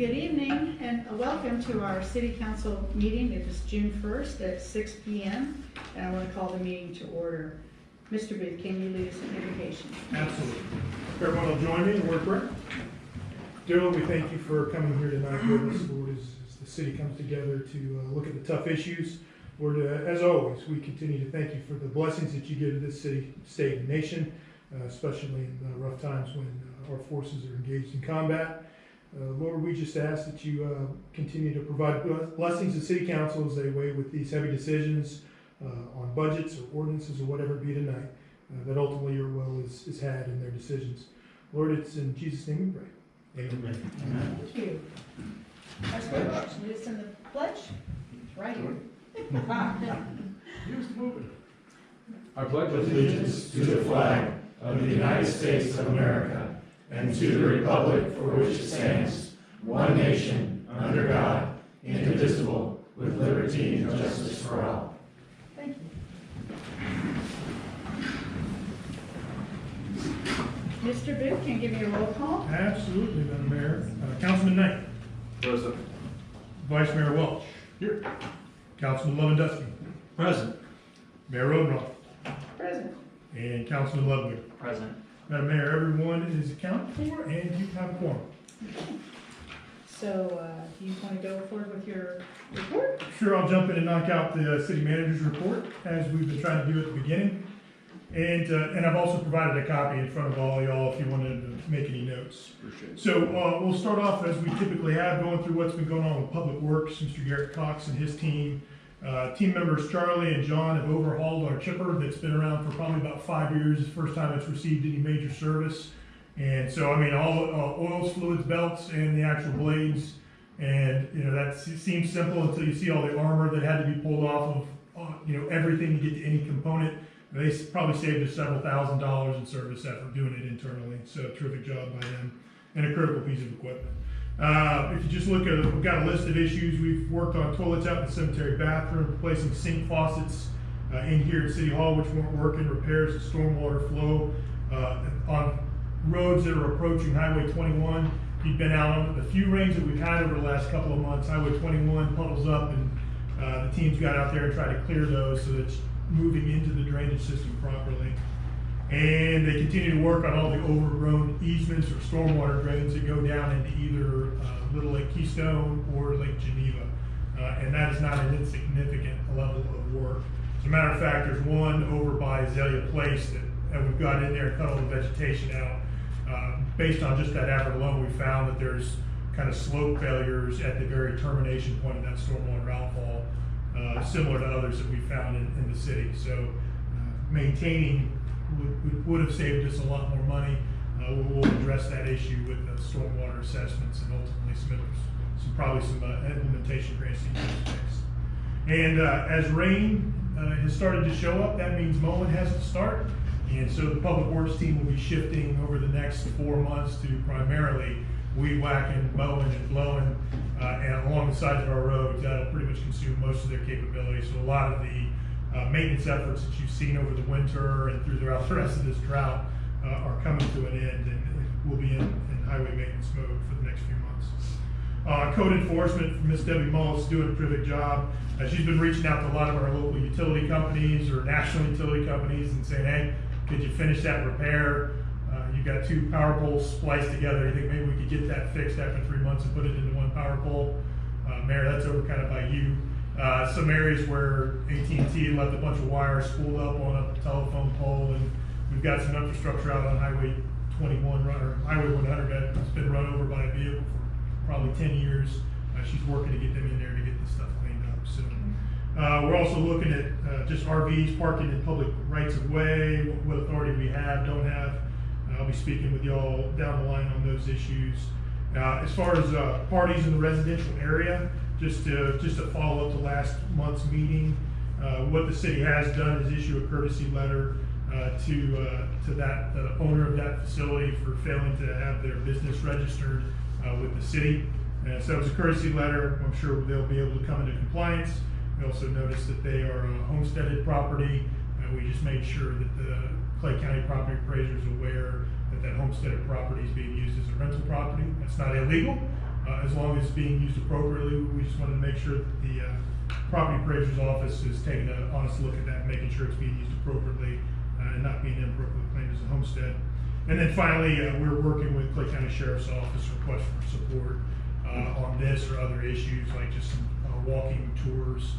Good evening and welcome to our City Council meeting. It is June 1st at 6 p.m. and I want to call the meeting to order. Mr. Booth, can you lead us in invocation? Absolutely. Everyone will join me in word prayer. Dear Lord, we thank you for coming here tonight with us, Lord, as the city comes together to look at the tough issues. Lord, as always, we continue to thank you for the blessings that you give to this city, state, and nation, especially in rough times when our forces are engaged in combat. Lord, we just ask that you continue to provide blessings to City Council as they weigh with these heavy decisions on budgets or ordinances or whatever it be tonight, that ultimately your will is had in their decisions. Lord, it's in Jesus' name we pray. Amen. Amen. Thank you. Vice Mayor Welch, lead us in the pledge. Right here. Use the movement. I pledge allegiance to the flag of the United States of America and to the republic for which it stands, one nation, under God, indivisible, with liberty and justice for all. Thank you. Mr. Booth, can you give me a roll call? Absolutely, Madam Mayor. Councilman Knight. Present. Vice Mayor Welch. Here. Councilman Lewandowski. Present. Mayor Rodenhoff. Present. And Councilman Ludwig. Present. Madam Mayor, everyone is accounted for and you have a quorum. Okay. So, do you want to go forward with your report? Sure, I'll jump in and knock out the city manager's report as we've been trying to do at the beginning. And I've also provided a copy in front of all y'all if you wanted to make any notes. Appreciate it. So we'll start off as we typically have, going through what's been going on with Public Works. Mr. Garrett Cox and his team. Team members Charlie and John have overhauled our chipper that's been around for probably about 5 years. It's the first time it's received any major service. And so, I mean, all oils, fluids, belts, and the actual blades. And, you know, that seems simple until you see all the armor that had to be pulled off of, everything to get to any component. They probably saved us several $1,000s in service effort doing it internally. So, terrific job by them. And a critical piece of equipment. If you just look at it, we've got a list of issues. We've worked on toilets out in the cemetery bathroom, replacing sink faucets in here at City Hall, which weren't working, repairs to stormwater flow on roads that are approaching Highway 21. You've been out on the few rains that we've had over the last couple of months. Highway 21 puddles up, and the teams got out there and tried to clear those so that it's moving into the drainage system properly. And they continue to work on all the overgrown easements or stormwater drains that go down into either Little Lake Keystone or Lake Geneva. And that is not an insignificant level of work. As a matter of fact, there's one over by Azalea Place that we've got in there and cut all the vegetation out. Based on just that effort alone, we found that there's kind of slope failures at the very termination point of that stormwater outfall, similar to others that we found in the city. So maintaining would have saved us a lot more money. We'll address that issue with the stormwater assessments and ultimately probably some implementation grants to use fixed. And as rain has started to show up, that means mowing has to start. And so the Public Works team will be shifting over the next 4 months to primarily weed whacking, mowing, and blowing, and along the sides of our roads. That'll pretty much consume most of their capability. So a lot of the maintenance efforts that you've seen over the winter and throughout the rest of this drought are coming to an end, and we'll be in highway maintenance mode for the next few months. Code enforcement from Miss Debbie Mullis is doing a terrific job. She's been reaching out to a lot of our local utility companies or national utility companies and saying, hey, could you finish that repair? You've got 2 power poles spliced together. You think maybe we could get that fixed after 3 months and put it into 1 power pole? Mayor, that's over kind of by you. Some areas where AT&T left a bunch of wires spooled up on a telephone pole, and we've got some infrastructure out on Highway 21 or Highway 100 that's been run over by a vehicle for probably 10 years. She's working to get them in there to get this stuff cleaned up soon. We're also looking at just RVs parking in public rights of way, what authority we have, don't have. I'll be speaking with y'all down the line on those issues. As far as parties in the residential area, just to follow up the last month's meeting, what the city has done is issue a courtesy letter to the owner of that facility for failing to have their business registered with the city. So it's a courtesy letter. I'm sure they'll be able to come into compliance. We also noticed that they are a homesteaded property, and we just made sure that the Clay County property appraiser is aware that homesteaded property is being used as a rental property. That's not illegal. as long as it's being used appropriately. We just wanted to make sure that the property appraiser's office is taking an honest look at that, and making sure it's being used appropriately and not being inappropriately claimed as a homestead. And then finally, we're working with Clay County Sheriff's Office request for support on this or other issues, like just some walking tours,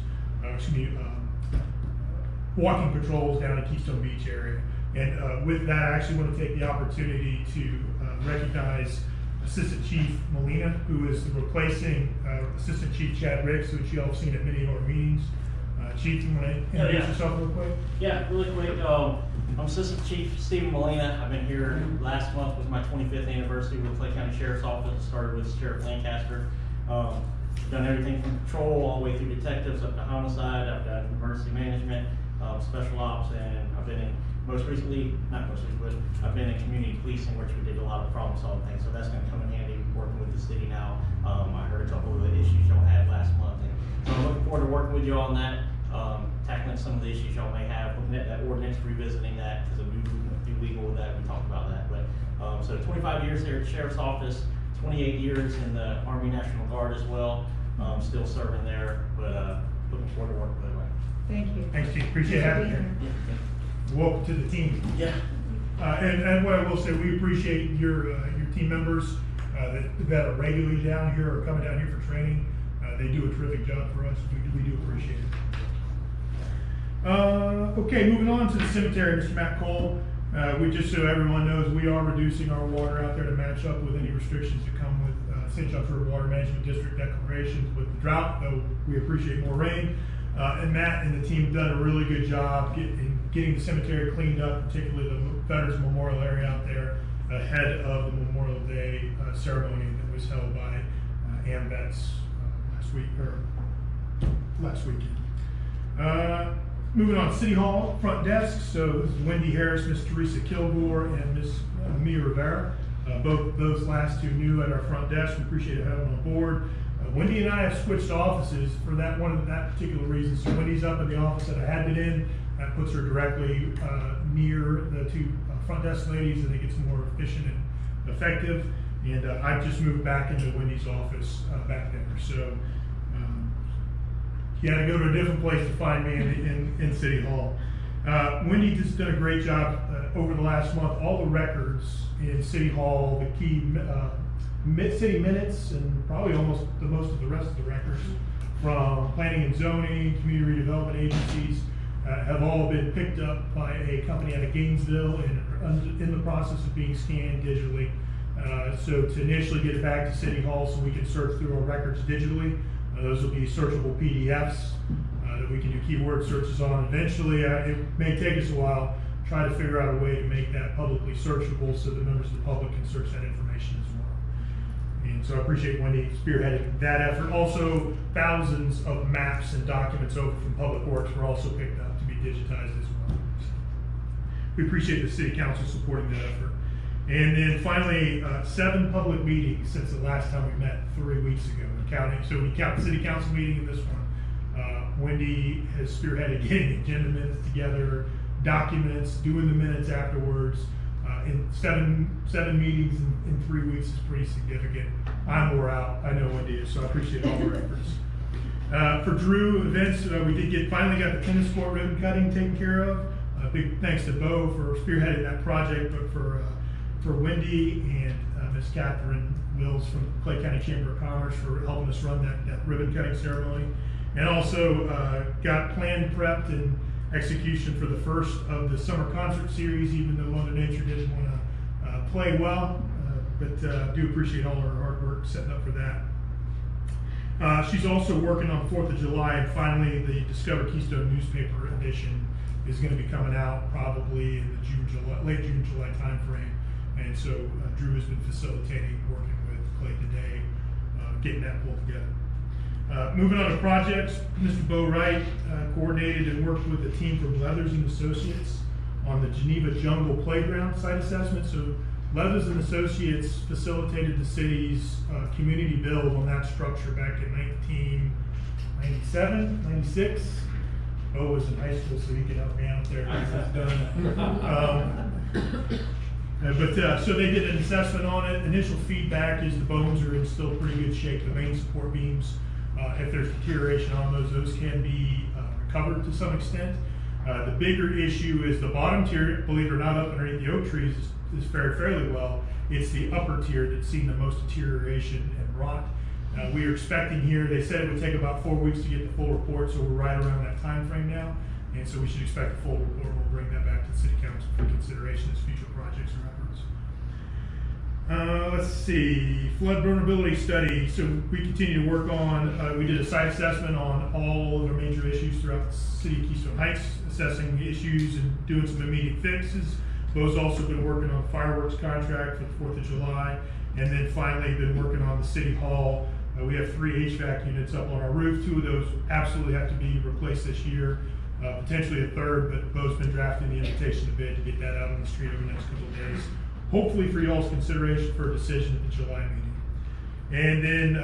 walking patrols down in Keystone Beach area. And with that, I actually want to take the opportunity to recognize Assistant Chief Molina, who is replacing Assistant Chief Chad Ricks, who you all have seen at many of our meetings. Chief, you want to introduce yourself real quick? Yeah, really quick. I'm Assistant Chief Stephen Molina. I've been here last month was my 25th anniversary with Clay County Sheriff's Office. Started with Sheriff Lancaster. Done everything from patrol all the way through detectives up to homicide. I've done emergency management, special ops, and I've been in not most recently, but I've been in community policing, which we did a lot of problem solving things. So that's going to come in handy working with the city now. I heard a couple of the issues y'all had last month, and so I'm looking forward to working with you on that. Tackling some of the issues y'all may have, looking at that ordinance, revisiting that, because we went through legal with that, we talked about that. But so 25 years there at the Sheriff's Office, 28 years in the Army National Guard as well, still serving there, but looking forward to working with you. Thank you. Thanks, Chief. Appreciate having you here. Welcome to the team. Yeah. And what I will say, we appreciate your team members that are regularly down here or coming down here for training. They do a terrific job for us. We do appreciate it. Okay, moving on to the cemetery, Mr. Matt Cole. We just so everyone knows, we are reducing our water out there to match up with any restrictions that come with St. Johns River Water Management District declarations with the drought, though we appreciate more rain. And Matt and the team have done a really good job getting the cemetery cleaned up, particularly the Veterans Memorial area out there, ahead of the Memorial Day ceremony that was held by AMVETS last weekend. Moving on, City Hall front desk. So this is Wendy Harris, Miss Teresa Kilgore, and Miss Mia Rivera. Both those last two new at our front desk. We appreciate having them on board. Wendy and I have switched offices for that particular reason. So Wendy's up in the office that I had been in. That puts her directly near the two front desk ladies. I think it's more efficient and effective. And I've just moved back into Wendy's office back there. So you had to go to a different place to find me in City Hall. Wendy just done a great job over the last month. All the records in City Hall, the key city minutes, and probably almost the most of the rest of the records from planning and zoning, community redevelopment agencies, have all been picked up by a company out of Gainesville and are in the process of being scanned digitally. So to initially get it back to City Hall so we can search through our records digitally. Those will be searchable PDFs that we can do keyword searches on. Eventually, it may take us a while, try to figure out a way to make that publicly searchable so the members of the public can search that information as well. And so I appreciate Wendy spearheading that effort. Also, thousands of maps and documents over from Public Works were also picked up to be digitized as well. We appreciate the City Council supporting that effort. And then finally, 7 public meetings since the last time we met 3 weeks ago. So we count the City Council meeting and this one. Wendy has spearheaded getting agenda minutes together, documents, doing the minutes afterwards. In seven meetings in 3 weeks is pretty significant. I'm wore out. I know Wendy is, so I appreciate all her efforts. For Drew events, we finally got the tennis court ribbon cutting taken care of. Big thanks to Bo for spearheading that project, but for Wendy and Miss Catherine Wills from Clay County Chamber of Commerce for helping us run that ribbon cutting ceremony. And also got plan prepped and execution for the first of the summer concert series, even though Mother Nature didn't want to play well. But do appreciate all her hard work setting up for that. She's also working on 4th of July, and finally the Discover Keystone newspaper edition is going to be coming out probably in the late June, July timeframe. And so Drew has been facilitating, working with Clay today, getting that pulled together. Moving on to projects, Mr. Bo Wright coordinated and worked with a team from Leathers and Associates on the Geneva Jungle Playground site assessment. So Leathers and Associates facilitated the city's community build on that structure back in 1997, 96. Bo was in high school, so he could help me out there. So they did an assessment on it. Initial feedback is the bones are in still pretty good shape. The main support beams, if there's deterioration on those can be recovered to some extent. The bigger issue is the bottom tier, believe it or not, up underneath the oak trees is fared fairly well. It's the upper tier that's seen the most deterioration and rot. We are expecting here, they said it would take about 4 weeks to get the full report, so we're right around that time frame now. And so we should expect a full report. We'll bring that back to the city council for consideration as future projects or efforts. Let's see, flood vulnerability study. So we continue to work on, we did a site assessment on all of the major issues throughout the city of Keystone Heights, assessing the issues and doing some immediate fixes. Bo's also been working on the fireworks contract for the 4th of July. And then finally been working on the city hall. We have 3 HVAC units up on our roof. 2 of those absolutely have to be replaced this year. Potentially a third, but Bo's been drafting the invitation to bid to get that out on the street over the next couple of days. Hopefully for y'all's consideration for a decision at the July meeting. And then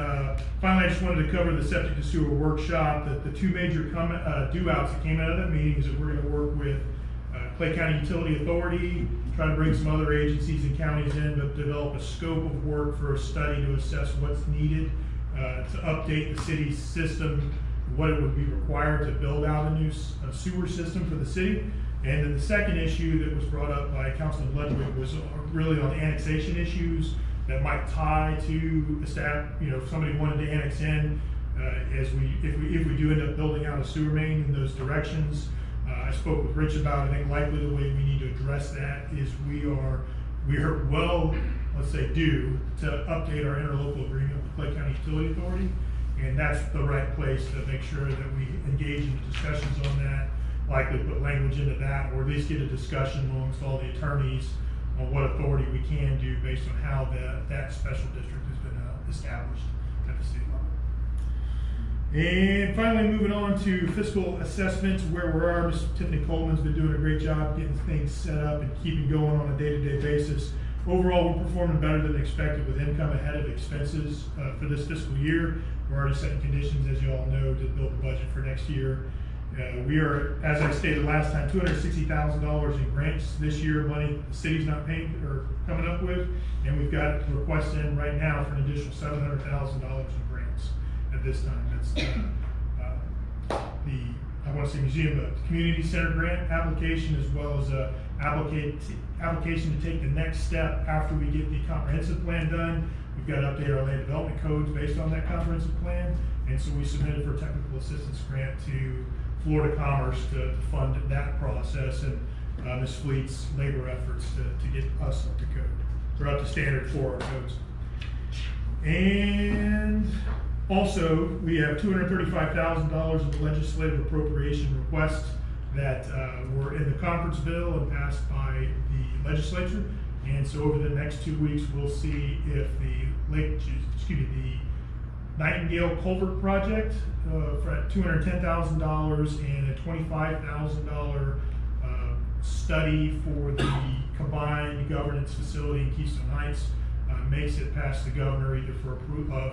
finally, I just wanted to cover the septic to sewer workshop. The 2 major do-outs that came out of that meeting is that we're going to work with Clay County Utility Authority, try to bring some other agencies and counties in, but develop a scope of work for a study to assess what's needed to update the city's system, what it would be required to build out a new sewer system for the city. And then the second issue that was brought up by Councilman Ludwig was really on annexation issues that might tie to if somebody wanted to annex in, if we do end up building out a sewer main in those directions. I spoke with Rich about it. I think likely the way we need to address that is we are well, let's say, due to update our interlocal agreement with Clay County Utility Authority. And that's the right place to make sure that we engage in discussions on that, likely put language into that, or at least get a discussion amongst all the attorneys on what authority we can do based on how that special district has been established at the state level. And finally, moving on to fiscal assessments, where we are. Ms. Tiffany Coleman's been doing a great job getting things set up and keeping going on a day-to-day basis. Overall, we're performing better than expected with income ahead of expenses for this fiscal year. We're already setting conditions, as you all know, to build the budget for next year. We are, as I stated last time, $260,000 in grants this year, money the city's not paying or coming up with, and we've got requests in right now for an additional $700,000 in grants at this time. That's I want to say museum, but community center grant application, as well as a application to take the next step after we get the comprehensive plan done. We've got to update our land development codes based on that comprehensive plan, and so we submitted for a technical assistance grant to Florida Commerce to fund that process and Ms. Fleet's labor efforts to get us up to code. We're up to standard for our codes. And also, we have $235,000 in legislative appropriation requests that were in the conference bill and passed by the legislature. And so over the next 2 weeks, we'll see if the Nightingale Culvert project for $210,000 and a $25,000 study for the combined governance facility in Keystone Heights makes it past the governor either for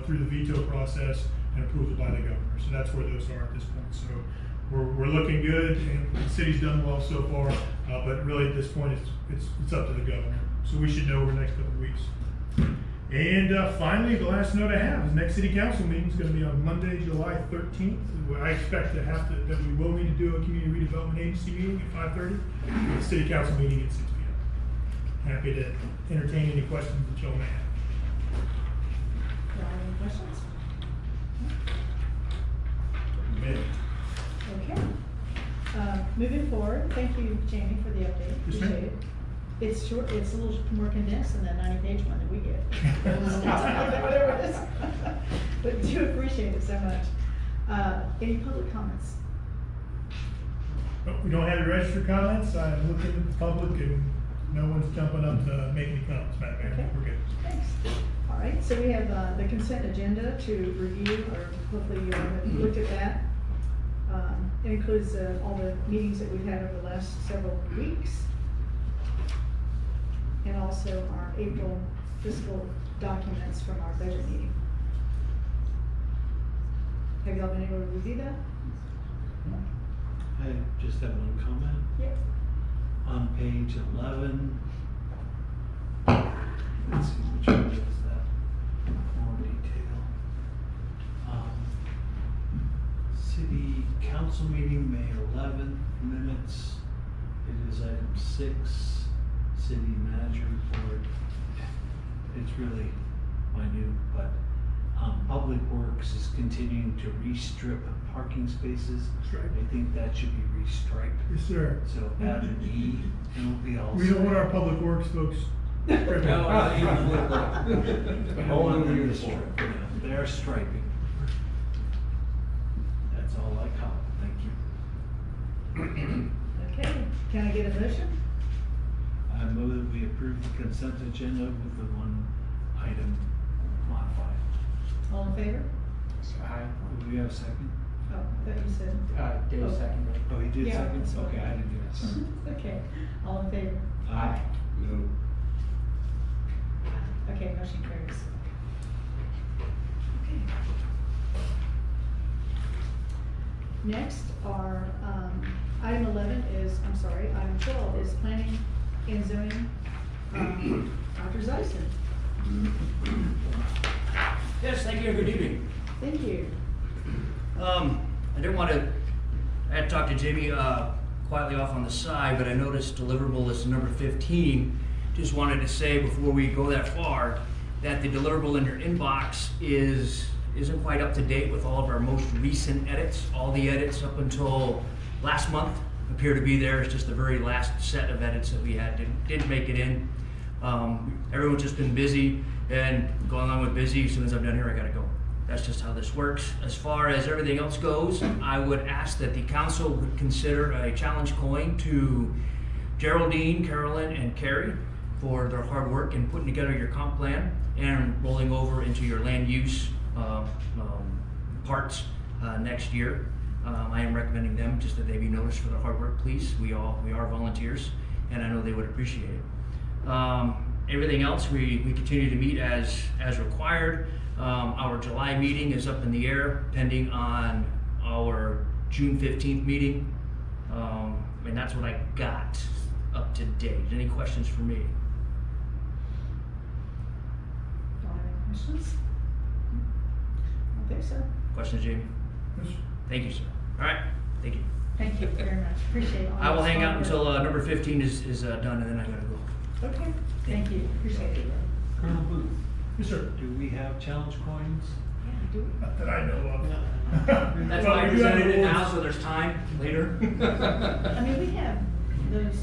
through the veto process and approval by the governor. So that's where those are at this point. So we're looking good, and the city's done well so far, but really at this point it's up to the governor. So we should know over the next couple of weeks. And finally, the last note I have is next city council meeting is going to be on Monday, July 13th. I expect that we will need to do a community redevelopment agency meeting at 5:30. The city council meeting at 6 p.m. Happy to entertain any questions that y'all may have. Any questions? Okay. Moving forward, thank you, Jamie, for the update. Yes, ma'am. Appreciate it. It's short, it's a little more condensed than that 90-page one that we get. Whatever it is. But do appreciate it so much. Any public comments? We don't have any registered comments. I'm looking at the public and no one's jumping up to make any comments, Madam Mayor. Okay. We're good. Thanks. All right, so we have the consent agenda to review, or hopefully you have looked at that. It includes all the meetings that we've had over the last several weeks, and also our April fiscal documents from our budget meeting. Have y'all been able to review that? I just have one comment. Yep. On page 11, let's see, which one is that? More detail. City council meeting, May 11th, minutes. It is item 6, city manager report. It's really minute, but Public Works is continuing to re-strip parking spaces. I think that should be restriped. Yes, sir. So add an E and it'll be all. We don't want set. our public works folks. Whole new uniform. They are striping. That's all I call it. Thank you. Okay, can I get a motion? I move that we approve the consent agenda with the one item modified. All in favor? Do we have a second? Oh, I thought you said. Dave Oh. seconded. Oh, he did Yeah, second? that's fine. Okay, I didn't do that, sorry. Okay, all in favor? Aye. No. Okay, motion carries. Okay. Next are, item 11 is, item 12 is planning and zoning, Dr. Zeisen. Yes, thank you, and good evening. Thank you. I didn't want to, I had talked to Jamie quietly off on the side, but I noticed deliverable list number 15. Just wanted to say before we go that far, that the deliverable in your inbox isn't quite up to date with all of our most recent edits. All the edits up until last month appear to be there. It's just the very last set of edits that we had didn't make it in. Everyone's just been busy, and going on with busy, as soon as I'm done here, I gotta go. That's just how this works. As far as everything else goes, I would ask that the council would consider a challenge coin to Geraldine, Carolyn, and Carrie for their hard work in putting together your comp plan and rolling over into your land use parts next year. I am recommending them just that they be noticed for their hard work, please. We are volunteers, and I know they would appreciate it. Everything else, we continue to meet as required. Our July meeting is up in the air, pending on our June 15th meeting. And that's what I got up to date. Any questions for me? Don't have any questions? I don't think so. Questions, Jamie? Thank you, sir. All right, thank you. Thank you very much, appreciate all. I will this hang out hard until work. number 15 is done, and then I gotta go. Okay, thank you, appreciate it. Colonel Booth, Yes, sir. do we have challenge coins? Yeah, do we? Not that I know of. That's Well, why I we do have presented it awards. now, so there's time later. I mean, we have those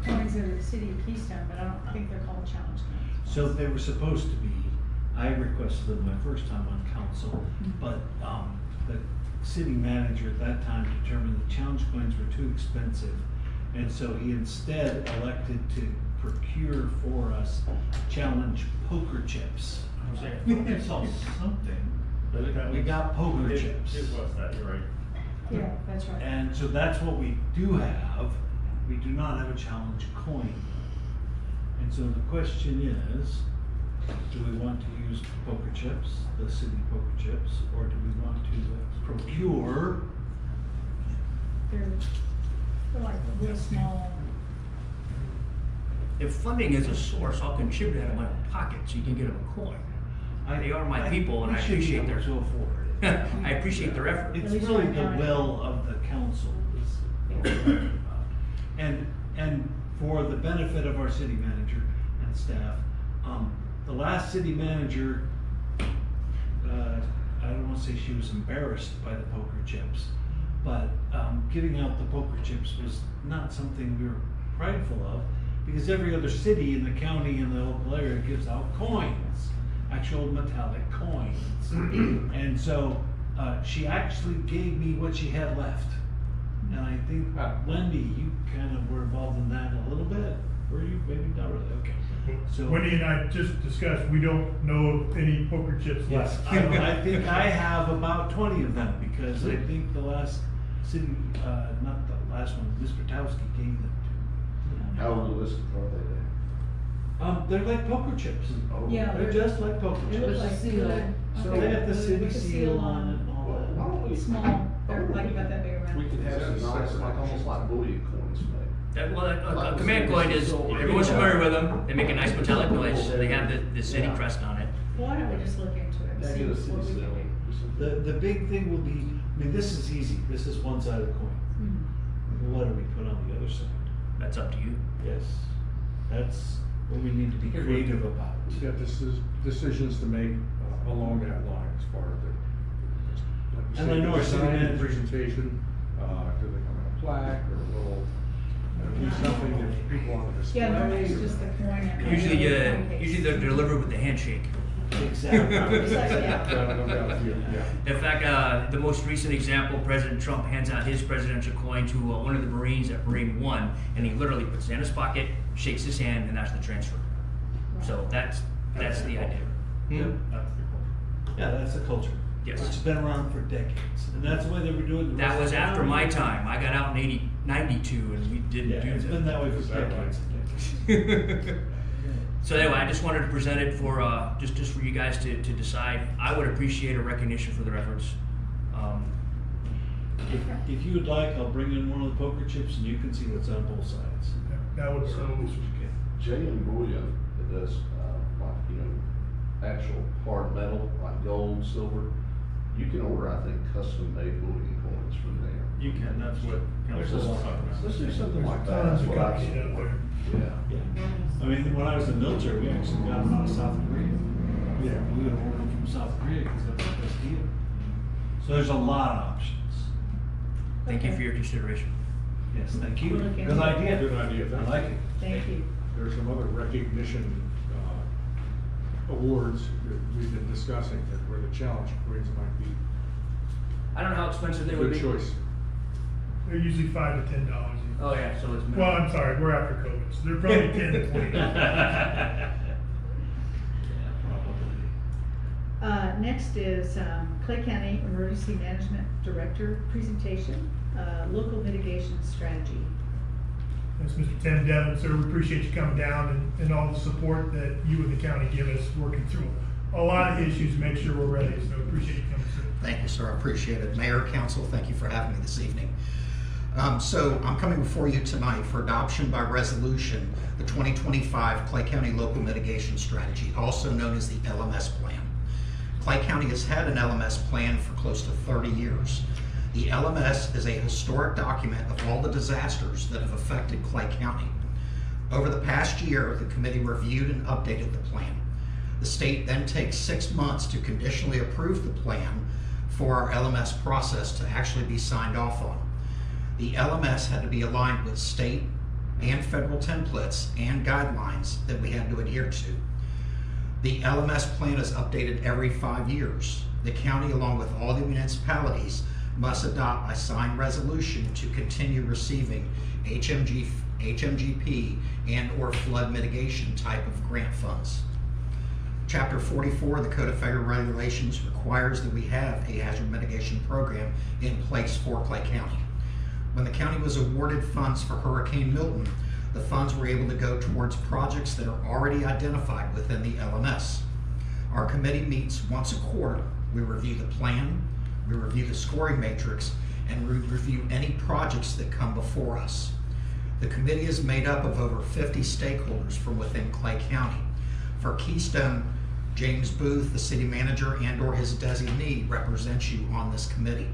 coins that are the city of Keystone, but I don't think they're called challenge coins. So they were supposed to be, I requested them my first time on council, but, the city manager at that time determined the challenge coins were too expensive. And so he instead elected to procure for us challenge poker chips. I was like, we can sell something. We got poker chips. It was that, you're right. Yeah, that's right. And so that's what we do have. We do not have a challenge coin. And so the question is, do we want to use poker chips, the city poker chips, or do we want to procure? They're like real small. If funding is a source, I'll contribute out of my own pocket so you can get them a coin. They are my people, and I we should be appreciate able their. to afford it. I appreciate their effort. It's At least really right the now. will of the council is what we're talking about. And for the benefit of our city manager and staff, the last city manager, I don't wanna say she was embarrassed by the poker chips, but, giving out the poker chips was not something we were prideful of, because every other city in the county and the local area gives out coins, actual metallic coins. And so, she actually gave me what she had left. And I think, Wendy, you kind of were involved in that a little bit, were you? Maybe not really, okay. So. Wendy and I just discussed, we don't know of any poker chips Yes, left. I think I have about 20 of them, because I think the last city, not the last one, Mr. Towski gave them to. How realistic are they? They're like poker chips. Oh. Yeah. They're just like poker It looks chips. like seal. So they have the city With the seal on it and all Well, why that. don't we? Small, they're like about that big around. We could have some nice, like, almost like bullion coins made. A command coin is, everyone's familiar with them, they make a nice metallic noise, they have the city crest on it. Well, why don't we just look into it and see what we can do? The big thing will be, I mean, this is easy, this is one side of the coin. Mhm. What do we put on the other side? That's up to you. Yes, that's what we need to be creative about. We've got decisions to make along that line as far as the. And I know our city design, manager- presentation, do they come in a plaque or a little, do something that people on the display? Yeah, normally it's just the coin. and Usually they're delivered with the handshake. Exactly. It's like, yeah. No doubt, yeah. In fact, the most recent example, President Trump hands out his presidential coin to one of the Marines at Marine One, and he literally puts it in his pocket, shakes his hand, and that's the transfer. So that's the idea. Yeah, that's the culture. Yes. Which has been around for decades, and that's the way they were doing the. That was after my time. I got out in 92, and we didn't Yeah, do it's been that way for Exactly. decades and decades. So anyway, I just wanted to present it for just for you guys to decide. I would appreciate a recognition for their efforts. If you would like, I'll bring in one of the poker chips and you can see what's on both sides. That would work. Jay and Bullion that does, actual hard metal, like gold, silver. You can order, I think, custom-made bullion coins from there. You can, that's what. There's a lot. Let's do something like that. Tons That's of what I copies can out do. there. Yeah. Yeah. I mean, when I was in the military, we actually got them out of South Korea. Yeah. We would order them from South Korea because that's the best deal. So there's a lot of options. Thank you for your consideration. Yes, thank you. We'll look Good into it. idea. Good idea. I like it. Thank you. There's some other recognition awards that we've been discussing that where the challenge coins might be I don't know how expensive they a would good be. choice. They're usually $5 to $10. Oh yeah, so it's Well, I'm sorry, we're after COVID, so they're probably 10 to 20. Yeah, probably. Next is Clay County Emergency Management Director presentation, local mitigation strategy. That's Mr. Tim Devon, sir. We appreciate you coming down and all the support that you and the county give us working through a lot of issues to make sure we're ready. So appreciate you coming through. Thank you, sir. I appreciate it. Mayor, council, thank you for having me this evening. So I'm coming before you tonight for adoption by resolution, the 2025 Clay County Local Mitigation Strategy, also known as the LMS Plan. Clay County has had an LMS plan for close to 30 years. The LMS is a historic document of all the disasters that have affected Clay County. Over the past year, the committee reviewed and updated the plan. The state then takes 6 months to conditionally approve the plan for our LMS process to actually be signed off on. The LMS had to be aligned with state and federal templates and guidelines that we had to adhere to. The LMS plan is updated every 5 years. The county, along with all the municipalities, must adopt by signed resolution to continue receiving HMGP and/or flood mitigation type of grant funds. Chapter 44 of the Code of Federal Regulations requires that we have a hazard mitigation program in place for Clay County. When the county was awarded funds for Hurricane Milton, the funds were able to go towards projects that are already identified within the LMS. Our committee meets once a quarter. We review the plan, we review the scoring matrix, and we review any projects that come before us. The committee is made up of over 50 stakeholders from within Clay County. For Keystone, James Booth, the city manager and/or his designee, represents you on this committee.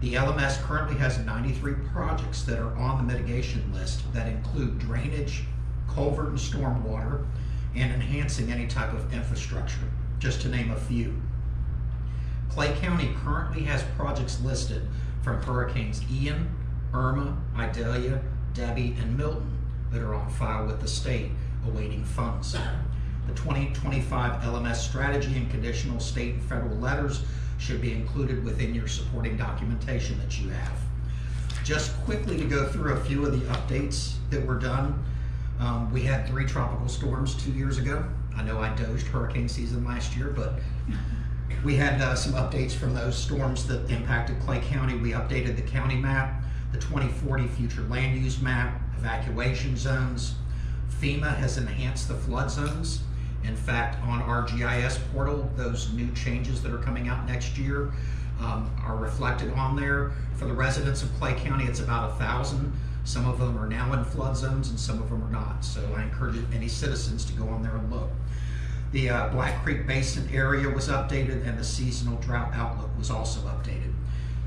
The LMS currently has 93 projects that are on the mitigation list that include drainage, culvert and stormwater, and enhancing any type of infrastructure, just to name a few. Clay County currently has projects listed from Hurricanes Ian, Irma, Idalia, Debbie, and Milton that are on file with the state awaiting funds. The 2025 LMS strategy and conditional state and federal letters should be included within your supporting documentation that you have. Just quickly to go through a few of the updates that were done. We had 3 tropical storms 2 years ago. I know I dozed hurricane season last year, but we had some updates from those storms that impacted Clay County. We updated the county map, the 2040 future land use map, evacuation zones. FEMA has enhanced the flood zones. In fact, on our GIS portal, those new changes that are coming out next year are reflected on there. For the residents of Clay County, it's about 1,000 Some of them are now in flood zones and some of them are not. So I encourage any citizens to go on there and look. The Black Creek Basin area was updated and the seasonal drought outlook was also updated.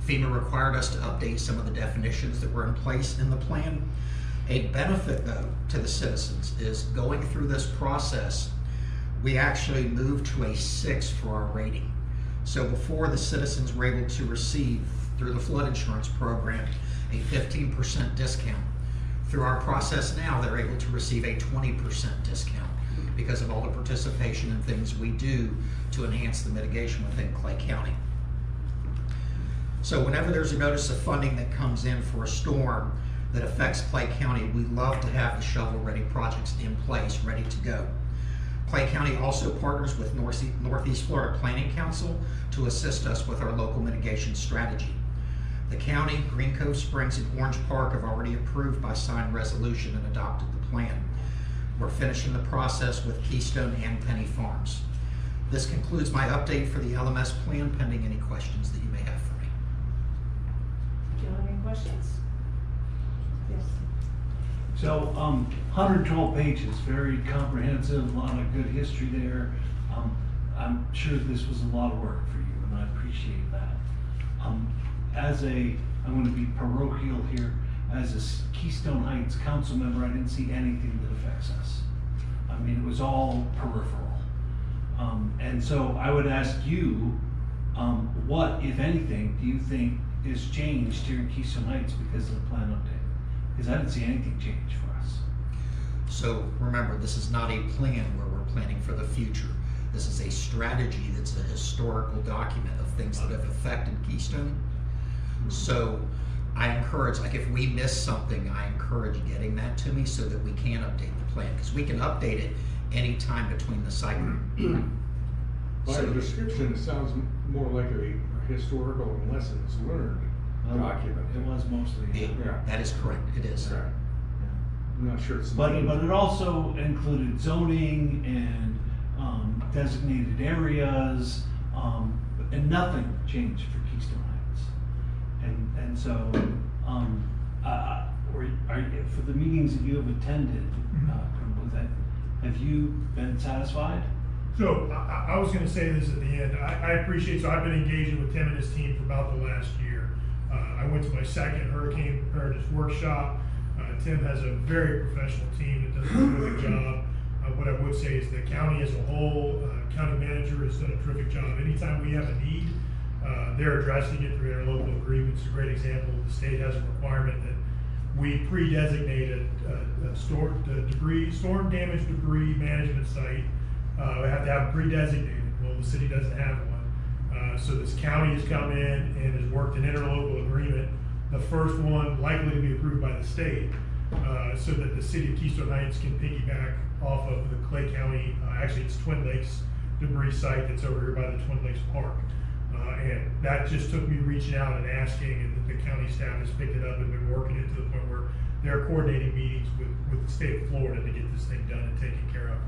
FEMA required us to update some of the definitions that were in place in the plan. A benefit, though, to the citizens is going through this process, we actually moved to a 6 for our rating. So before, the citizens were able to receive, through the flood insurance program, a 15% discount. Through our process now, they're able to receive a 20% discount because of all the participation and things we do to enhance the mitigation within Clay County. So whenever there's a notice of funding that comes in for a storm that affects Clay County, we love to have the shovel-ready projects in place, ready to go. Clay County also partners with Northeast Florida Planning Council to assist us with our local mitigation strategy. The county, Green Cove Springs, and Orange Park have already approved by signed resolution and adopted the plan. We're finishing the process with Keystone and Penny Farms. This concludes my update for the LMS plan, pending any questions that you may have for me. Do you have any questions? Yes. So, 112 pages, very comprehensive, a lot of good history there. I'm sure this was a lot of work for you, and I appreciate that. I'm going to be parochial here, as a Keystone Heights council member, I didn't see anything that affects us. I mean, it was all peripheral. And so I would ask you, what, if anything, do you think is changed here in Keystone Heights because of the plan update? Because I didn't see anything change for us. So remember, this is not a plan where we're planning for the future. This is a strategy that's a historical document of things that have affected Keystone. So I encourage, like if we miss something, I encourage getting that to me so that we can update the plan, because we can update it any time between the cycle. By the description, it sounds more like a historical and lessons learned document. It was mostly. Yeah. That is correct, it is. Right. I'm not sure it's. But it also included zoning and designated areas, and nothing changed for Keystone Heights. And so, for the meetings that you have attended, have you been satisfied? So I was gonna say this at the end. I appreciate, so I've been engaging with Tim and his team for about the last year. I went to my second hurricane preparedness workshop. Tim has a very professional team that does a terrific job. What I would say is the county as a whole, county manager has done a terrific job. Anytime we have a need, they're addressing it through interlocal agreements. A great example, the state has a requirement that we pre-designated storm damage debris management site. We have to have it pre-designated. Well, the city doesn't have one. So this county has come in and has worked an interlocal agreement, the first one likely to be approved by the state, so that the city of Keystone Heights can piggyback off of the Clay County, actually it's Twin Lakes debris site that's over here by the Twin Lakes Park. And that just took me reaching out and asking, and the county staff has picked it up and been working it to the point where they're coordinating meetings with the state of Florida to get this thing done and taken care of.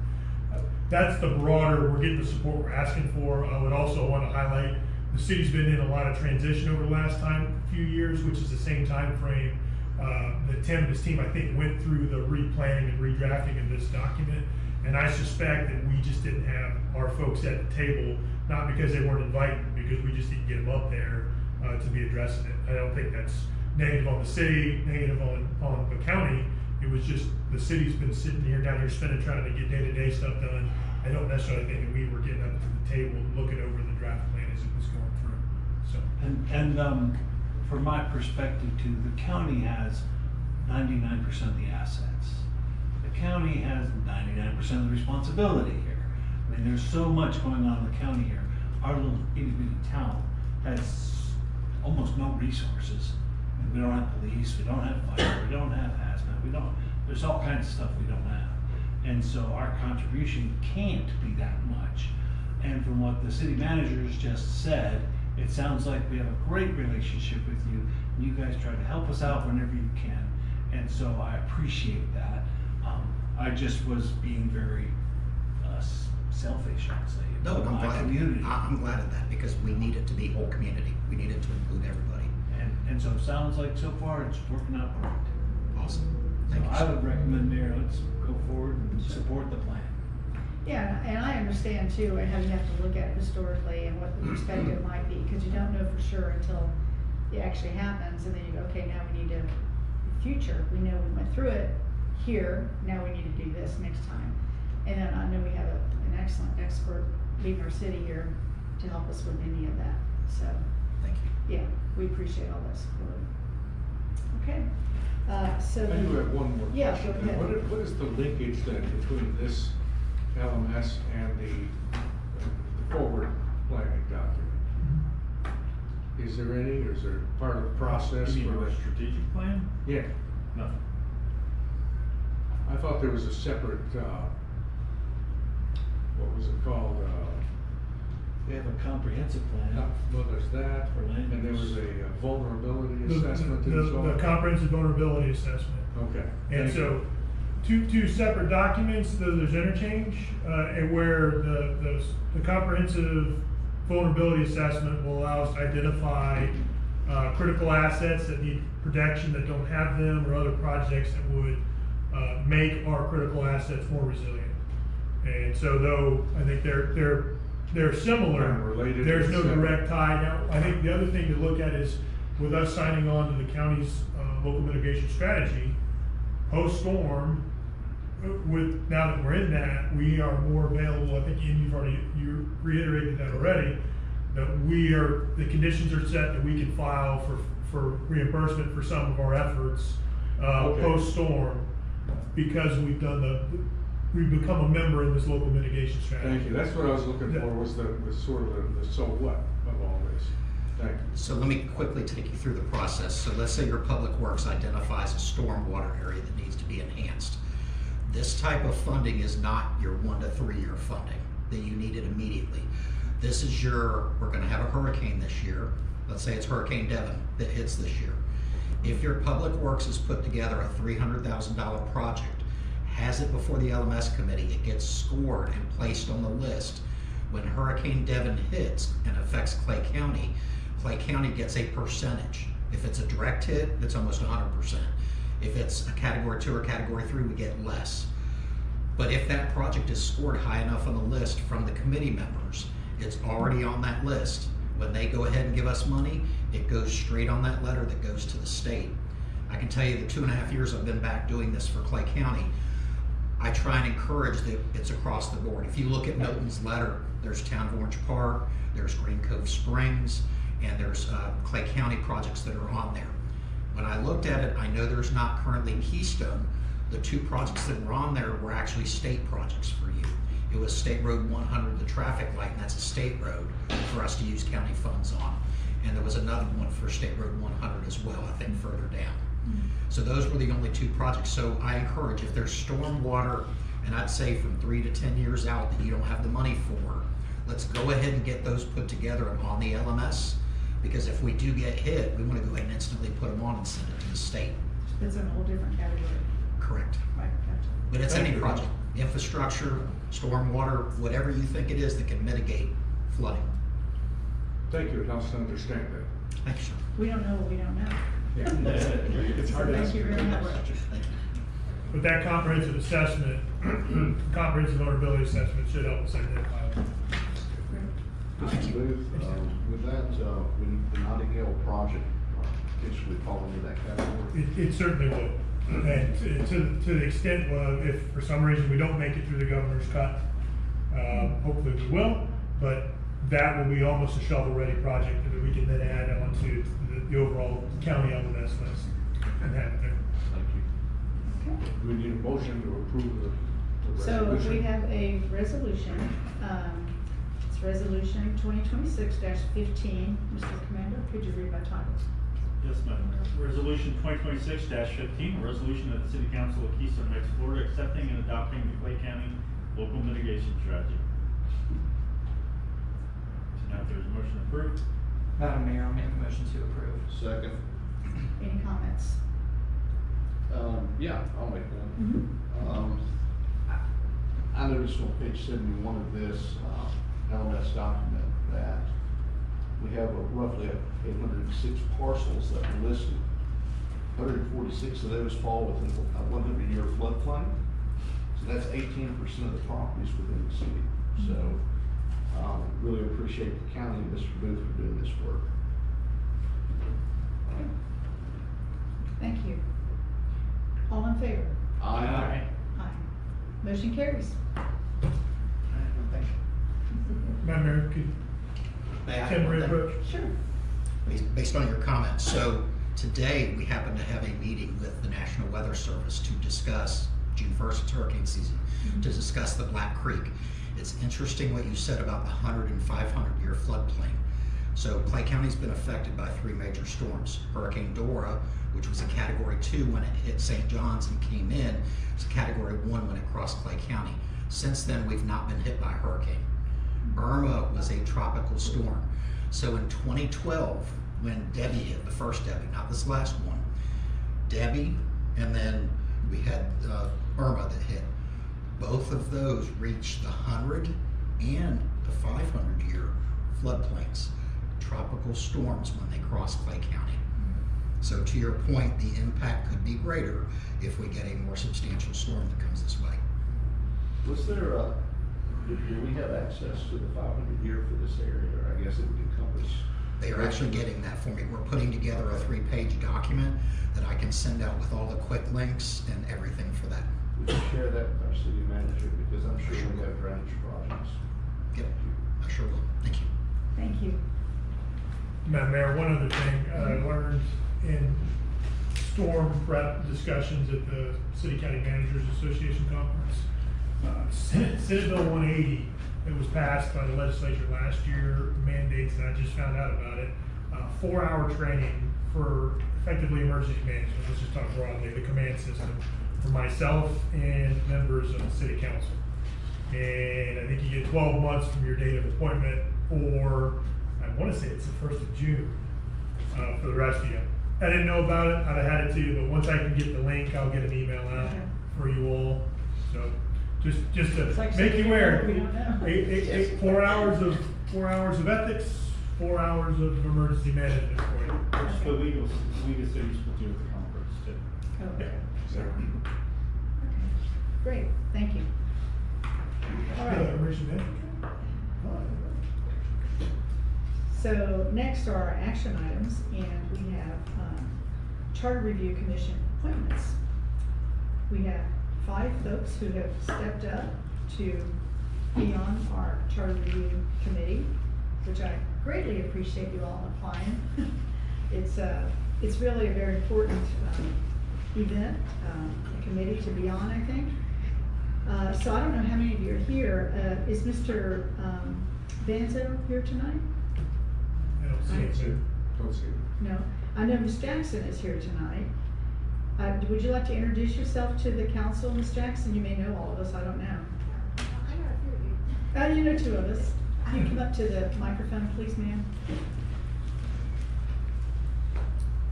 That's the broader, we're getting the support we're asking for. I would also want to highlight, the city's been in a lot of transition over the last few years, which is the same time frame that Tim and his team, I think, went through the replanning and redrafting of this document. And I suspect that we just didn't have our folks at the table, not because they weren't invited, because we just didn't get them up there to be addressing it. I don't think that's negative on the city, negative on the county. It was just the city's been sitting here, down here, spending, trying to get day-to-day stuff done. I don't necessarily think that we were getting up to the table, looking over the draft plan as it was going through. So. And from my perspective too, the county has 99% of the assets. The county has 99% of the responsibility here. I mean, there's so much going on in the county here. Our little itty-bitty town has almost no resources. I mean, we don't have police, we don't have fire, we don't have hazmat, there's all kinds of stuff we don't have. And so our contribution can't be that much. And from what the city managers just said, it sounds like we have a great relationship with you, and you guys try to help us out whenever you can. And so I appreciate that. I just was being very selfish, I'd say, No, about my community. I'm glad of that, because we need it to be whole community. We need it to include everybody. And so it sounds like so far it's working out great. Awesome. So Thank you, I sir. would recommend, Mayor, let's go forward and support the plan. Yeah, and I understand too, and how you have to look at it historically and what the perspective might be, because you don't know for sure until it actually happens, and then you go, okay, now we need to, future, we know we went through it here, now we need to do this next time. And then I know we have an excellent expert leading our city here to help us with any of that, so, Thank you. yeah, we appreciate all that support. Okay, so. I do have one more Yeah, question. go ahead. What is the linkage then between this LMS and the forward planning document? Is there any, or is there part of the process? You mean for a strategic plan? Yeah, No. I thought there was a separate, what was it called? We have a comprehensive plan. Well, there's that, For land and there was use. a vulnerability The assessment and so on. comprehensive vulnerability assessment. Okay. And thank so, you. two separate documents, though there's interchange, and where the comprehensive vulnerability assessment will allow us to identify critical assets that need protection that don't have them, or other projects that would make our critical assets more resilient. And so, though I think they're similar, Kind of related, there's no separate. direct tie. Now, I think the other thing to look at is, with us signing on to the county's local mitigation strategy, post-storm, now that we're in that, we are more available. I think you reiterated that already, that the conditions are set that we can file for reimbursement for some of our efforts Okay. post-storm, because we've become a member in this local mitigation strategy. Thank you, that's what I was looking Yeah. for, was sort of the so what of all this. Thank you. So let me quickly take you through the process. So let's say your Public Works identifies a stormwater area that needs to be enhanced. This type of funding is not your 1 to 3 year funding that you need it immediately. This is we're gonna have a hurricane this year. Let's say it's Hurricane Devin that hits this year. If your Public Works has put together a $300,000 project, has it before the LMS committee, it gets scored and placed on the list. When Hurricane Devin hits and affects Clay County gets a percentage. If it's a direct hit, it's almost 100%. If it's a Category 2 or Category 3, we get less. But if that project is scored high enough on the list from the committee members, it's already on that list. When they go ahead and give us money, it goes straight on that letter that goes to the state. I can tell you the 2.5 years I've been back doing this for Clay County, I try and encourage that it's across the board. If you look at Milton's letter, there's Town of Orange Park, there's Green Cove Springs, and there's Clay County projects that are on there. When I looked at it, I know there's not currently Keystone. The 2 projects that were on there were actually state projects for you. It was State Road 100, the traffic light, and that's a state road for us to use county funds on. And there was another one for State Road 100 as well, I think further down. So those were the only 2 projects. So I encourage, if there's stormwater, and I'd say from 3 to 10 years out that you don't have the money for, let's go ahead and get those put together and on the LMS. Because if we do get hit, we want to go ahead and instantly put them on and send it to the state. It's in a whole different category. Correct. Right, gotcha. But it's Thank any you. project, infrastructure, stormwater, whatever you think it is that can mitigate flooding. Thank you, it helps to understand that. Thank you, sir. We don't know what we don't know. It's So hard to thank ask you a very good much. question. But that comprehensive assessment, comprehensive vulnerability assessment should help us identify them. Mr. Booth, with that, would the Nightingale project potentially fall into that category? It certainly will. And to the extent, if for some reason we don't make it through the governor's cut, hopefully we will, but that will be almost a shovel-ready project that we can then add onto the overall county LMS list and have it there. Thank you. Okay. Do we need a motion to approve the So resolution? we have a resolution, it's resolution 2026-15. Mr. Commander, could you read by title? Yes, ma'am. Resolution 2026-15, a resolution of the City Council of Keystone Heights, Florida, accepting and adopting the Clay County local mitigation strategy. Now, if there's a motion approved. Madam Mayor, I'll make a motion to approve. Second. Any comments? Yeah, I'll make one. I noticed on page 71 of this LMS document that we have roughly 806 parcels that are listed. 146 of those fall within a 100-year floodplain. So that's 18% of the properties within the city. So, really appreciate the county and Mr. Booth for doing this work. Thank you. All in favor? Aye. Aye. Motion carries. Madam Mayor, could May I Tim add one thing? reapproach? Sure. Based on your comments, so today we happen to have a meeting with the National Weather Service to discuss, June 1st, it's hurricane season, to discuss the Black Creek. It's interesting what you said about the 100 and 500 year floodplain. So Clay County's been affected by 3 major storms. Hurricane Dora, which was a Category 2 when it hit St. John's and came in, it was a Category 1 when it crossed Clay County. Since then, we've not been hit by a hurricane. Irma was a tropical storm. So in 2012, when Debbie hit, the first Debbie, not this last one, Debbie, and then we had Irma that hit. Both of those reached the 100 and the 500 year floodplains, tropical storms when they cross Clay County. So to your point, the impact could be greater if we get a more substantial storm that comes this way. Was there do we have access to the 500-year for this area, or I guess it would encompass? They are actually getting that for me. We're putting together a 3-page document that I can send out with all the quick links and everything for that. Would you share that with our city manager, because I'm sure we have drainage projects. Yep, I sure will. Thank you. Thank you. Madam Mayor, one other thing I learned in storm prep discussions at the City County Managers Association Conference, Senate Bill 180 that was passed by the legislature last year mandates, and I just found out about it, 4-hour training for effectively emergency management. Let's just talk broadly, the command system for myself and members of the city council. And I think you get 12 months from your date of appointment, or I want to say it's the 1st of June for the rest of you. I didn't know about it, I'd have had it to you, but once I can get the link, I'll get an email out for you all. So just to like make you saying, aware, we don't know. 4 hours of ethics, 4 hours of emergency management for you. Which the League of Cities will do at the conference too. Okay. So, Great, thank you. All right. emergency management. So next are our action items, and we have Charter Review Commission appointments. We have 5 folks who have stepped up to be on our Charter Review Committee, which I greatly appreciate you all applying. It's really a very important event, a committee to be on, I think. So I don't know how many of you are here. Is Mr. Banzo here tonight? I don't see it, sir. Don't see it. No, I know Ms. Jackson is here tonight. Would you like to introduce yourself to the council, Ms. Jackson? You may know all of us, I don't know. I know a few of you. You know 2 of us. Can you come up to the microphone, please, ma'am?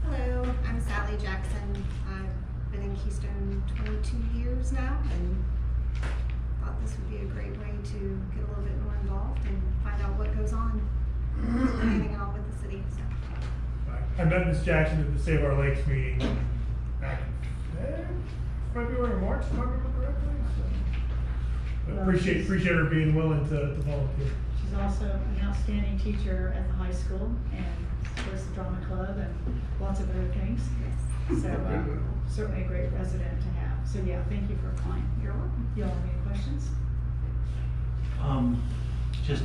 Hello, I'm Sally Jackson. I've been in Keystone 22 years now, and thought this would be a great way to get a little bit more involved and find out what goes on, hanging out with the city. So. I met Ms. Jackson at the Save Our Lakes meeting back in February or March, if I remember correctly. So, Well, appreciate her being willing to volunteer. She's also an outstanding teacher at the high school and supports the drama club and lots of other things. Yes. So certainly a great resident to have. So yeah, thank you for applying. You're welcome. You all have any questions? Just,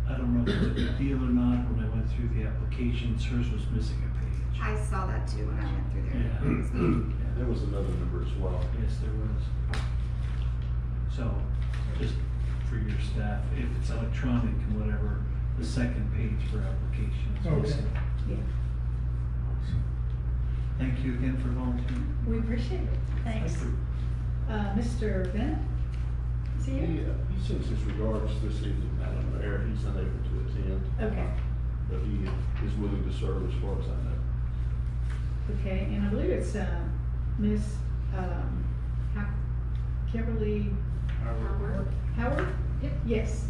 I don't know if it's a big deal or not, when I went through the applications, hers was missing a page. I saw that too when I went through there. Yeah. There was another number as well. Yes, there was. So, just for your staff, if it's electronic and whatever, the second page for applications. Okay. Yeah. Thank you again for volunteering. We appreciate it. Thanks. Mr. Bennett? Is he here? He sends his regards this evening, Madam Mayor. He's unable to attend. Okay. But he is willing to serve as far as I know. Okay, and I believe it's Miss Kimberly Howard. Howard? Yes.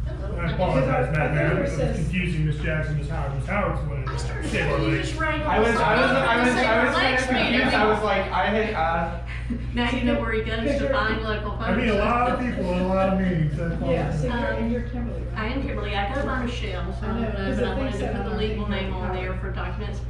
Hello. I apologize, Matt, man. I was says- confusing Miss Jackson, Miss Howard. Miss Howard's the one that saved our You legs. just rang I was kind of Lakes confused. meeting. I was like, I had, Now you know where he goes to find local folks. I meet a lot of people in a lot of meetings. I Yeah, so apologize. and you're Kimberly, I right? am Kimberly. I go by Michelle, so I know, but I 'cause it wanted thinks to that put the I'm legal thinking name on Howard. there for documents.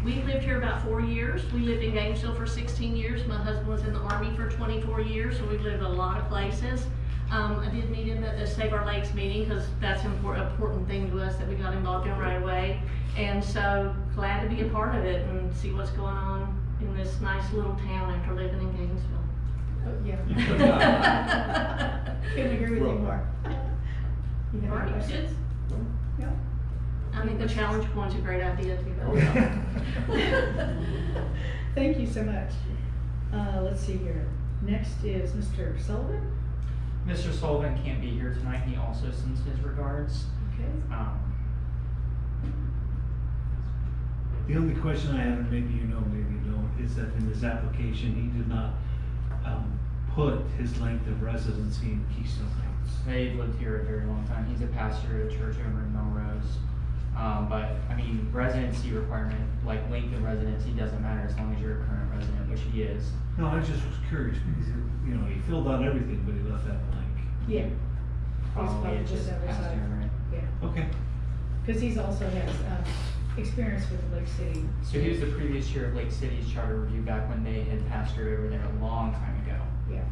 We lived here about 4 years. We lived in Gainesville for 16 years. My husband was in the Army for 24 years, so we've lived a lot of places. I did meet him at the Save Our Lakes meeting, because that's an important thing to us that we got involved in right away. And so glad to be a part of it and see what's going on in this nice little town after living in Gainesville. Oh, yeah. Couldn't agree with you more. You have any Right, questions? good. No? I think the challenge point's a great idea too. Oh, yeah. Thank you so much. Let's see here. Next is Mr. Sullivan. Mr. Sullivan can't be here tonight. He also sends his regards. Okay. The only question I have, and maybe you know, maybe you don't, is that in his application, he did not put his length of residency in Keystone Heights. They've lived here a very long time. He's a pastor at a church over in Melrose. But I mean, residency requirement, like length of residency, doesn't matter as long as you're a current resident, which he is. No, I just was curious because, he filled out everything, but he left that blank. Yeah. Probably probably it's just just oversight. pastor, right? Yeah. Okay. Because he's also has experience with Lake City. So he was the previous chair of Lake City's charter review back when they had pastored over there a long time ago. Yeah.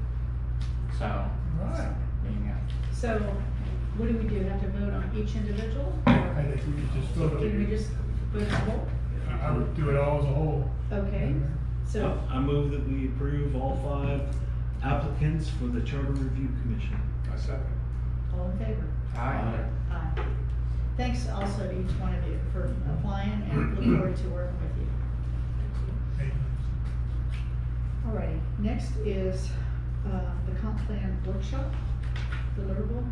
So, Right. there you go. So what do we do? Have to vote on each individual? I think we could just vote Can we on it. just vote as a whole? I would do it all as a whole. Okay. So, I move that we approve all 5 applicants for the Charter Review Commission. I second. all in favor? Alright. Aye. Thanks also to each one of you for applying and look forward to working with you. Thank you. Alrighty, next is, the comp plan workshop, deliverable,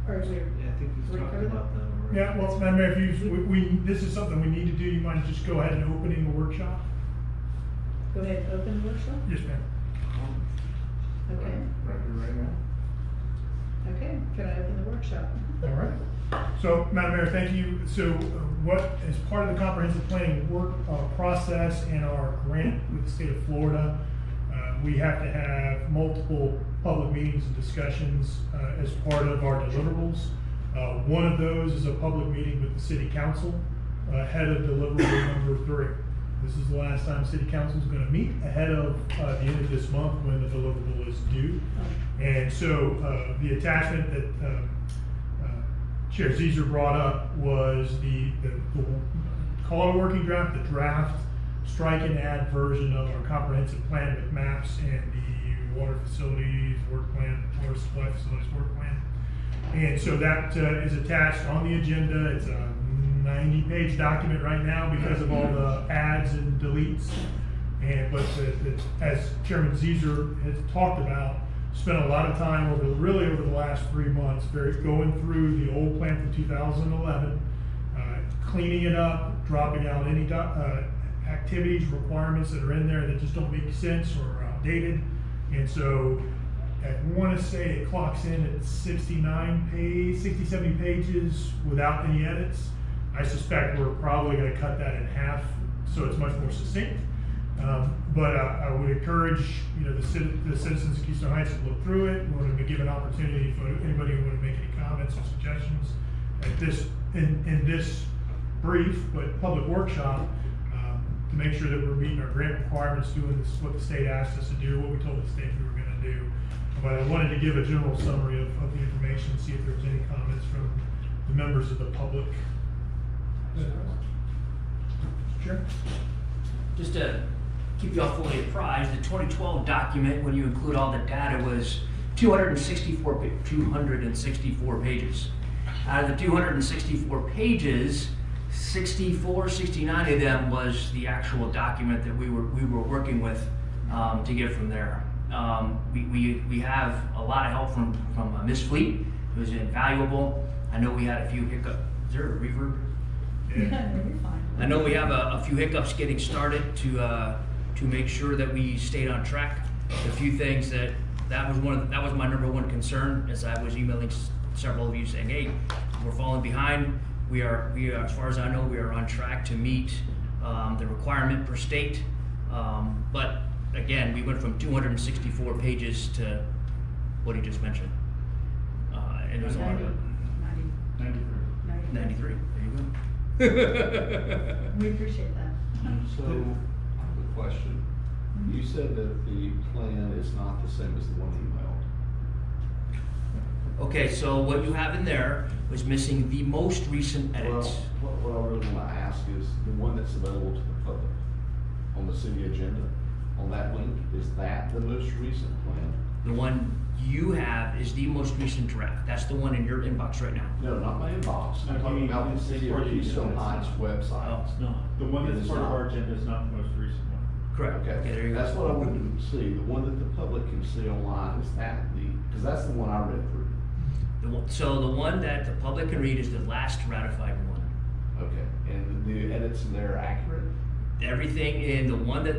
or is there? Yeah, I think we've talked about that already. Yeah, well, Madam Mayor, if you, this is something we need to do, you mind just go ahead and opening the workshop? Go ahead and open the workshop? Yes, ma'am. Okay, Right now. okay, can I open the workshop? All right. So, Madam Mayor, thank you. So, what, as part of the comprehensive planning work process and our grant with the state of Florida, we have to have multiple public meetings and discussions as part of our deliverables. One of those is a public meeting with the city council ahead of deliverable number 3. This is the last time city council is going to meet ahead of the end of this month when the deliverable is due. And so the attachment that Chair Zeser brought up was the call it a working draft, the draft strike and add version of our comprehensive plan with maps and the water facilities work plan, water supply facilities work plan. And so that is attached on the agenda. It's a 90-page document right now because of all the adds and deletes. But as Chairman Zeser has talked about, spent a lot of time over the last 3 months going through the old plan from 2011, cleaning it up, dropping out any activities, requirements that are in there that just don't make sense or are outdated. And so I want to say it clocks in at 60, 70 pages without any edits. I suspect we're probably going to cut that in half so it's much more succinct. But I would encourage the citizens of Keystone Heights to look through it. We want to give an opportunity for anybody who want to make any comments or suggestions at this in this brief but public workshop to make sure that we're meeting our grant requirements, doing this what the state asked us to do, what we told the state we were going to do. But I wanted to give a general summary of the information, see if there was any comments from the members of the public. Sure. Just to keep you all fully apprised, the 2012 document, when you include all the data, was 264 pages. Out of the 264 pages, 69 of them was the actual document that we were working with to get from there. We have a lot of help from Miss Fleet. It was invaluable. I know we had a few hiccups. Is there a reverb? Yeah, no, you're fine. I know we have a few hiccups getting started to make sure that we stayed on track. A few things that was my number one concern as I was emailing several of you saying, hey, we're falling behind. We are, as far as I know, we are on track to meet the requirement per state. But again, we went from 264 pages to what he just mentioned. And it was a lot of 93. There you go. We appreciate that. So, I have a question. You said that the plan is not the same as the one emailed. Okay, so what you have in there was missing the most recent edits. Well, what I really want to ask is, the one that's available to the public on the city agenda, on that link, is that the most recent plan? The one you have is the most recent draft. That's the one in your inbox right now. No, not my inbox. I'm talking about the city of Keystone Heights website. Oh, It's not. The one It that's is part of not. our agenda is not the most recent one. correct. Okay, there you go. that's what I wanted to see. The one that the public can see online, is that because that's the one I read through. So the one that the public can read is the last ratified one. Okay, and the edits in there are accurate? Everything in the one that,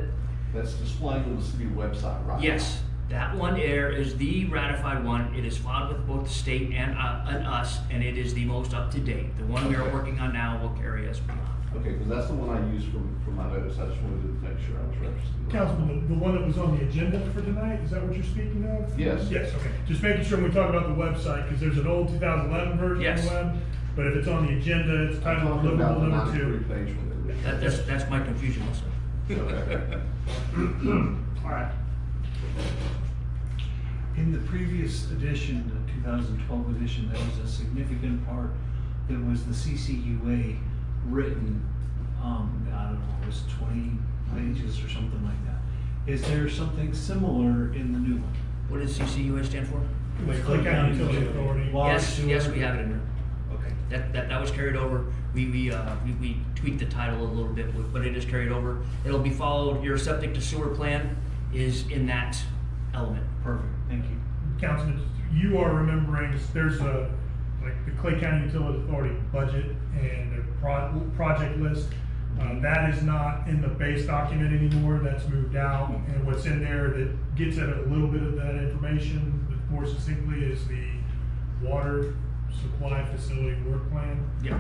That's displaying on the city website, right? yes, that one there is the ratified one. It is filed with both the state and us, and it is the most up to date. The one we are Okay. working on now will carry us beyond. Okay, because that's the one I used for my notes. I just wanted to make sure I was referencing. Councilman, the one that was on the agenda for tonight, is that what you're speaking of? Yes. Yes, okay. Just making sure when we talk about the website, because there's an old 2011 version of Yes. the web, but if it's on the agenda, it's I'm titled talking about livable the number 93 2. page one. That's my confusion also. Okay. All right. In the previous edition, the 2012 edition, there was a significant part that was the CCUA written, I don't know, it was 20 pages or something like that. Is there something similar in the new one? What does CCUA stand for? Like Clay County Utility Authority. Water, Yes, yes, sewer. we have it in there. Okay. That was carried over. We tweaked the title a little bit, but it is carried over. It'll be followed, your septic to sewer plan is in that element. Perfect, thank you. Councilman, you are remembering, there's like the Clay County Utility Authority budget and the project list. That is not in the base document anymore, that's moved out. And what's in there that gets at a little bit of that information, but more succinctly, is the water supply facility work plan. Yeah.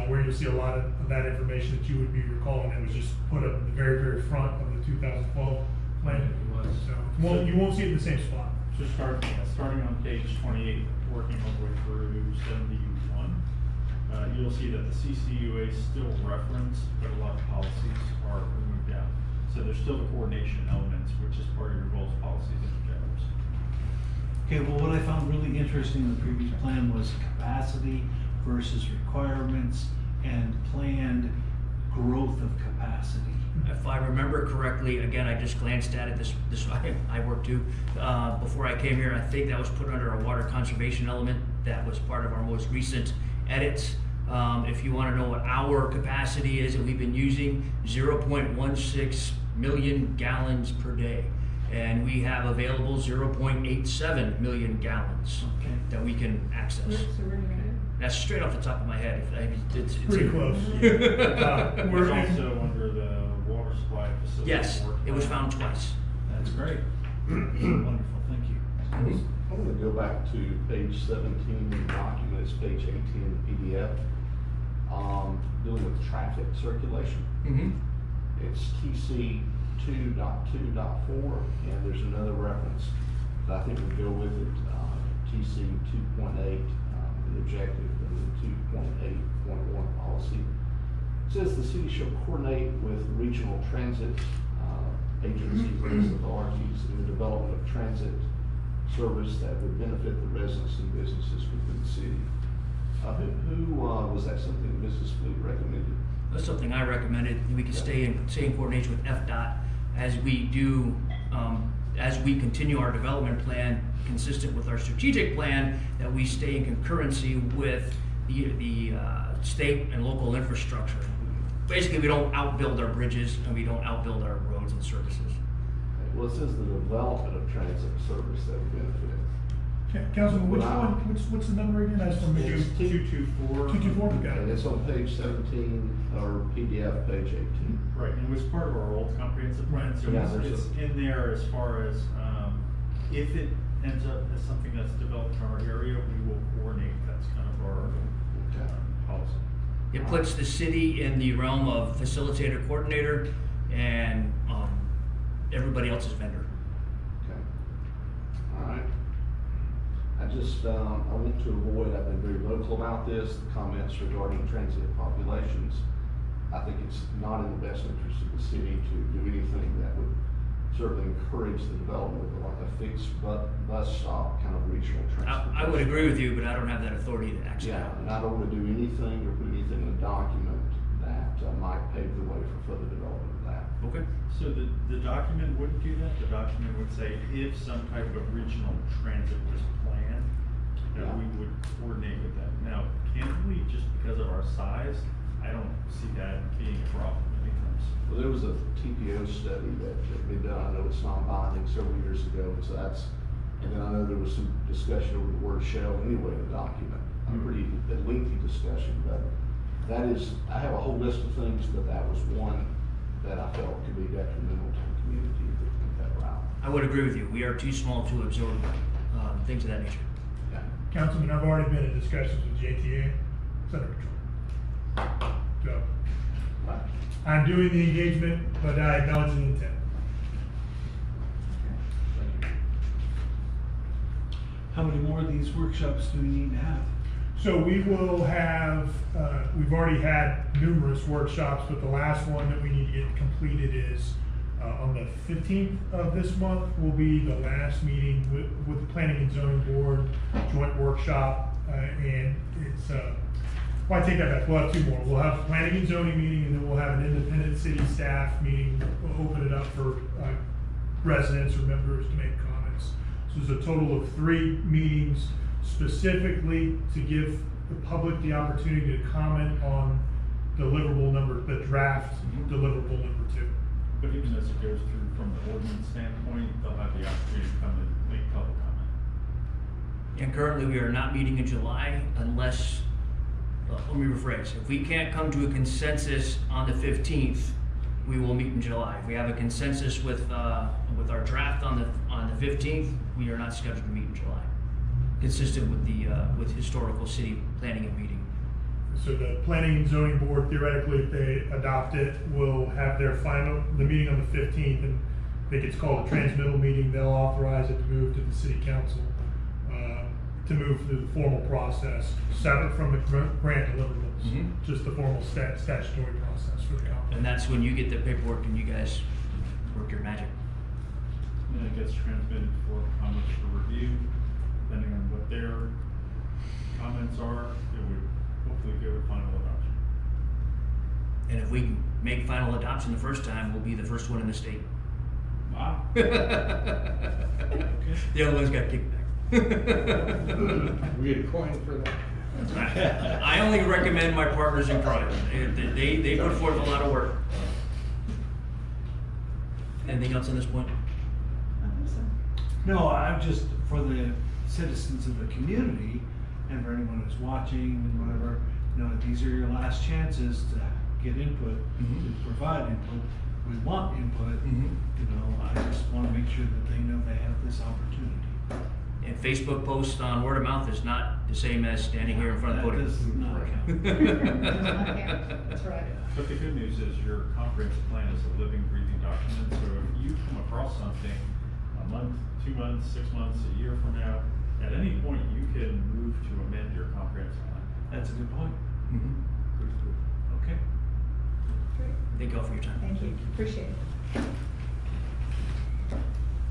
Where you'll see a lot of that information that you would be recalling, that was just put up at the very, very front of the 2012 plan. It was. So, you won't see it in the same spot. So starting on page 28, working all the way through 71, you'll see that the CCUA is still referenced, but a lot of policies are removed out. So there's still the coordination elements, which is part of your goals, policies, and objectives. Okay, well, what I found really interesting in the previous plan was capacity versus requirements and planned growth of capacity. If I remember correctly, again, I just glanced at it this I worked too, before I came here. I think that was put under a water conservation element. That was part of our most recent edits. If you want to know what our capacity is that we've been using, 0.16 million gallons per day. And we have available 0.87 million gallons Okay. that we can access. So we're gonna That's straight off the top of my head. It's Pretty close. It's We're in- also under the water supply facility. Yes, work it was plan. found twice. That's great. Wonderful, thank you. I'm gonna go back to page 17 in the document, it's page 18 in the PDF. Dealing with traffic circulation. Mm-hmm. It's TC 2.2.4, and there's another reference that I think would go with it, TC 2.8, the objective, and the 2.8.1 policy. It says the city shall coordinate with regional transit agencies and authorities in the development of transit service that would benefit the residents and businesses within the city. Who was that something Mrs. Fleet recommended? That's something I recommended. We could stay in coordination with FDOT as we do, as we continue our development plan consistent with our strategic plan, that we stay in concurrency with the state and local infrastructure. Basically, we don't outbuild our bridges and we don't outbuild our roads and services. Well, it says the development of transit service that would benefit. Councilman, which Wow. one, what's the number again? I just want to make sure. It's 224. 224, we got And it. it's on page 17, or PDF, page 18. Right, and it was part of our old comprehensive plan, so Yeah, it's there's in there as far as, if it ends up as something that's developed in our area, we will coordinate It puts the city in the realm of facilitator, coordinator, and everybody else's vendor. Okay. All right. I just, I want to avoid, I've been very local about this, the comments regarding transient populations. I think it's not in the best interest of the city to do anything that would certainly encourage the development of like a fixed bus stop kind of regional transportation. I would agree with you, but I don't have that authority to act it Yeah, out. and I don't want to do anything or put anything in a document that might pave the way for further development of that. Okay. So the document wouldn't do that, the document would say if some type of regional transit was planned, that Yeah. we would coordinate with that. Now, candidly, just because of our size, I don't see that being a problem when it comes. Well, there was a TPO study that had been done, I know it's not binding, several years ago, so that's, and then I know there was some discussion over the word shall anyway in the document, a pretty lengthy discussion, but that is, I have a whole list of things, but that was one that I felt could be detrimental to the community if it went that route. I would agree with you. We are too small to absorb things of that nature. Yeah. Councilman, I've already been in discussions with JTA, it's under control. So, Right. I'm doing the engagement, but I acknowledge the intent. Thank you. How many more of these workshops do we need to have? So we will have, we've already had numerous workshops, but the last one that we need to get completed is on the 15th of this month will be the last meeting with the Planning and Zoning Board joint workshop. And it's, well, I take that back, we'll have two more. We'll have a Planning and Zoning meeting, and then we'll have an independent city staff meeting. We'll open it up for residents or members to make comments. So there's a total of 3 meetings specifically to give the public the opportunity to comment on deliverable number, the draft deliverable number 2. But even as it goes through from the ordinance standpoint, they'll have the opportunity to come and make public comment. And currently, we are not meeting in July unless, let me rephrase, if we can't come to a consensus on the 15th, we will meet in July. If we have a consensus with our draft on the 15th, we are not scheduled to meet in July, consistent with the with historical city planning and meeting. So the Planning and Zoning Board, theoretically, if they adopt it, will have their the meeting on the 15th, and I think it's called a transmittal meeting. They'll authorize it to move to the city council, to move through the formal process, separate from the grant deliverables, just the formal statutory process for the council. And that's when you get the paperwork and you guys work your magic. And it gets transmitted for comments for review, depending on what their comments are, it would hopefully go to final adoption. And if we can make final adoption the first time, we'll be the first one in the state. Wow. The other ones got kickback. We get a coin for that. I only recommend my partners in crime. They put forth a lot of work. Anything else on this point? I think so. No, I'm just, for the citizens of the community and for anyone who's watching and whatever, you know, these are your last chances to get input, to provide input. We want input, you know, I just wanna make sure that they know they have this opportunity. And Facebook posts on word of mouth is not the same as standing here in front of the That podium. does not count. Does not count. That's right. But the good news is your comprehensive plan is a living, breathing document, so if you come across something a month, 2 months, 6 months, a year from now, at any point you can move to amend your comprehensive plan. That's a good point. Okay. Great. Thank you all for your time. Thank you, appreciate it.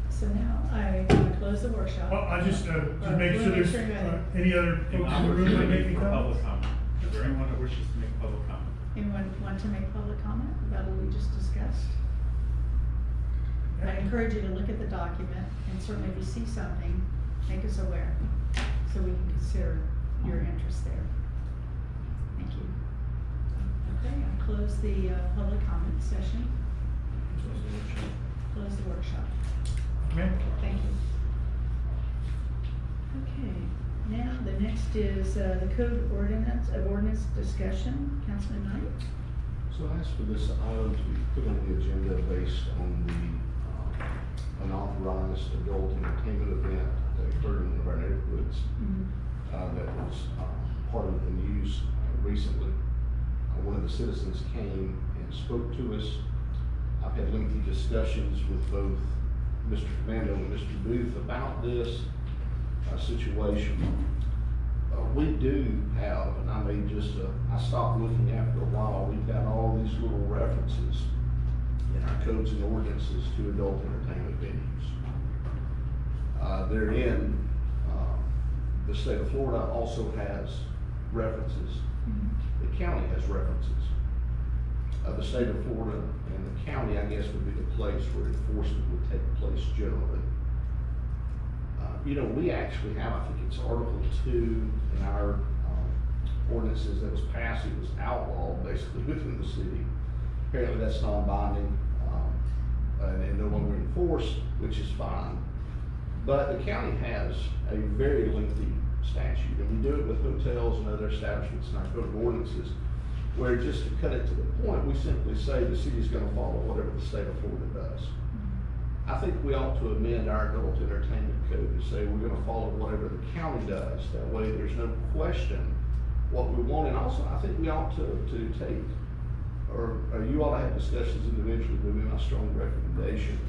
So now I close the workshop. Well, I just make sure Make there's sure you got it. any other folks in the room that make any For comments. public comment. Is there anyone that wishes to make public comment? Anyone want to make public comment about what we just discussed? I encourage you to look at the document, and certainly if you see something, make us aware, so we can consider your interest there. Thank you. Okay, I'll close the public comment session. Close the workshop. Okay. Thank you. Okay, now the next is the code ordinance discussion. Councilman Knight? So I asked for this item to be put on the agenda based on the unauthorized adult entertainment event that occurred in one of our neighborhoods that was part of the news recently. the citizens came and spoke to us. I've had lengthy discussions with both Mr. Commando and Mr. Booth about this situation. We do have, and I made I stopped looking after a while, we've got all these little references in our codes and ordinances to adult entertainment venues. They're in, the state of Florida also has references. The county has references. The state of Florida and the county, I guess, would be the place where enforcement would take place generally. You know, we actually have, I think it's Article 2 in our ordinances that was passed. It was outlawed basically within the city. Apparently that's non-binding and no longer enforced, which is fine. But the county has a very lengthy statute, and we do it with hotels and other establishments in our code of ordinances, where just to cut it to the point, we simply say the city's gonna follow whatever the state of Florida does. I think we ought to amend our adult entertainment code to say we're gonna follow whatever the county does. That way there's no question what we want. And also, I think we ought to take, or you ought to have discussions individually, would be my strong recommendation,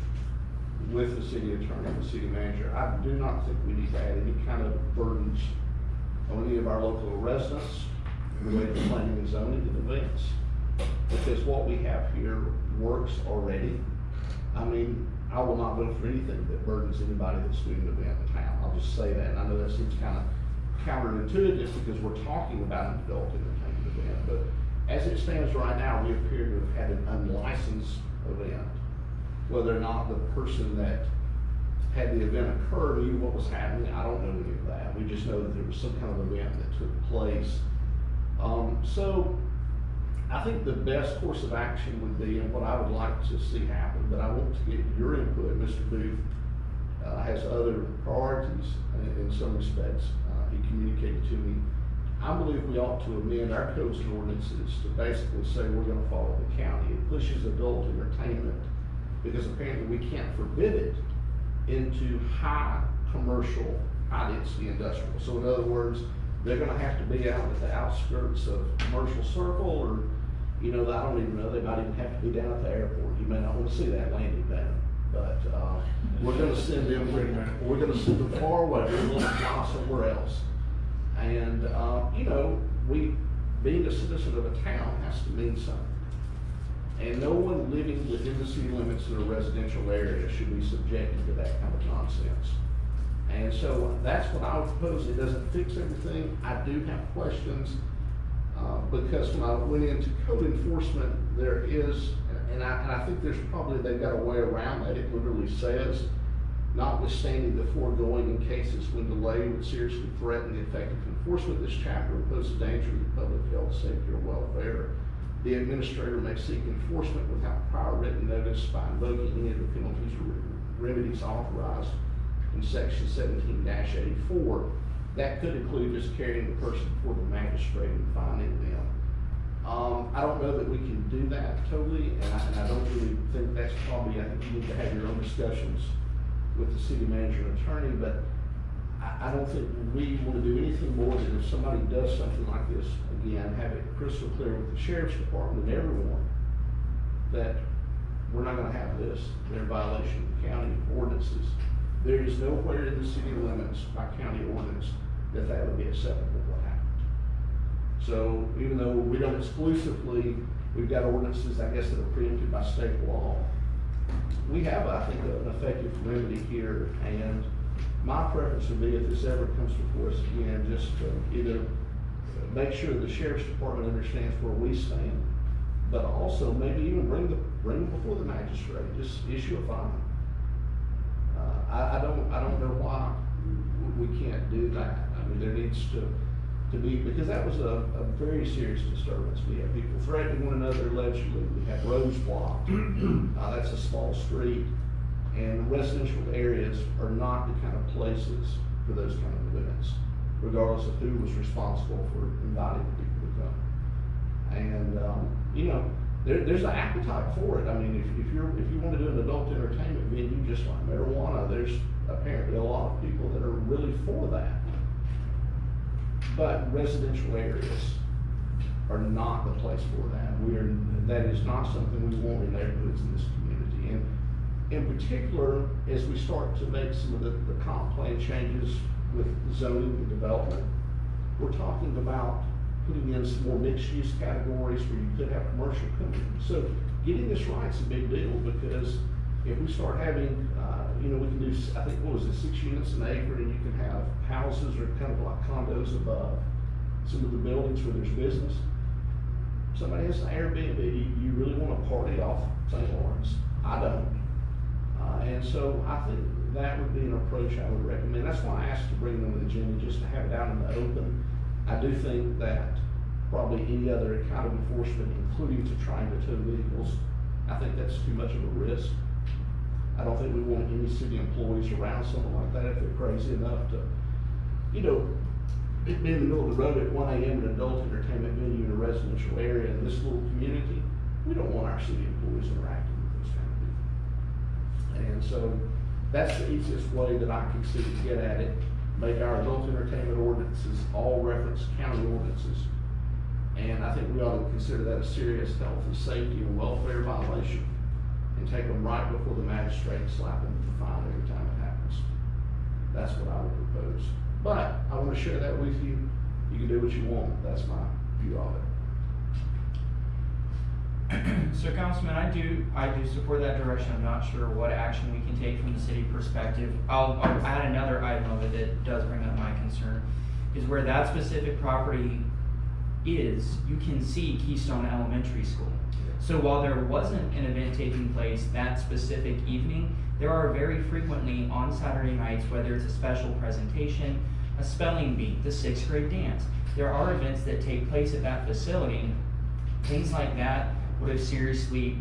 with the city attorney and the city manager. I do not think we need to add any kind of burdens on any of our local residents related to planning and zoning and events, because what we have here works already. I mean, I will not vote for anything that burdens anybody that's doing an event in town. I'll just say that. And I know that seems kind of counterintuitive because we're talking about an adult entertainment event, but as it stands right now, we appear to have had an unlicensed event. Whether or not the person that had the event occur knew what was happening, I don't know any of that. We just know that there was some kind of event that took place. So I think the best course of action would be, and what I would like to see happen, but I want to get your input. Mr. Booth has other priorities in some respects. He communicated to me. I believe we ought to amend our codes and ordinances to basically say we're going to follow the county. It pushes adult entertainment because apparently we can't forbid it into high commercial, high density industrial. So in other words, they're going to have to be out at the outskirts of commercial circle, or, you know, I don't even know, they might even have to be down at the airport. You may not want to see that landing down, but we're going to send them, far away. We're going to fly somewhere else. And, you know, being a citizen of a town has to mean something. And no one living within the city limits in a residential area should be subjected to that kind of nonsense. And so that's what I would propose. It doesn't fix everything. I do have questions because when I went into code enforcement, there is, and I think there's probably, they've got a way around that. It literally says, notwithstanding the foregoing in cases when delay would seriously threaten the effective enforcement of this chapter or pose a danger to the public health, safety, or welfare, the administrator may seek enforcement without prior written notice by invoking any of the penalties or remedies authorized in section 17-84. That could include just carrying the person before the magistrate and fining them. I don't know that we can do that totally, and I don't really think that's probably, I think you need to have your own discussions with the city manager and attorney, but I don't think we want to do anything more than if somebody does something like this, again, have it crystal clear with the sheriff's department and everyone that we're not going to have this. They're in violation of county ordinances. There is nowhere in the city limits by county ordinance that would be acceptable what happened. So even though we don't exclusively, we've got ordinances, I guess, that are preempted by state law, we have, I think, an effective remedy here. And my preference would be, if this ever comes before us again, just to either make sure the sheriff's department understands where we stand, but also maybe even bring them before the magistrate, just issue a fine. I don't know why we can't do that. I mean, there needs to be, because that was a very serious disturbance. We had people threatening one another allegedly. We had roads blocked. That's a small street, and residential areas are not the kind of places for those kind of events, regardless of who was responsible for inviting people to come. And you know, there's an appetite for it. I mean, if you want to do an adult entertainment venue just like marijuana, there's apparently a lot of people that are really for that. But residential areas, are not the place for that. That is not something we want in neighborhoods in this community. And in particular, as we start to make some of the comp plan changes with zoning and development, we're talking about putting in some more mixed use categories where you could have commercial coming. So getting this right is a big deal, because if we start having, we can do, I think, 6 units an acre, and you can have houses or kind of like condos above some of the buildings where there's business. Somebody has an Airbnb, you really want to party off St. Lawrence? I don't. And so I think that would be an approach I would recommend. That's why I asked to bring it on the agenda, just to have it out in the open. I do think that probably any other kind of enforcement, including to trying to tow vehicles, I think that's too much of a risk. I don't think we want any city employees around something like that if they're crazy enough to, be in the middle of the road at 1 a.m. an adult entertainment venue in a residential area in this little community. We don't want our city employees interacting with those kind of people. And so that's the easiest way that I can see to get at it. Make our adult entertainment ordinances all reference county ordinances. And I think we ought to consider that a serious health and safety and welfare violation, and take them right before the magistrate and slap them with a fine every time it happens. That's what I would propose. But I want to share that with you. You can do what you want. That's my view of it. So Councilman, I do support that direction. I'm not sure what action we can take from the city perspective. I'll add another item of it that does bring up my concern, is where that specific property is, you can see Keystone Elementary School. So while there wasn't an event taking place that specific evening, there are very frequently on Saturday nights, whether it's a special presentation, a spelling bee, the 6th grade dance, there are events that take place at that facility. Things like that would have seriously,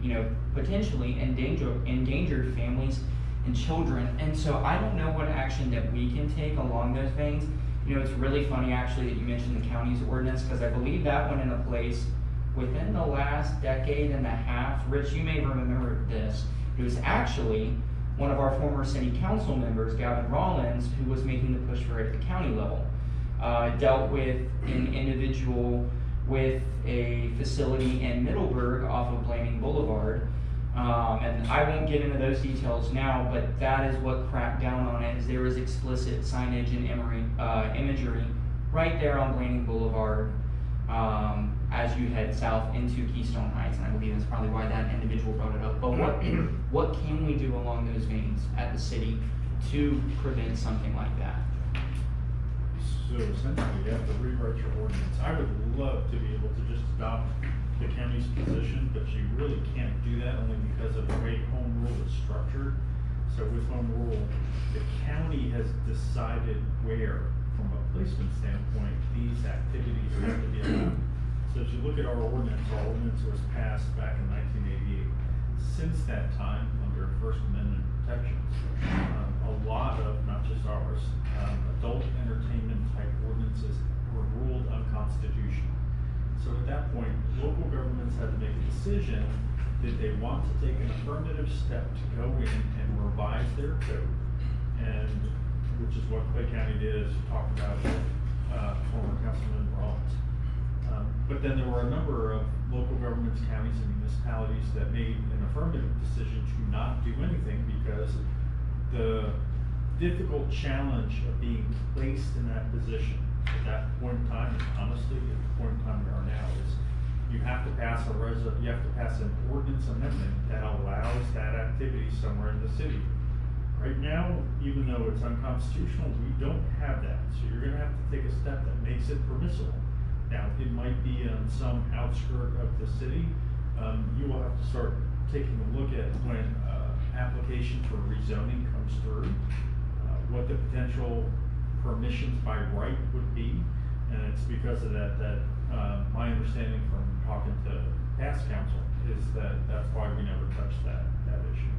potentially endangered families and children. And so I don't know what action that we can take along those veins. It's really funny actually that you mentioned the county's ordinance, because I believe that went into place within the last decade and a half. Rich, you may remember this. It was actually one of our former city council members, Gavin Rollins, who was making the push for it at the county level. Dealt with an individual with a facility in Middleburg off of Blaming Boulevard. And I won't get into those details now, but that is what cracked down on it, is there was explicit signage and imagery right there on Blaming Boulevard as you head south into Keystone Heights, and I believe that's probably why that individual brought it up. But what can we do along those veins at the city to prevent something like that? So essentially, you have to rewrite your ordinance. I would love to be able to just adopt the county's position, but you really can't do that only because of the way home rule is structured. So with home rule, the county has decided where, from a placement standpoint, these activities have to be allowed. So as you look at our ordinance was passed back in 1988. Since that time, under First Amendment protections, a lot of, not just ours, adult entertainment type ordinances were ruled unconstitutional. So at that point, local governments had to make a decision. Did they want to take an affirmative step to go in and revise their code? And which is what Clay County did, as you talked about with former Councilman Rollins. But then there were a number of local governments, counties, and municipalities that made an affirmative decision to not do anything, because the difficult challenge of being placed in that position at that point in time, and honestly, at the point in time we are now, is you have to pass an ordinance amendment that allows that activity somewhere in the city. Right now, even though it's unconstitutional, we don't have that. So you're gonna have to take a step that makes it permissible. Now, it might be on some outskirt of the city. You will have to start taking a look at when application for rezoning comes through, what the potential permissions by right would be. And it's because of that my understanding from talking to past council is that that's why we never touched that issue.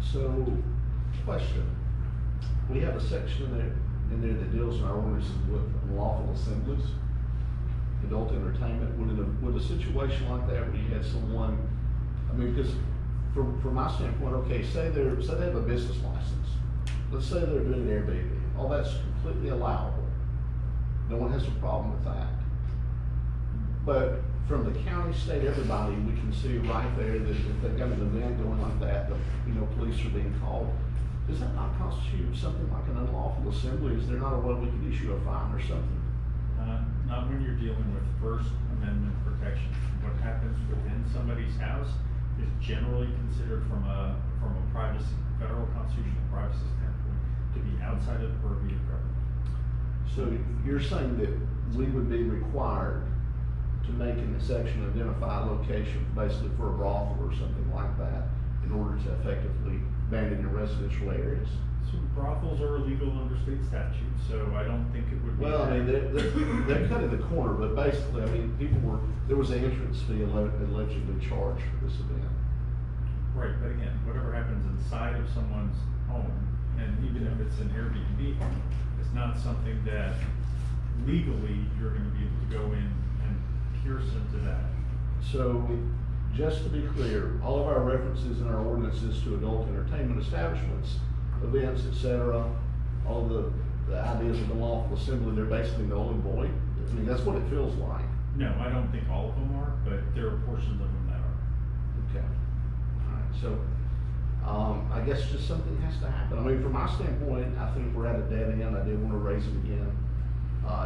So, question. We have a section in there that deals in our ordinances with unlawful assemblies, adult entertainment. Would a situation like that where you had someone, because from my standpoint, okay, say they have a business license. Let's say they're doing an Airbnb. All that's completely allowable. No one has a problem with that. But from the county, state, everybody, we can see right there that if they've got an event going like that, the, police are being called. Does that not constitute something like an unlawful assembly? Is there not a way we could issue a fine or something? Not when you're dealing with First Amendment protection. What happens within somebody's house is generally considered from a privacy, federal constitutional privacy standpoint, to be outside of the purview of government. So you're saying that we would be required to make in the section identify a location basically for a brothel or something like that in order to effectively ban it in residential areas? So brothels are illegal under state statute, so I don't think it would be. Well, I mean, they're cutting the corner, but basically, I mean, there was an entrance fee allegedly charged for this event. Right, but again, whatever happens inside of someone's home, and even if it's an Airbnb home, it's not something that legally you're gonna be able to go in and pierce into that. So, just to be clear, all of our references in our ordinances to adult entertainment establishments, events, etc., all the ideas of the lawful assembly, they're basically null and void. I mean, that's what it feels like. No, I don't think all of them are, but there are portions of them that are. Okay. All right. So, I guess just something has to happen. I mean, from my standpoint, I think we're at a dead end. I did want to raise it again.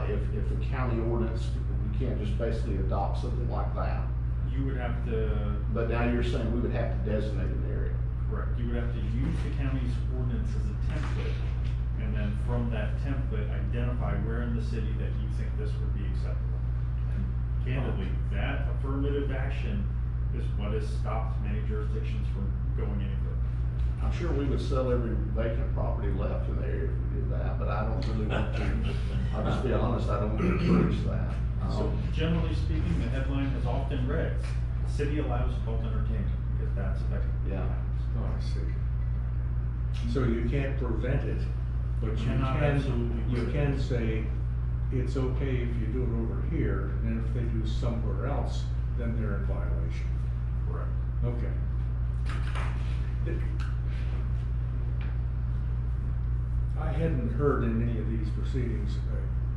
If the county ordinance, we can't just basically adopt something like that. You would have to. But now you're saying we would have to designate an area. Correct. You would have to use the county's ordinance as a template, and then from that template, identify where in the city that you think this would be acceptable. And candidly, that affirmative action is what has stopped many jurisdictions from going any further. I'm sure we would sell every vacant property left in the area if we did that, but I don't really want to. I'll just be honest, I don't want to encourage that. So generally speaking, the headline has often read, city allows adult entertainment, because that's effective. Yeah. Oh, I see. So you can't prevent it, but you can say, it's okay if you do it over here, and if they do somewhere else, then they're in violation. Correct. Okay. I hadn't heard in any of these proceedings,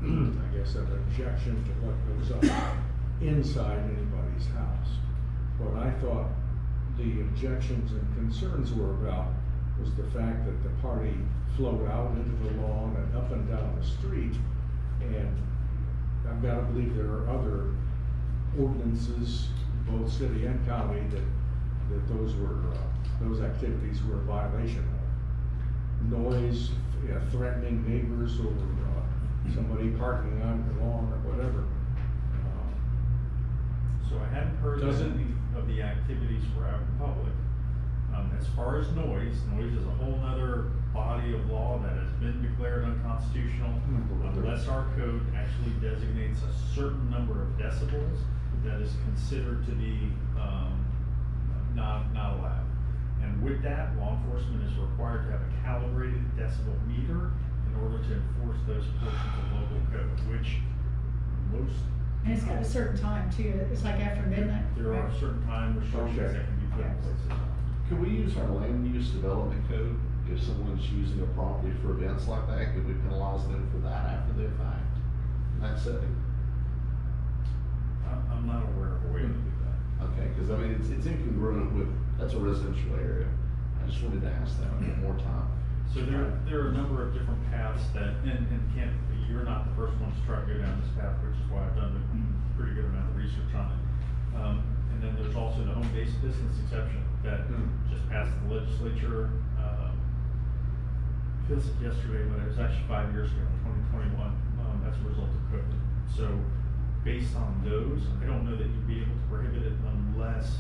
I guess, an objection to what goes on inside anybody's house. What I thought the objections and concerns were about was the fact that the party flowed out into the lawn and up and down the street. And I've got to believe there are other ordinances, both city and county, that those activities were a violation of. Noise, threatening neighbors over somebody parking on the lawn or whatever. So I hadn't heard that Doesn't- any of the activities were out in public. As far as noise is a whole nother body of law that has been declared unconstitutional unless our code actually designates a certain number of decibels that is considered to be not allowed. And with that, law enforcement is required to have a calibrated decibel meter in order to enforce those portions of local code, which most. And it's got a certain time too, it's like after midnight. There are certain time restrictions Okay. that can be put in place. Could we use our land use development code if someone's using a property for events like that? Could we penalize them for that after the fact in that setting? I'm not aware of a way to do that. Okay, because I mean, it's incongruent with, that's a residential area. I just wanted to ask that one more time. So there are a number of different paths that, and Kent, you're not the first one to try to go down this path, which is why I've done a pretty good amount of research on it. And then there's also the home-based business exception that just passed the legislature, feels like yesterday, but it was actually 5 years ago, 2021, as a result of COVID. So based on those, I don't know that you'd be able to prohibit it unless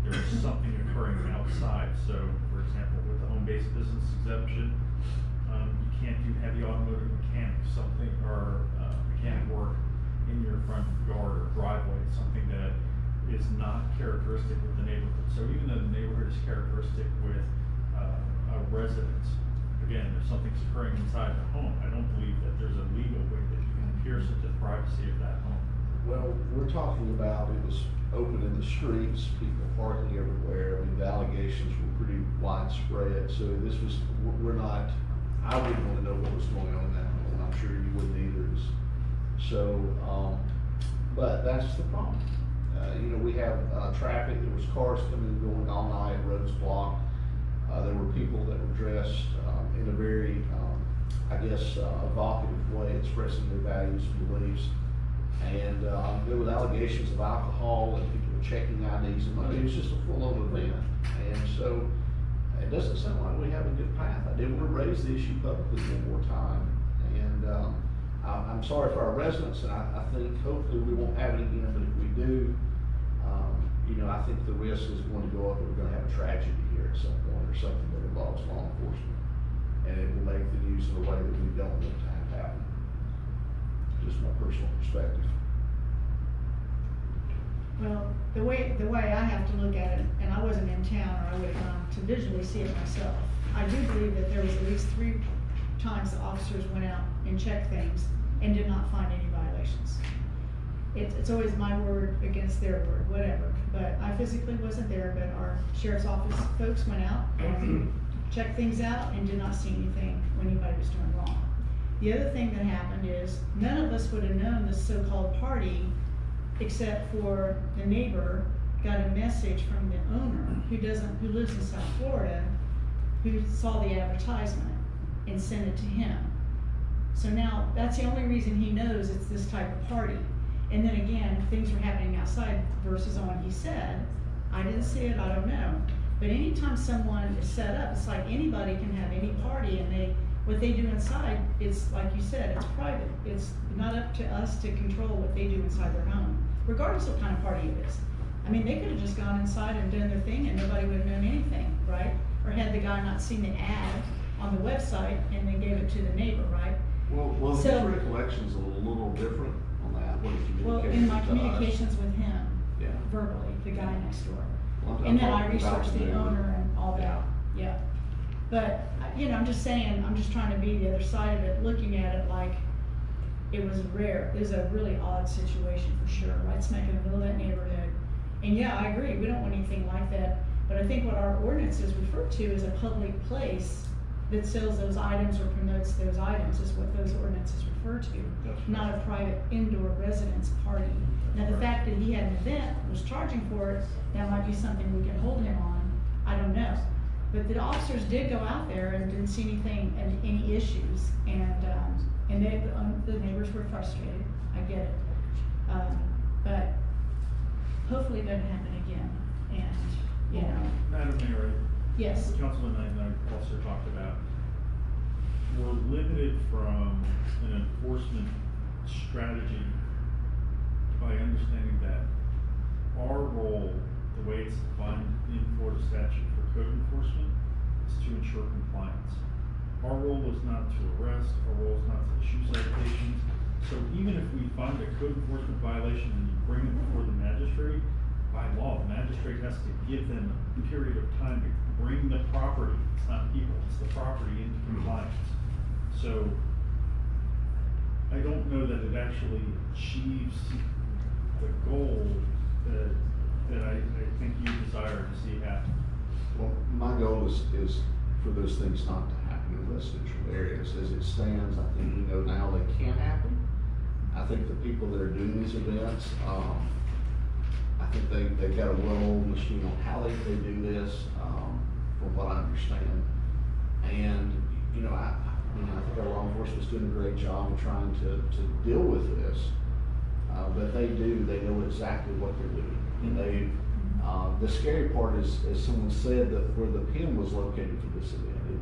there was something occurring outside. So, for example, with the home-based business exemption, you can't do heavy automotive mechanics, something, or mechanic work in your front yard or driveway, something that is not characteristic with the neighborhood. So even though the neighborhood is characteristic with a residence, again, if something's occurring inside the home, I don't believe that there's a legal way that you can pierce into the privacy of that home. Well, we're talking about, it was open in the streets, people parking everywhere. I mean, the allegations were pretty widespread. So this was, we're not, I wouldn't want to know what was going on in that home. I'm sure you wouldn't either. So, But that's the problem. You know, we have, traffic, there was cars coming and going all night, roads blocked. There were people that were dressed, in a very, I guess, evocative way, expressing their values and beliefs. And, there were allegations of alcohol and people were checking IDs and money. It was just a full-on event. And so, it doesn't sound like we have a good path. I did want to raise the issue publicly one more time. And, I'm sorry for our residents, and I think hopefully we won't have it again, but if we do, you know, I think the risk is going to go up and we're going to have a tragedy here at some point, or something that involves law enforcement. And it will make the news in a way that we don't want to have happen. Just my personal perspective. Well, the way I have to look at it, and I wasn't in town or I would have gone to visually see it myself, I do believe that there was at least 3 times the officers went out and checked things and did not find any violations. It's always my word against their word, whatever, but I physically wasn't there, but our sheriff's office folks went out and checked things out and did not see anything when anybody was doing wrong. The other thing that happened is none of us would have known this so-called party except for the neighbor got a message from the owner who lives in South Florida, who saw the advertisement and sent it to him. So now that's the only reason he knows it's this type of party. And then again, things were happening outside versus on he said, I didn't see it, I don't know. But anytime someone is set up, it's like anybody can have any party, and what they do inside, it's like you said, it's private. It's not up to us to control what they do inside their home, regardless of what kind of party it is. I mean, they could have just gone inside and done their thing and nobody would have known anything, right? Or had the guy not seen the ad on the website and then gave it to the neighbor, right? Well, his So- recollection's a little different on that, what he Well, communicated in my to us. communications with him, Yeah. verbally, the guy next door. Well, I'm And then I talking about researched the neighbor. owner and all that, yeah. But, you know, I'm just saying, I'm just trying to be the other side of it, looking at it like it was rare. It was a really odd situation for sure, right smack in the middle of that neighborhood. And yeah, I agree, we don't want anything like that. But I think what our ordinances refer to is a public place that sells those items or promotes those items is what those ordinances refer to. That's right. Not a private indoor residence party. Now, the fact that he had an event, was charging for it, that might be something we can hold him on, I don't know. But the officers did go out there and didn't see anything, any issues, and the neighbors were frustrated, I get it. But hopefully it doesn't happen again, and, you know, Madam Mayor, yes. Councilman Knight and I also talked about, we're limited from an enforcement strategy by understanding that our role, the way it's defined in Florida statute for code enforcement, is to ensure compliance. Our role is not to arrest, our role is not to issue citations. So even if we find a code enforcement violation and you bring it before the magistrate, by law, the magistrate has to give them a period of time to bring the property, it's not people, it's the property into compliance. So I don't know that it actually achieves the goal that I think you desire to see happen. Well, my goal is for those things not to happen in residential areas. As it stands, I think we know now they can happen. I think the people that are doing these events, I think they've got a well-oiled machine on how they do this, from what I understand. And, you know, I think our law enforcement's doing a great job of trying to deal with this. But they know exactly what they're doing. And the scary part is, as someone said, that where the pin was located for this event, it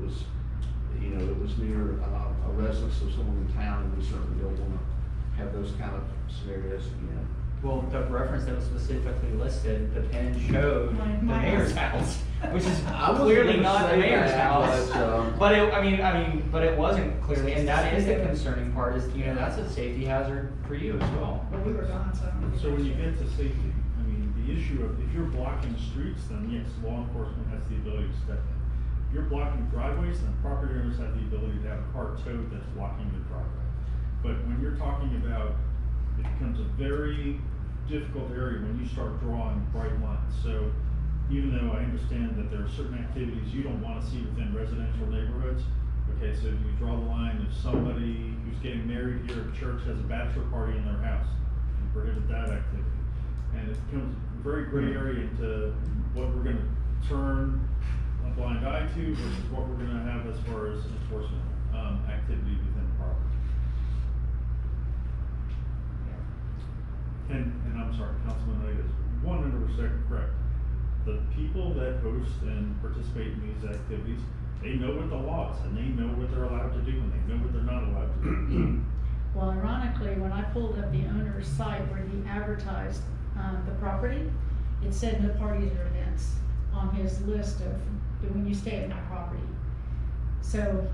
was near a residence of someone in town, and we certainly don't want to have those kind of scenarios again. Well, the reference that was specifically listed, the pin showed the My mayor's house, which is I wasn't clearly gonna not the say mayor's that, house. but, But it wasn't clearly, and that is the concerning part, is, you know, that's a safety hazard for you as well. But we were gone, so I don't know. So when you get to safety, I mean, the issue of, if you're blocking the streets, then yes, law enforcement has the ability to step in. If you're blocking driveways, then property owners have the ability to have a car towed that's blocking the driveway. But when you're talking about, it becomes a very difficult area when you start drawing bright lines. So even though I understand that there are certain activities you don't want to see within residential neighborhoods, okay, so you draw the line if somebody who's getting married here at church has a bachelor party in their house, you prohibit that becomes very gray area into what we're gonna turn a blind eye to versus what we're gonna have as far as enforcement, activity within the property. And I'm sorry, Councilman Nagus, 100% correct. The people that host and participate in these activities, they know what the law is, and they know what they're allowed to do, and they know what they're not allowed to do. Well, ironically, when I pulled up the owner's site where he advertised the property, it said no parties or events on his list of when you stay at my property. So,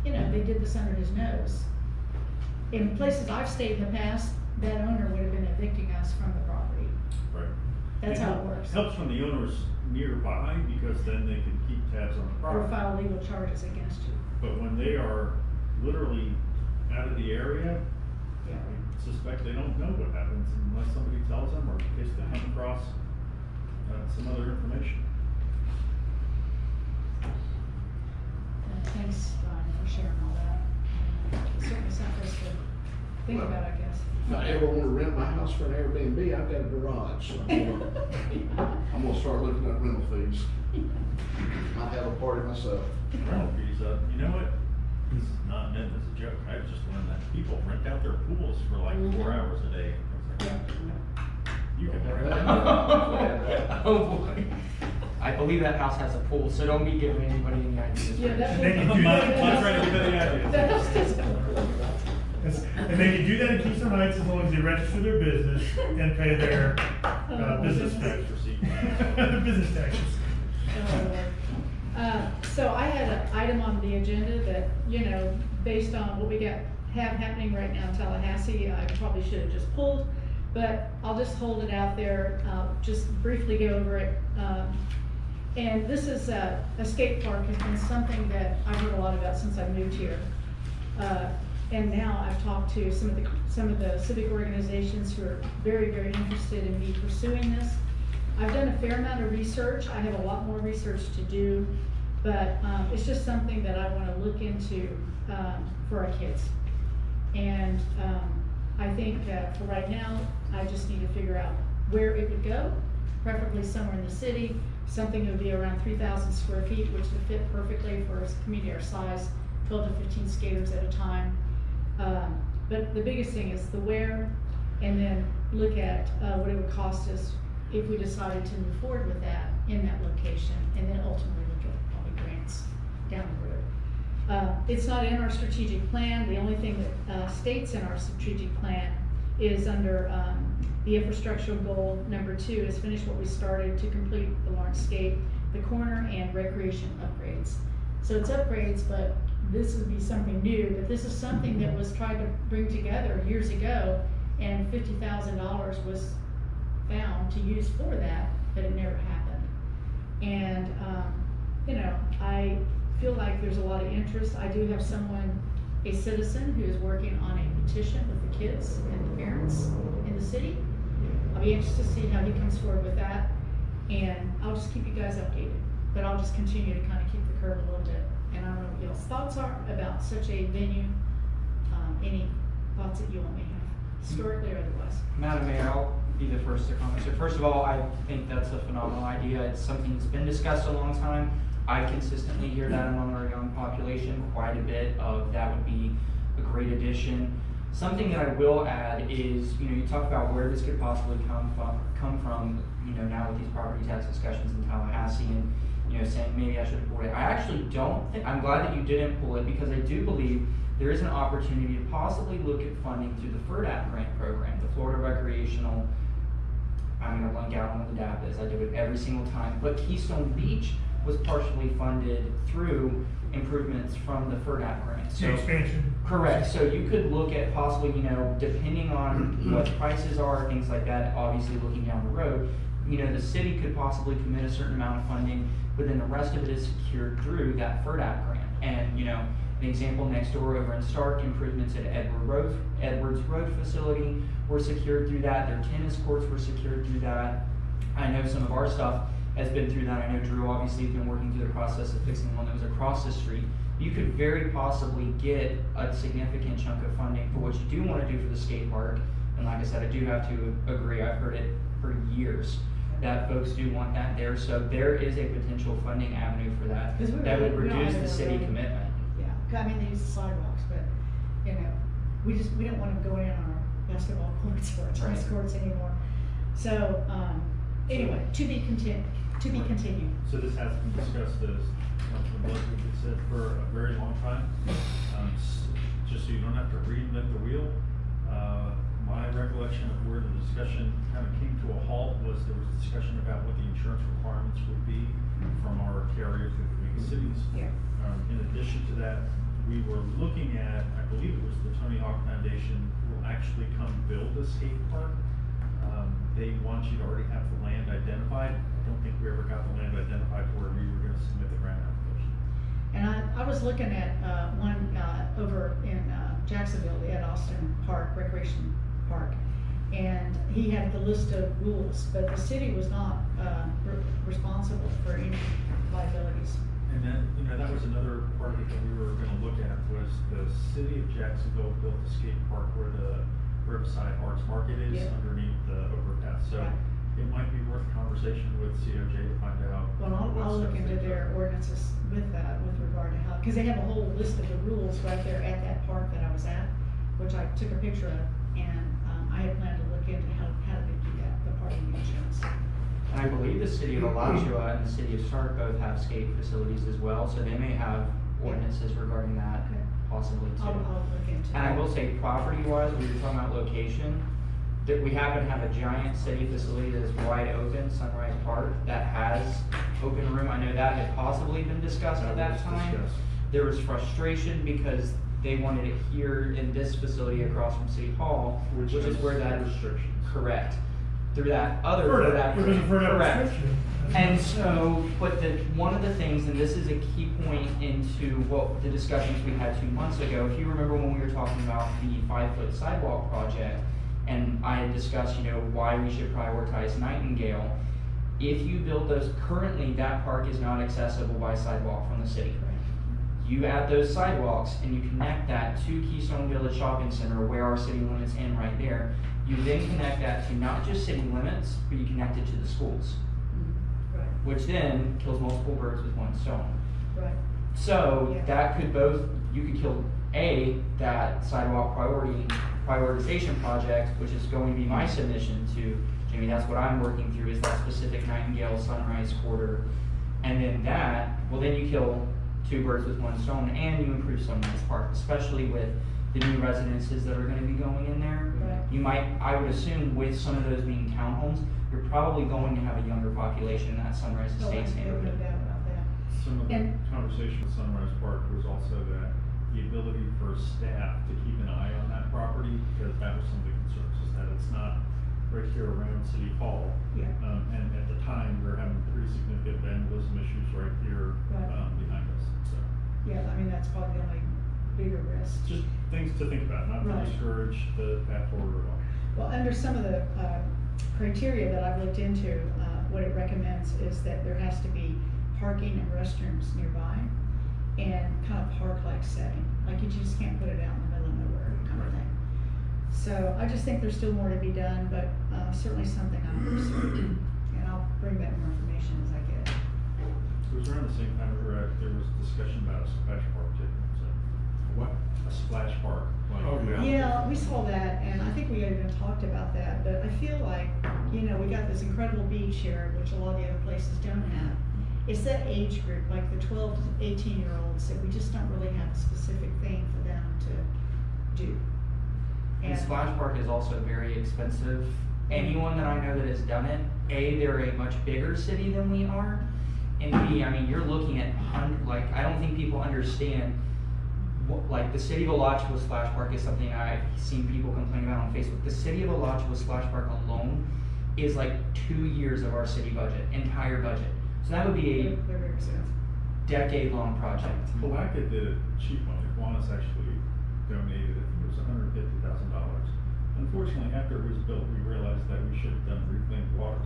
you know, they did this under his nose. In places I've stayed in the past, that owner would have been evicting us from the property. Right. That's how it works. Helps when the owner's nearby, because then they can keep tabs on the Or property. file legal charges against you. But when they are literally out of the area, Yeah. I suspect they don't know what happens unless somebody tells them, or in case they come across some other information. Thanks, Ryan, for sharing all that. It's certainly something for us to think about, I guess. If I ever wanna rent my house for an Airbnb, I've got a garage, so I'm gonna start looking at rental fees. Might have a party myself. Rental fees, you know what? This is not meant as a joke. I just learned that people rent out their pools for like 4 hours a day. I was like, you can rent that. Oh boy. I believe that house has a pool, so don't be giving anybody any ideas. Yeah, that- And then you do that. I'm trying to give any ideas. That house doesn't- And they can do that in Keystone Heights as long as they register their business and pay their business tax receipt. business taxes. So I had an item on the agenda that, you know, based on what we have happening right now in Tallahassee, I probably should have just pulled, but I'll just hold it out there, just briefly go over it. And this is, a skate park has been something that I've heard a lot about since I moved here. And now I've talked to some of the civic organizations who are very, very interested in me pursuing this. I've done a fair amount of research. I have a lot more research to do, but it's just something that I want to look into for our kids. And I think that for right now, I just need to figure out where it would go, preferably somewhere in the city, something that would be around 3,000 square feet, which would fit perfectly for a community our size, 12 to 15 skaters at a time. But the biggest thing is the where, and then look at what it would cost us if we decided to move forward with that in that location, and then ultimately look at probably grants down the road. It's not in our strategic plan. The only thing that states in our strategic plan is under the infrastructural goal number 2 is finish what we started to complete the Lawrence Skate, the corner, and recreation upgrades. So it's upgrades, but this would be something new, but this is something that was tried to bring together years ago, and $50,000 was found to use for that, but it never happened. And, you know, I feel like there's a lot of interest. I do have someone, a citizen, who is working on a petition with the kids and the parents in the city. I'll be interested to see how he comes forward with that, and I'll just keep you guys updated. But I'll just continue to kind of keep the curve a little bit. And I don't know what y'all's thoughts are about such a venue, any thoughts that you all may have, historically or otherwise. Madam Mayor, I'll be the first to comment. So first of all, I think that's a phenomenal idea. It's something that's been discussed a long time. I consistently hear that among our young population, quite a bit of that would be a great addition. Something that I will add is, you know, you talk about where this could possibly come from, you know, now with these property tax discussions in Tallahassee, and, you know, saying maybe I should have pulled it. I actually don't think, I'm glad that you didn't pull it, because I do believe there is an opportunity to possibly look at funding through the FERDAP grant program, the Florida Recreational, I'm gonna blank out on what the DAP is, I do it every single time, but Keystone Beach was partially funded through improvements from the FERDAP grant. So, expansion. Correct, so you could look at possibly, you know, depending on what the prices are, things like that, obviously looking down the road, you know, the city could possibly commit a certain amount of funding, but then the rest of it is secured through that FERDAP grant. And, you know, an example next door over in Stark, improvements at Edwards Road facility were secured through that. Their tennis courts were secured through that. I know some of our stuff has been through that. I know Drew obviously has been working through the process of fixing the one that was across the street. You could very possibly get a significant chunk of funding for what you do want to do for the skate park, And like I said, I do have to agree, I've heard it for years, that folks do want that there, so there is a potential funding avenue for that. 'Cause we That would really- we don't reduce have the a city road. commitment. Yeah, I mean, they use the sidewalks, but, you know, we don't wanna go in on our basketball courts or tennis Right. courts anymore. So, anyway, to be continued. So this has been discussed, as Councilman Blake said, for a very long time. Just so you don't have to reinvent the wheel, my recollection of where the discussion kind of came to a halt was there was a discussion about what the insurance requirements would be from our carriers with the big cities. Yeah. In addition to that, we were looking at, I believe it was the Tony Hawk Foundation will actually come build a skate park. They want you to already have the land identified. I don't think we ever got the land identified to where we were gonna submit the grant application. And I was looking at, one, over in, Jacksonville, the Ed Austin Park, Recreation Park. And he had the list of rules, but the city was not, responsible for any liabilities. And then, that was another part of it that we were gonna look at, was the city of Jacksonville built a skate park where the Riverside Arts Market is Yeah. underneath the overpass. So Right. it might be worth a conversation with COJ to find out. Well, I'll what look steps into they their took. ordinances with that, with regard to how, cause they have a whole list of the rules right there at that park that I was at, which I took a picture of, and, I had planned to look into how they do that, the part of the insurance. And I believe the city of Alachua and the city of Stark both have skate facilities as well, so they may have ordinances regarding that Okay. possibly too. I'll look into And I that. will say, property-wise, we were talking about location, that we happen to have a giant city facility that is wide open, Sunrise Park, that has open room. I know that had possibly been discussed at that was time. discussed. There was frustration because they wanted it here in this facility across from City Hall, which is where that is restrictions. correct. Through that other, For for that, that, it was for that correct. restriction. And so, but one of the things, and this is a key point into what the discussions we had 2 months ago, if you remember when we were talking about the 5-foot sidewalk project, and I had discussed, why we should prioritize Nightingale. If you build those, currently that park is not accessible by sidewalk from the city. You add those sidewalks and you connect that to Keystone Village Shopping Center where our city limits end right there. You then connect that to not just city limits, but you connect it to the schools, Right, which then kills multiple birds with one stone. right. So Yeah. that could you could kill that sidewalk prioritization project, which is going to be my submission to Jimmy. That's what I'm working through, is that specific Nightingale Sunrise Quarter. And then then you kill 2 birds with one stone, and you improve Sunrise Park, especially with the new residences that are gonna be going in there. Right. I would assume with some of those being townhomes, you're probably going to have a younger population in that Sunrise Oh, I Estates have no neighborhood. doubt about that. Some of the And- conversation with Sunrise Park was also that the ability for staff to keep an eye on that property, because that was some of the concerns, is that it's not right here around City Hall. Yeah. And at the time, we were having pretty significant vandalism issues right here, Right. behind us, so. Yeah, I mean, that's probably the only bigger risk. Just things to think about, not to Right. discourage the path forward at all. Well, under some of the criteria that I've looked into, what it recommends is that there has to be parking and restrooms nearby and kind of park-like setting. Like you just can't put it out in the middle of nowhere kind of thing. So I just think there's still more to be done, but certainly something I'm pursuing. And I'll bring back more information as I get it. It was around the same time there was discussion about a splash park too, so. What? A splash park. like- Oh, yeah. Yeah, we saw that, and I think we even talked about that, but I feel like, we got this incredible beach here, which a lot of the other places don't have. It's that age group, like the 12 to 18-year-olds, that we just don't really have a specific thing for them to do. And Splash Park is also very expensive. Anyone that I know that has done it, A, they're a much bigger city than we are, and B, I mean, you're looking at I don't think people understand, the city of Alachua Splash Park is something I've seen people complain about on Facebook. The city of Alachua Splash Park alone is like 2 years of our city budget, entire budget. So that would be a They're very expensive. decade-long project. Palaca did it cheap money. Kiwanis actually donated, I think it was $150,000. Unfortunately, after it was built, we realized that we should have done reclaimed water.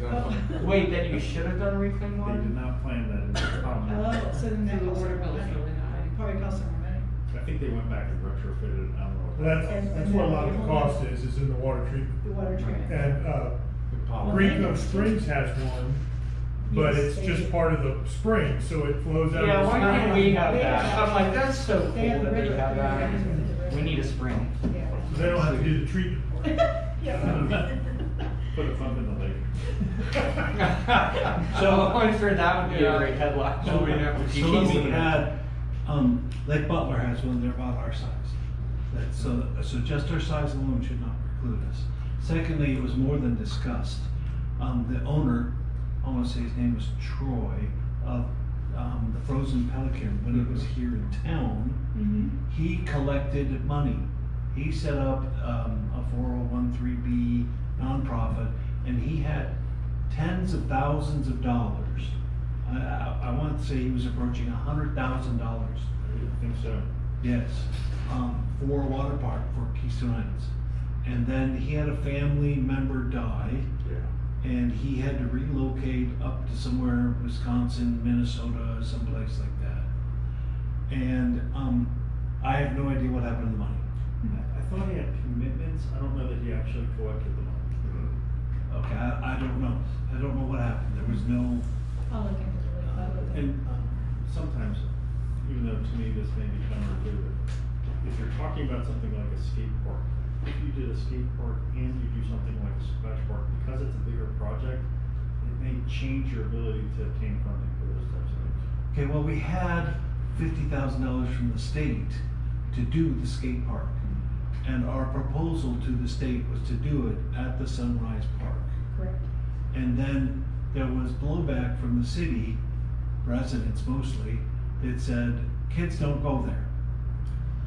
Oh. Wait, that you should have done reclaimed water? They did not plan that in the Oh, so then that So the costs water more bill is money. really high. Probably costs more money. That think they went back and retrofitted it, I don't know. what Well, that that's what a lot of the cost is in the water treatment. The water treatment. And, Green Cove Springs has one, but Yes, it's they just do. part of the spring, so it flows out. Yeah, of the why spring. can't we have They that? have- I'm like, that's so cool They have that the they have that. river. We need a spring. Yeah. So they don't have to do the treatment part. Yeah. Put a pump in the lake. So I'm sure that would be a great headline. So we had, Lake Butler has one, they're about our size. So just our size alone should not preclude us. Secondly, it was more than discussed. The owner, I wanna say his name was Troy, of, the Frozen Pelican, when it was here in town, he collected money. He set up, a 401(c)(3) nonprofit, and he had tens of thousands of dollars. I want to say he was approaching $100,000. I think so. Yes, for a water park for Keystone Heights. And then he had a family member die, Yeah. and he had to relocate up to somewhere, Wisconsin, Minnesota, someplace like that. And I have no idea what happened to the money. I thought he had commitments, I don't know that he actually collected the money. Okay, I don't know. I don't know what happened. There was no. I'll look into it. And sometimes, even though to me this may be counterintuitive, if you're talking about something like a skate park, if you did a skate park and you do something like a splash park, because it's a bigger project, it may change your ability to obtain funding for those types of things. Okay, well, we had $50,000 from the state to do the skate park. And our proposal to the state was to do it at the Sunrise Park. Correct. And then there was blowback from the city, residents mostly, that said, kids don't go there.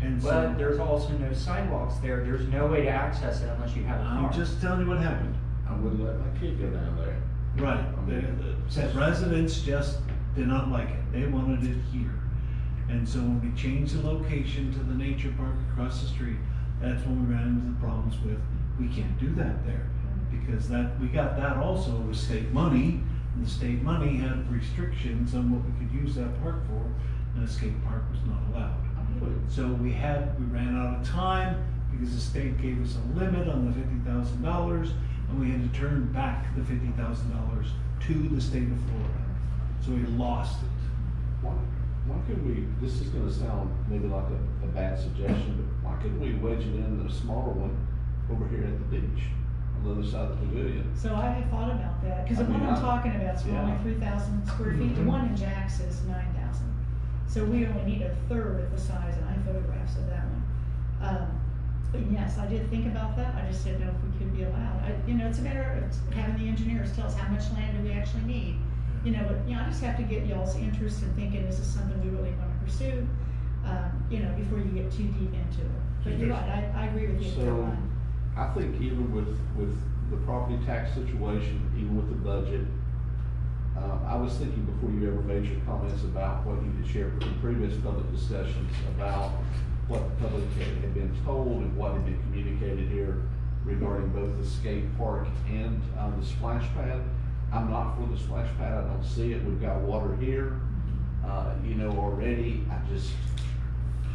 And so. But there's also no sidewalks there. There's no way to access it unless you have a car. I'm just telling you what happened. I wouldn't let my kid go down there. Right, the residents just did not like it, they wanted it here. And so when we changed the location to the nature park across the street, that's when we ran into the problems with, we can't do that there. Because we got that also with state money, and the state money had restrictions on what we could use that park for, and a skate park was not allowed. So we ran out of time, because the state gave us a limit on the $50,000, and we had to turn back the $50,000 to the state of Florida. So we lost it. Why couldn't we, this is gonna sound maybe like a bad suggestion, but why couldn't we wedge it in the smaller one over here at the beach, on the other side of the pavilion? So I have thought about that, because I the one mean, I'm talking about is yeah. only 3,000 square feet, the one in Jax is 9,000. So we only need a third of the size, and I have photographs of that one. But yes, I did think about that, I just didn't know if we could be allowed. It's a matter of having the engineers tell us how much land do we actually need. I just have to get y'all's interest in thinking, is this something we really want to pursue? Before you get too deep into it. But you're right, I agree with you, So, Caroline. I think even with the property tax situation, even with the budget, I was thinking before you ever made your comments about what you had shared in previous public discussions about what the public had been told and what had been communicated here regarding both the skate park and the splash pad. I'm not for the splash pad, I don't see it, we've got water here, already,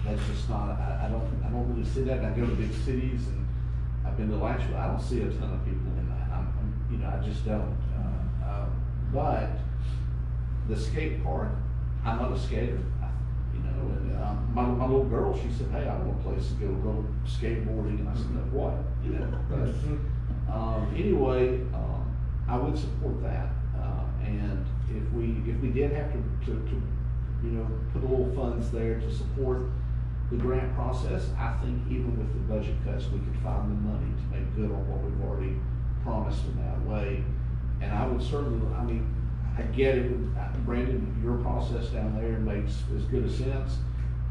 that's just not, I don't really see that, and I go to big cities, and I've been to Latchville, I don't see a ton of people in that, I just don't. But the skate park, I'm not a skater, and my little girl, she said, hey, I want a place to go skateboarding, and I said, no, what, but, anyway, I would support that, and if we did have to put a little funds there to support the grant process, I think even with the budget cuts, we could find the money to make good on what we've already promised in that way. And I would certainly, I get it, Brandon, your process down there makes as good a sense,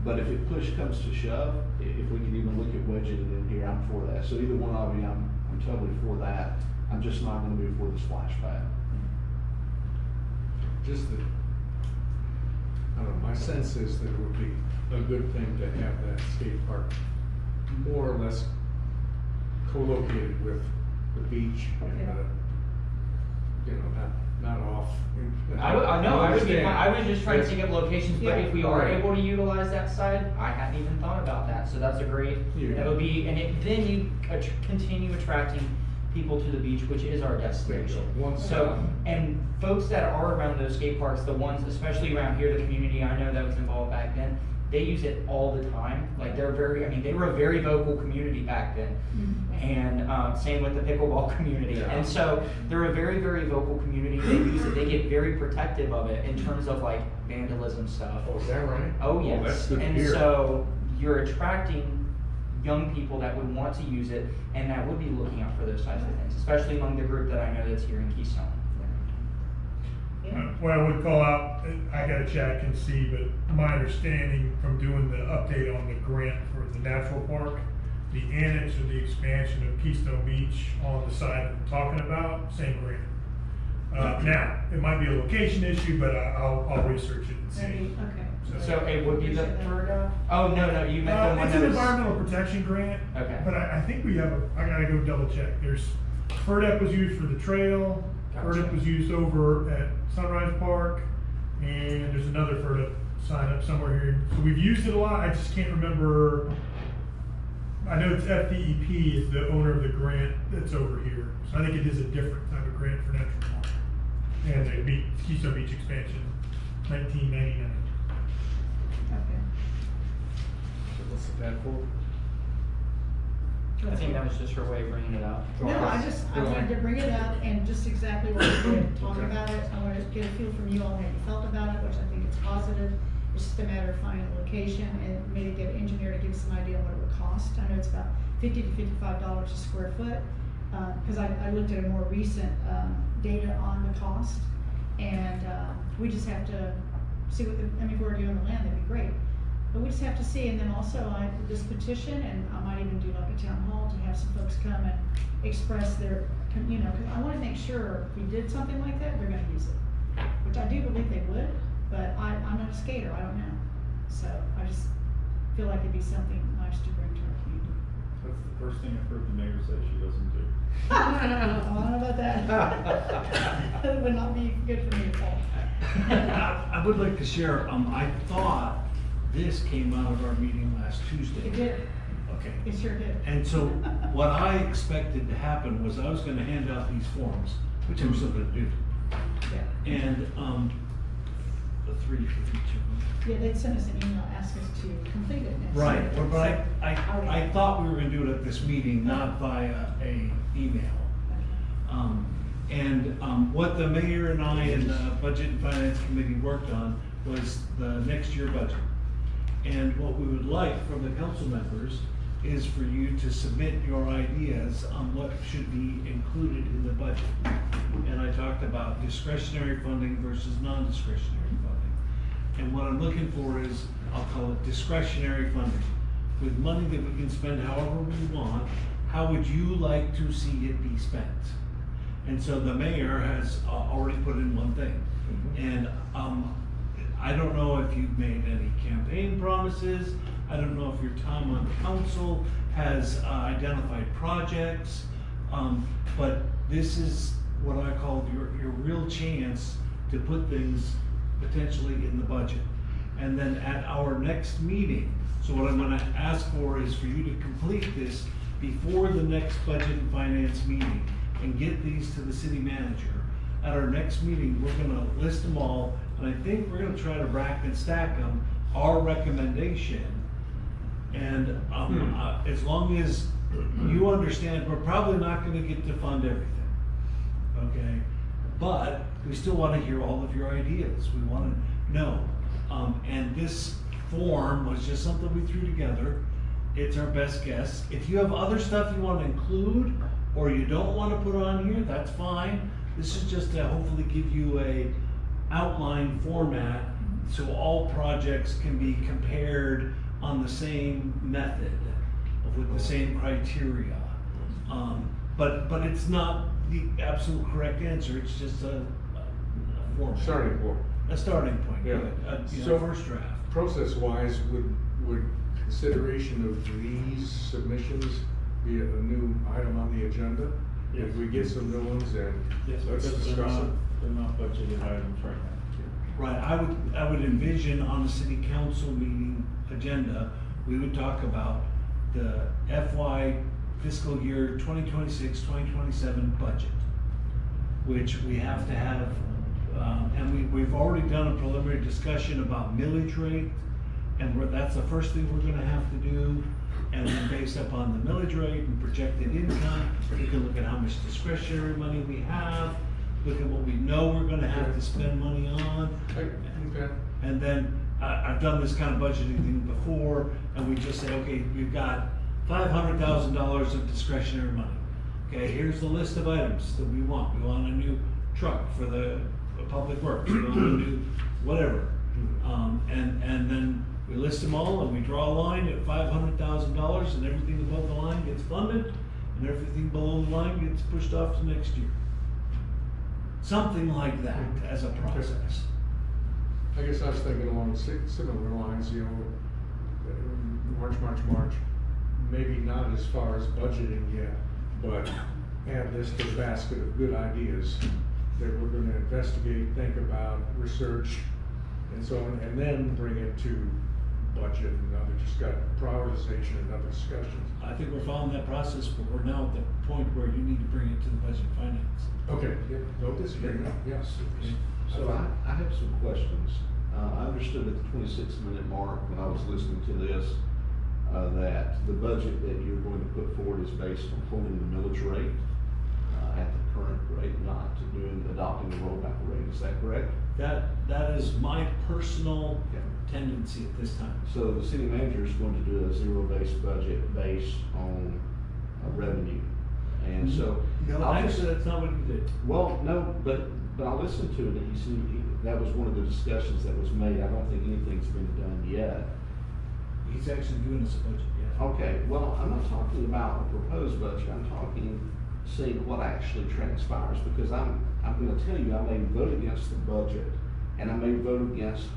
but if it push comes to shove, if we can even look at wedging it in here, I'm for that. So either one of you, I'm totally for that. I'm just not gonna be for the splash pad. My sense is that it would be a good thing to have that skate park more or less co-located with the beach and not off. I was just trying to Understand. think of locations, but Yeah. if we are Right. able to utilize that side, I hadn't even thought about that, so that's a great, Yeah. that'll be, then you continue attracting people to the beach, which is our destination. Once- So, and folks that are around those skate parks, the ones, especially around here, the community I know that was involved back then, they use it all the time. Like they were a very vocal community back then. And same with the pickleball community. Yeah. And so they're a very, very vocal community. They use it, they get very protective of it in terms of like vandalism stuff. Oh, is that right? Oh, Oh, yes. that's good to And hear. so you're attracting young people that would want to use it and that would be looking out for those types of things, especially among the group that I know that's here in Keystone. What I would call out, I gotta check and see, but my understanding from doing the update on the grant for the natural park, the annex or the expansion of Keystone Beach on the side that we're talking about, same grant. Now, it might be a location issue, but I'll research it and see. Maybe, okay. So it would be the Appreciate that. third, oh, no, you meant the one It's that an was. environmental protection grant. Okay. But I think we have I gotta go double check. There's, FERDAP was used for the trail, Gotcha. FERDAP was used over at Sunrise Park, and there's another FERDAP sign up somewhere here. So we've used it a lot, I just can't remember. I know it's FDEP is the owner of the grant that's over here. So I think it is a different type of grant for natural park. And the Keystone Beach expansion, 1999. Okay. So what's that for? I think that was just her way of bringing it up. No, I wanted to bring it up and just exactly what we did, talk Okay. about it. I wanted to get a feel from you all how you felt about it, which I think is positive. It's just a matter of finding a location and maybe get an engineer to give us an idea on what it would cost. I know it's about $50 to $55 a square foot. Cause I looked at a more recent, data on the cost. And, we just have to see what if we're doing the land, that'd be great. But we just have to see, and then also this petition, and I might even do like a town hall to have some folks come and express their, cause I wanna make sure if we did something like that, they're gonna use it. Which I do believe they would, but I'm not a skater, I don't know. So I just feel like it'd be something nice to bring to our community. That's the first thing I've heard the mayor say she doesn't do. I don't know about that. That would not be good for me at all. I would like to share, I thought this came out of our meeting last Tuesday. It did, Okay. it sure did. And so what I expected to happen was I was gonna hand out these forms, which I'm still gonna do. Yeah. And, the 352. Yeah, they'd send us an email, ask us to complete it. next Right, week. but I thought we were gonna do it at this meeting, not via a email. What the mayor and I and the Budget and Finance Committee worked on was the next year budget. And what we would like from the council members is for you to submit your ideas on what should be included in the budget. And I talked about discretionary funding versus non-discretionary funding. And what I'm looking for is, I'll call it discretionary funding. With money that we can spend however we want, how would you like to see it be spent? And so the mayor has already put in one thing. And I don't know if you've made any campaign promises. I don't know if your time on council has identified projects. But this is what I call your real chance to put things potentially in the budget. And then at our next meeting, so what I'm gonna ask for is for you to complete this before the next Budget and Finance meeting and get these to the city manager. At our next meeting, we're gonna list them all, and I think we're gonna try to rack and stack them, our recommendation. And as long as you understand, we're probably not gonna get to fund everything, okay? But we still wanna hear all of your ideas, we wanna know. And this form was just something we threw together. It's our best guess. If you have other stuff you wanna include, or you don't wanna put on here, that's fine. This is just to hopefully give you a outline format, so all projects can be compared on the same method, with the same criteria. But it's not the absolute correct answer, it's just a format. Starting point. A starting point, Yeah. so first draft. Process-wise, would consideration of these submissions be a new item on the agenda? if we get some new ones, and Yes, let's because discuss it. they're not budgeted items right now. Right, I would envision on the city council meeting agenda, we would talk about the FY fiscal year 2026, 2027 budget, which we have to have, and we've already done a preliminary discussion about millage rate, and that's the first thing we're gonna have to do. And then based upon the millage rate and projected income, we can look at how much discretionary money we have, look at what we know we're gonna have to spend money on. Okay. And then, I've done this kind of budgeting thing before, and we just say, okay, we've got $500,000 of discretionary money. Okay, here's the list of items that we want. We want a new truck for the public works, we want a new whatever. And then we list them all and we draw a line at $500,000, and everything above the line gets funded, and everything below the line gets pushed off to next year. Something like that as a process. I guess I was thinking along similar lines, you know, March, maybe not as far as budgeting yet, but add this to the basket of good ideas that we're gonna investigate, think about, research, and so on, and then bring it to budget and other prioritization and other discussions. I think we're following that process, but we're now at the point where you need to bring it to the budget and finance. Okay, yeah, no disagreement, yes. So I have some questions. I understood at the 26-minute mark when I was listening to this, that the budget that you're going to put forward is based on holding the millage rate at the current rate, not adopting the rollback rate. Is that correct? That is my personal tendency at this time. So the city manager is going to do a zero-based budget based on revenue. And so. No, actually, that's not what he did. Well, no, but I listened to it, and that was one of the discussions that was made. I don't think anything's been done yet. He's actually doing us a budget, yeah. Okay, well, I'm not talking about a proposed budget. I'm talking seeing what actually transpires, because I'm gonna tell you, I may vote against the budget, and I may vote against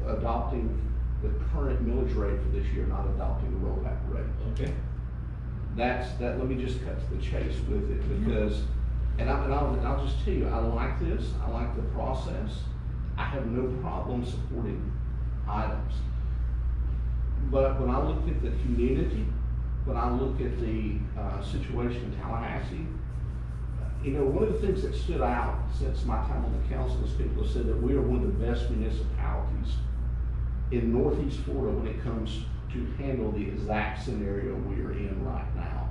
adopting the current millage rate for this year, not adopting the rollback rate. Okay. Let me just cut to the chase with it, because, and I'll just tell you, I like this, I like the process. I have no problem supporting items. But when I look at the community, when I look at the situation in Tallahassee, you know, one of the things that stood out since my time on the council is people have said that we are one of the best municipalities in Northeast Florida when it comes to handle the exact scenario we are in right now.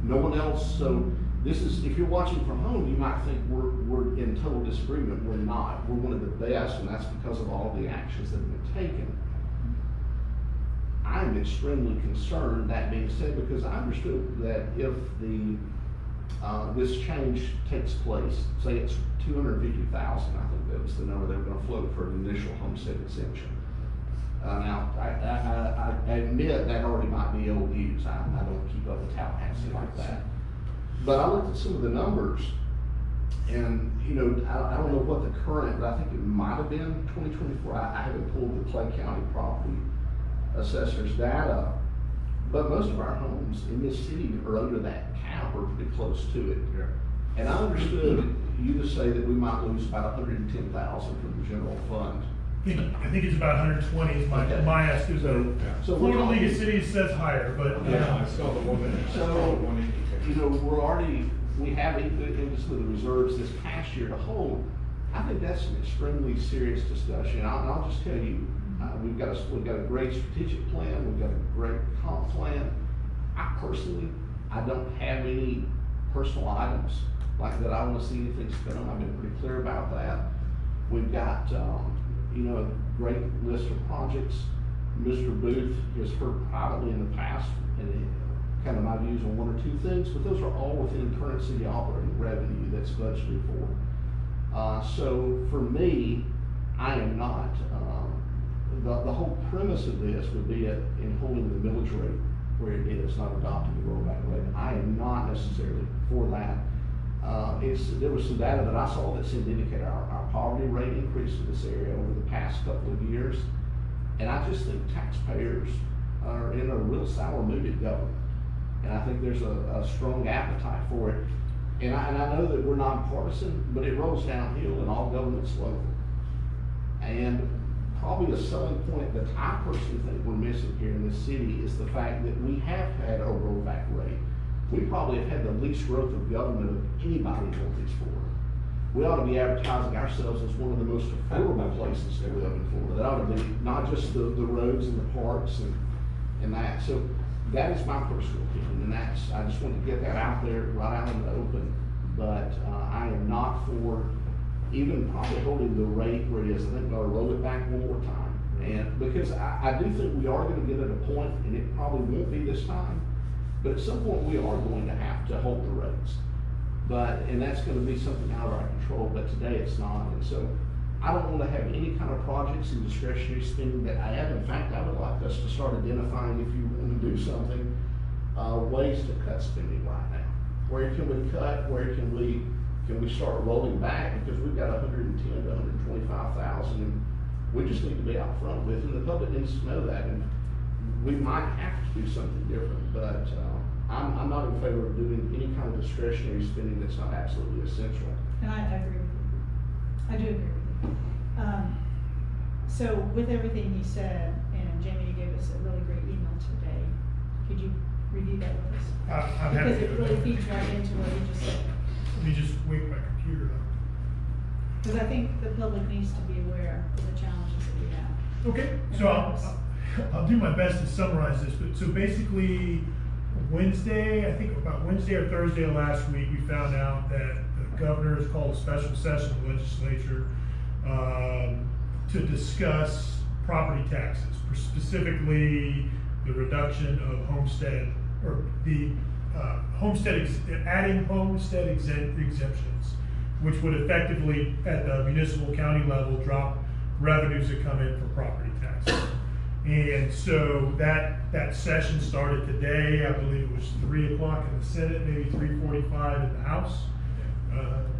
No one else, so this is, if you're watching from home, you might think we're in total disagreement. We're not. We're one of the best, and that's because of all the actions that have been taken. I'm extremely concerned, that being said, because I understood that if this change takes place, say it's $250,000, I think that was the number they were going to float for an initial homestead exemption. Now, I admit that already might be old news. I don't keep up with Tallahassee like that. But I looked at some of the numbers, and you know, I don't know what the current, but I think it might have been 2024. I haven't pulled the Clay County property assessor's data, but most of our homes in this city are under that cap or pretty close to it. Yeah. And I understood you to say that we might lose about $110,000 from the general fund. I think it's about 120 is my estimate. So Florida League of Cities says higher, but Yeah, I saw the one. So, you know, we have, even just with the reserves this past year to hold, I think that's an extremely serious discussion. And I'll just tell you, we've got a great strategic plan, we've got a great comp plan. I don't have any personal items like that I want to see anything spent on. I've been pretty clear about that. We've got, you know, a great list of projects. Mr. Booth has heard privately in the past, and kind of my views on one or two things, but those are all within current city operating revenue that's budgeted for. So for me, I am not, the whole premise of this would be in holding the millage rate where it is, not adopting the rollback rate. I am not necessarily for that. There was some data that I saw that seemed to indicate our poverty rate increased in this area over the past couple of years. And I just think taxpayers are in a real sour mood at government. And I think there's a strong appetite for it. And I know that we're nonpartisan, but it rolls downhill and all government's local. And probably a selling point that I personally think we're missing here in this city is the fact that we have had a rollback rate. We probably have had the least growth of government of anybody in Northeast Florida. We ought to be advertising ourselves as one of the most affordable places to live in Florida. That ought to be not just the roads and the parks and that. So that is my personal opinion, and I just want to get that out there right out in the open. But I am not for even probably holding the rate where it is. I think we ought to roll it back one more time. And because I do think we are going to get at a point, and it probably won't be this time, but at some point we are going to have to hold the rates. And that's going to be something out of our control, but today it's not. And so I don't want to have any kind of projects and discretionary spending that I have. In fact, I would like us to start identifying, if you want to do something, ways to cut spending right now. Where can we cut? Where can we start rolling back? Because we've got 110 to 125,000, and we just need to be out front with, and the public needs to know that. And we might have to do something different, but I'm not in favor of doing any kind of discretionary spending that's not absolutely essential. And I agree with you. I do agree with you. So with everything he said, and Jamie, you gave us a really great email today, could you review that with us? I'm happy Because to it do really that. feeds right into what he just said. Let me just wake my computer up. Because I think the public needs to be aware of the challenges that we have. Okay, so I'll do my best to summarize this, but so basically Wednesday, I think about Wednesday or Thursday of last week, we found out that the governor has called a special session of the legislature to discuss property taxes, specifically the reduction of homestead, or the adding homestead exemptions, which would effectively, at the municipal county level, drop revenues that come in for property taxes. And so that session started today. I believe it was 3 o'clock in the Senate, maybe 3:45 in the House.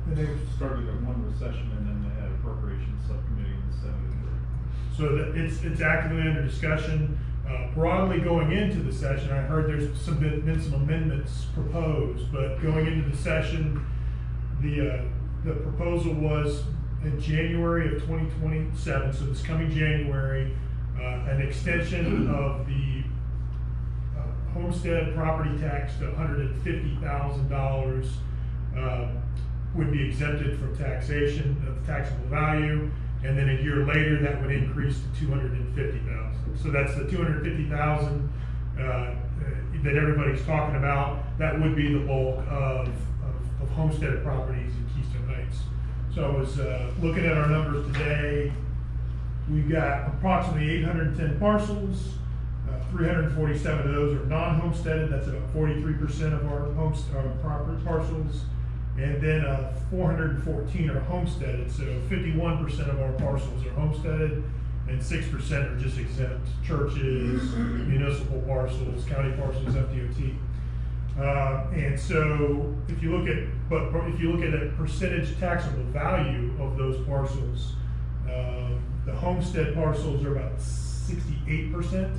They started at one recession, and then they had appropriations subcommittee in the Senate. So that it's actively under discussion. Broadly going into the session, I heard there's been some amendments proposed, but going into the session, the proposal was in January of 2027, so this coming January, an extension of the homestead property tax to $150,000 would be exempted from taxation of taxable value, and then a year later that would increase to $250,000. So that's the $250,000 that everybody's talking about. That would be the bulk of homestead properties in Keystone Heights. So I was looking at our numbers today. We've got approximately 810 parcels. 347 of those are non-homesteaded. That's about 43% of our property parcels. And then 414 are homesteaded. So 51% of our parcels are homesteaded, and 6% are just exempt. Churches, municipal parcels, county parcels, FDOT. And so if you look at a percentage taxable value of those parcels, the homestead parcels are about 68%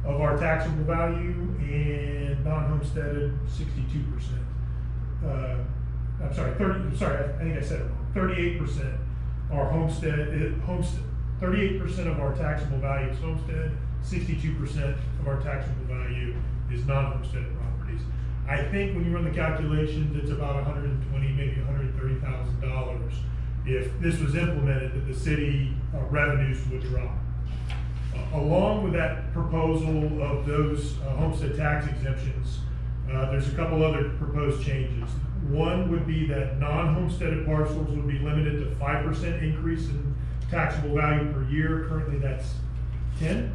of our taxable value, and non-homesteaded 62%. I think I said it wrong. 38% are homestead. 38% of our taxable value is homestead. 62% of our taxable value is non-homestead properties. I think when you run the calculations, it's about $120,000, maybe $130,000 if this was implemented, that the city revenues would drop. Along with that proposal of those homestead tax exemptions, there's a couple other proposed changes. One would be that non-homesteaded parcels would be limited to 5% increase in taxable value per year. Currently that's 10.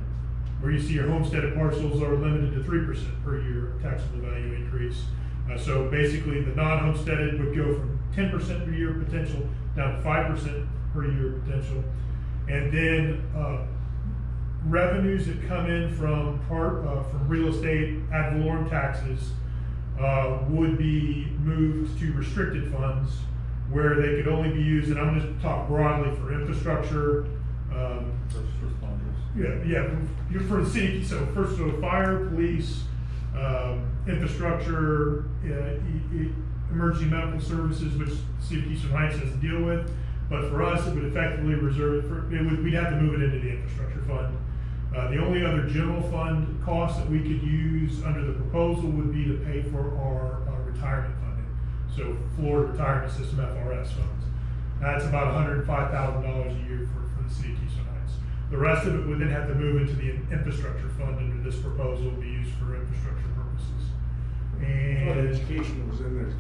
Where you see your homesteaded parcels are limited to 3% per year taxable value increase. So basically the non-homesteaded would go from 10% per year potential down to 5% per year potential. And then revenues that come in from real estate ad valorem taxes would be moved to restricted funds, where they could only be used, and I'm just talking broadly, for infrastructure. First responders. Yeah, you're for the city. So first, fire, police, infrastructure, emergency medical services, which the city of Keystone Heights has to deal with. But for us, it would effectively reserve it for, we'd have to move it into the infrastructure fund. The only other general fund cost that we could use under the proposal would be to pay for our retirement funding. So Florida Retirement System, FRS funds. That's about $105,000 a year for the city of Keystone Heights. The rest of it would then have to move into the infrastructure fund under this proposal, be used for infrastructure purposes. And education was in there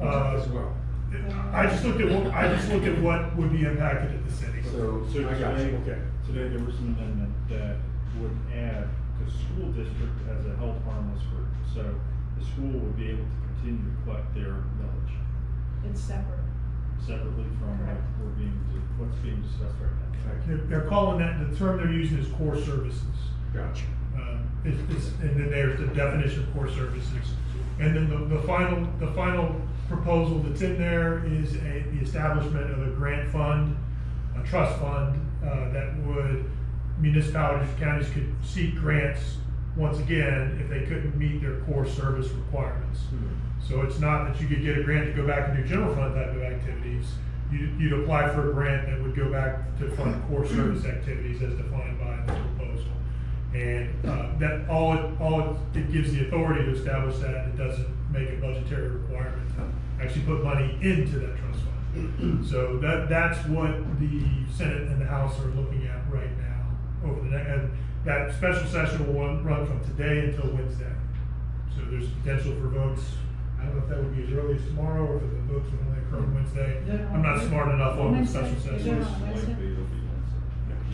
as well. I just looked at what would be impacted at the city. So I got you, okay. today there was an amendment that would add the school district as a health harmless group. So the school would be able to continue to collect their millage It's separate. separately from what's being discussed right now. They're calling that, the term they're using is core services. Gotcha. And then there's the definition of core services. And then the final proposal that's in there is the establishment of a grant fund, a trust fund, that would, municipalities, counties could seek grants once again if they couldn't meet their core service requirements. So it's not that you could get a grant to go back and do general fund type of activities. You'd apply for a grant that would go back to fund core service activities as defined by the proposal. And that it gives the authority to establish that. It doesn't make a budgetary requirement to actually put money into that trust fund. So that's what the Senate and the House are looking at right now over the next, and that special session will run from today until Wednesday. So there's potential for votes. I don't know if that would be as early as tomorrow or if the votes would only occur on Wednesday. I'm not smart enough on the special session.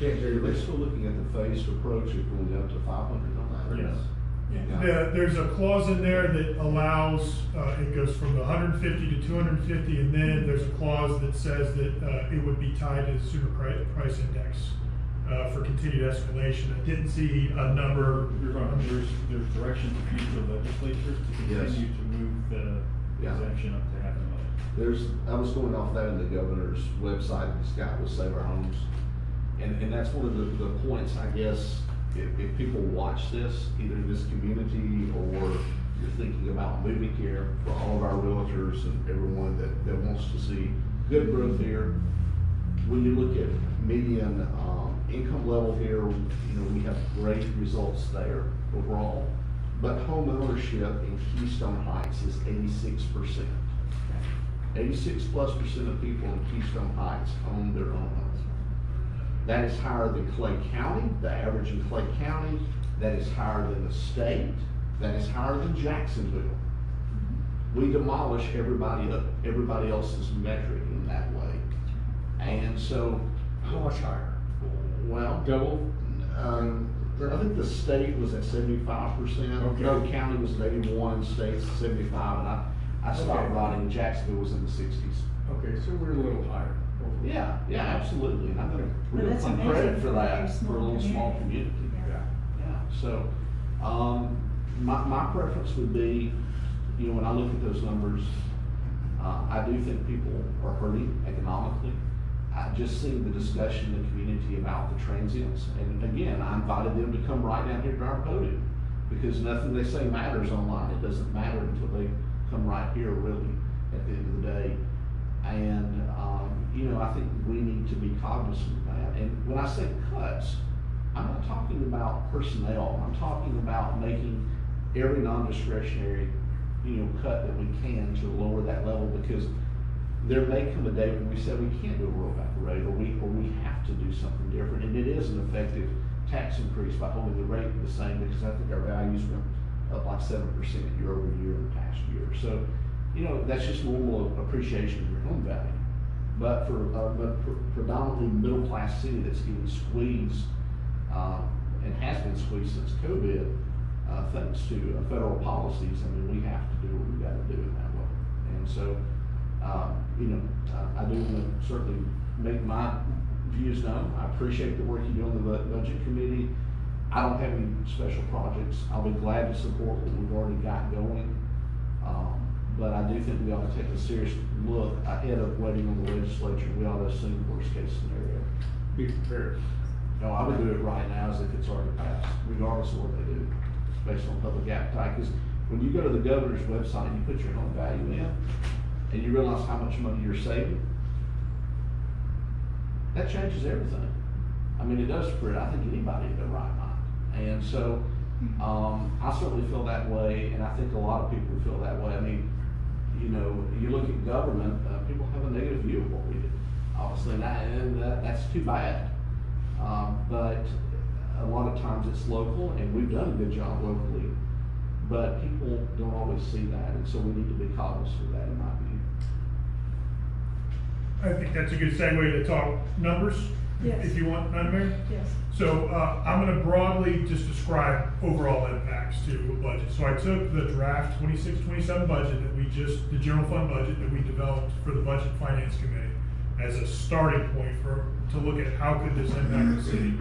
Are they still looking at the phased approach of going up to 500 on that? Yes. There's a clause in there that allows, it goes from 150 to 250, and then there's a clause that says that it would be tied to the consumer price index for continued escalation. I didn't see a number. There's direction to future legislatures to continue to move the exemption up to half a million. I was going off that in the governor's website, this guy with Save Our Homes. And that's one of the points, I guess, if people watch this, either in this community or you're thinking about moving here, for all of our realtors and everyone that wants to see good growth here, when you look at median income level here, we have great results there overall. But home ownership in Keystone Heights is 86%. 86+% of people in Keystone Heights own their own homes. That is higher than Clay County, the average in Clay County. That is higher than the state. That is higher than Jacksonville. We demolish everybody else's metric in that way. And so, How much higher? well, Double? I think the state was at 75%. Okay. No, county was at 81, state's 75, and I stopped Okay. riding. Jacksonville was in the 60s. Okay, so we're a little higher. Yeah, absolutely, and I'm gonna Well, that's give amazing credit for for a that, small for a little small community. community. Yeah. Yeah, so, my preference would be, when I look at those numbers, I do think people are hurting economically. I just see the discussion in the community about the transients, and again, I invited them to come right down here to our podium, because nothing they say matters online. It doesn't matter until they come right here, really, at the end of the day. And, I think we need to be cognizant of that. And when I say cuts, I'm not talking about personnel. I'm talking about making every non-discretionary, cut that we can to lower that level, because there may come a day when we say we can't do a rollback rate, or we have to do something different. And it is an effective tax increase by holding the rate the same, because I think our values went up like 7% year over year in the past year. So, that's just normal appreciation of your home value. But for predominantly middle class city that's getting squeezed, and has been squeezed since COVID, thanks to federal policies, we have to do what we got to do in that way. And so, I do want to certainly make my views known. I appreciate the work you do on the budget committee. I don't have any special projects. I'll be glad to support what we've already got going. But I do think we ought to take a serious look ahead of waiting on the legislature. We ought to assume worst case scenario. Be prepared. No, I would do it right now as if it's already passed, regardless of what they do. based on public appetite. Because when you go to the governor's website and you put your home value in, and you realize how much money you're saving, that changes everything. I mean, it does for, I think, anybody in their right mind. And so, I certainly feel that way, and I think a lot of people feel that way. I mean, you know, you look at government, people have a negative view of what we do. Obviously, that's too bad. But a lot of times it's local, and we've done a good job locally, but people don't always see that, and so we need to be cognizant of that, in my view. I think that's a good segue to talk numbers, Yes. if you want, Madam Mayor. Yes. So I'm going to broadly just describe overall impacts to a budget. So I took the draft 26-27 budget that the general fund budget that we developed for the Budget Finance Committee as a starting point to look at how could this impact the city.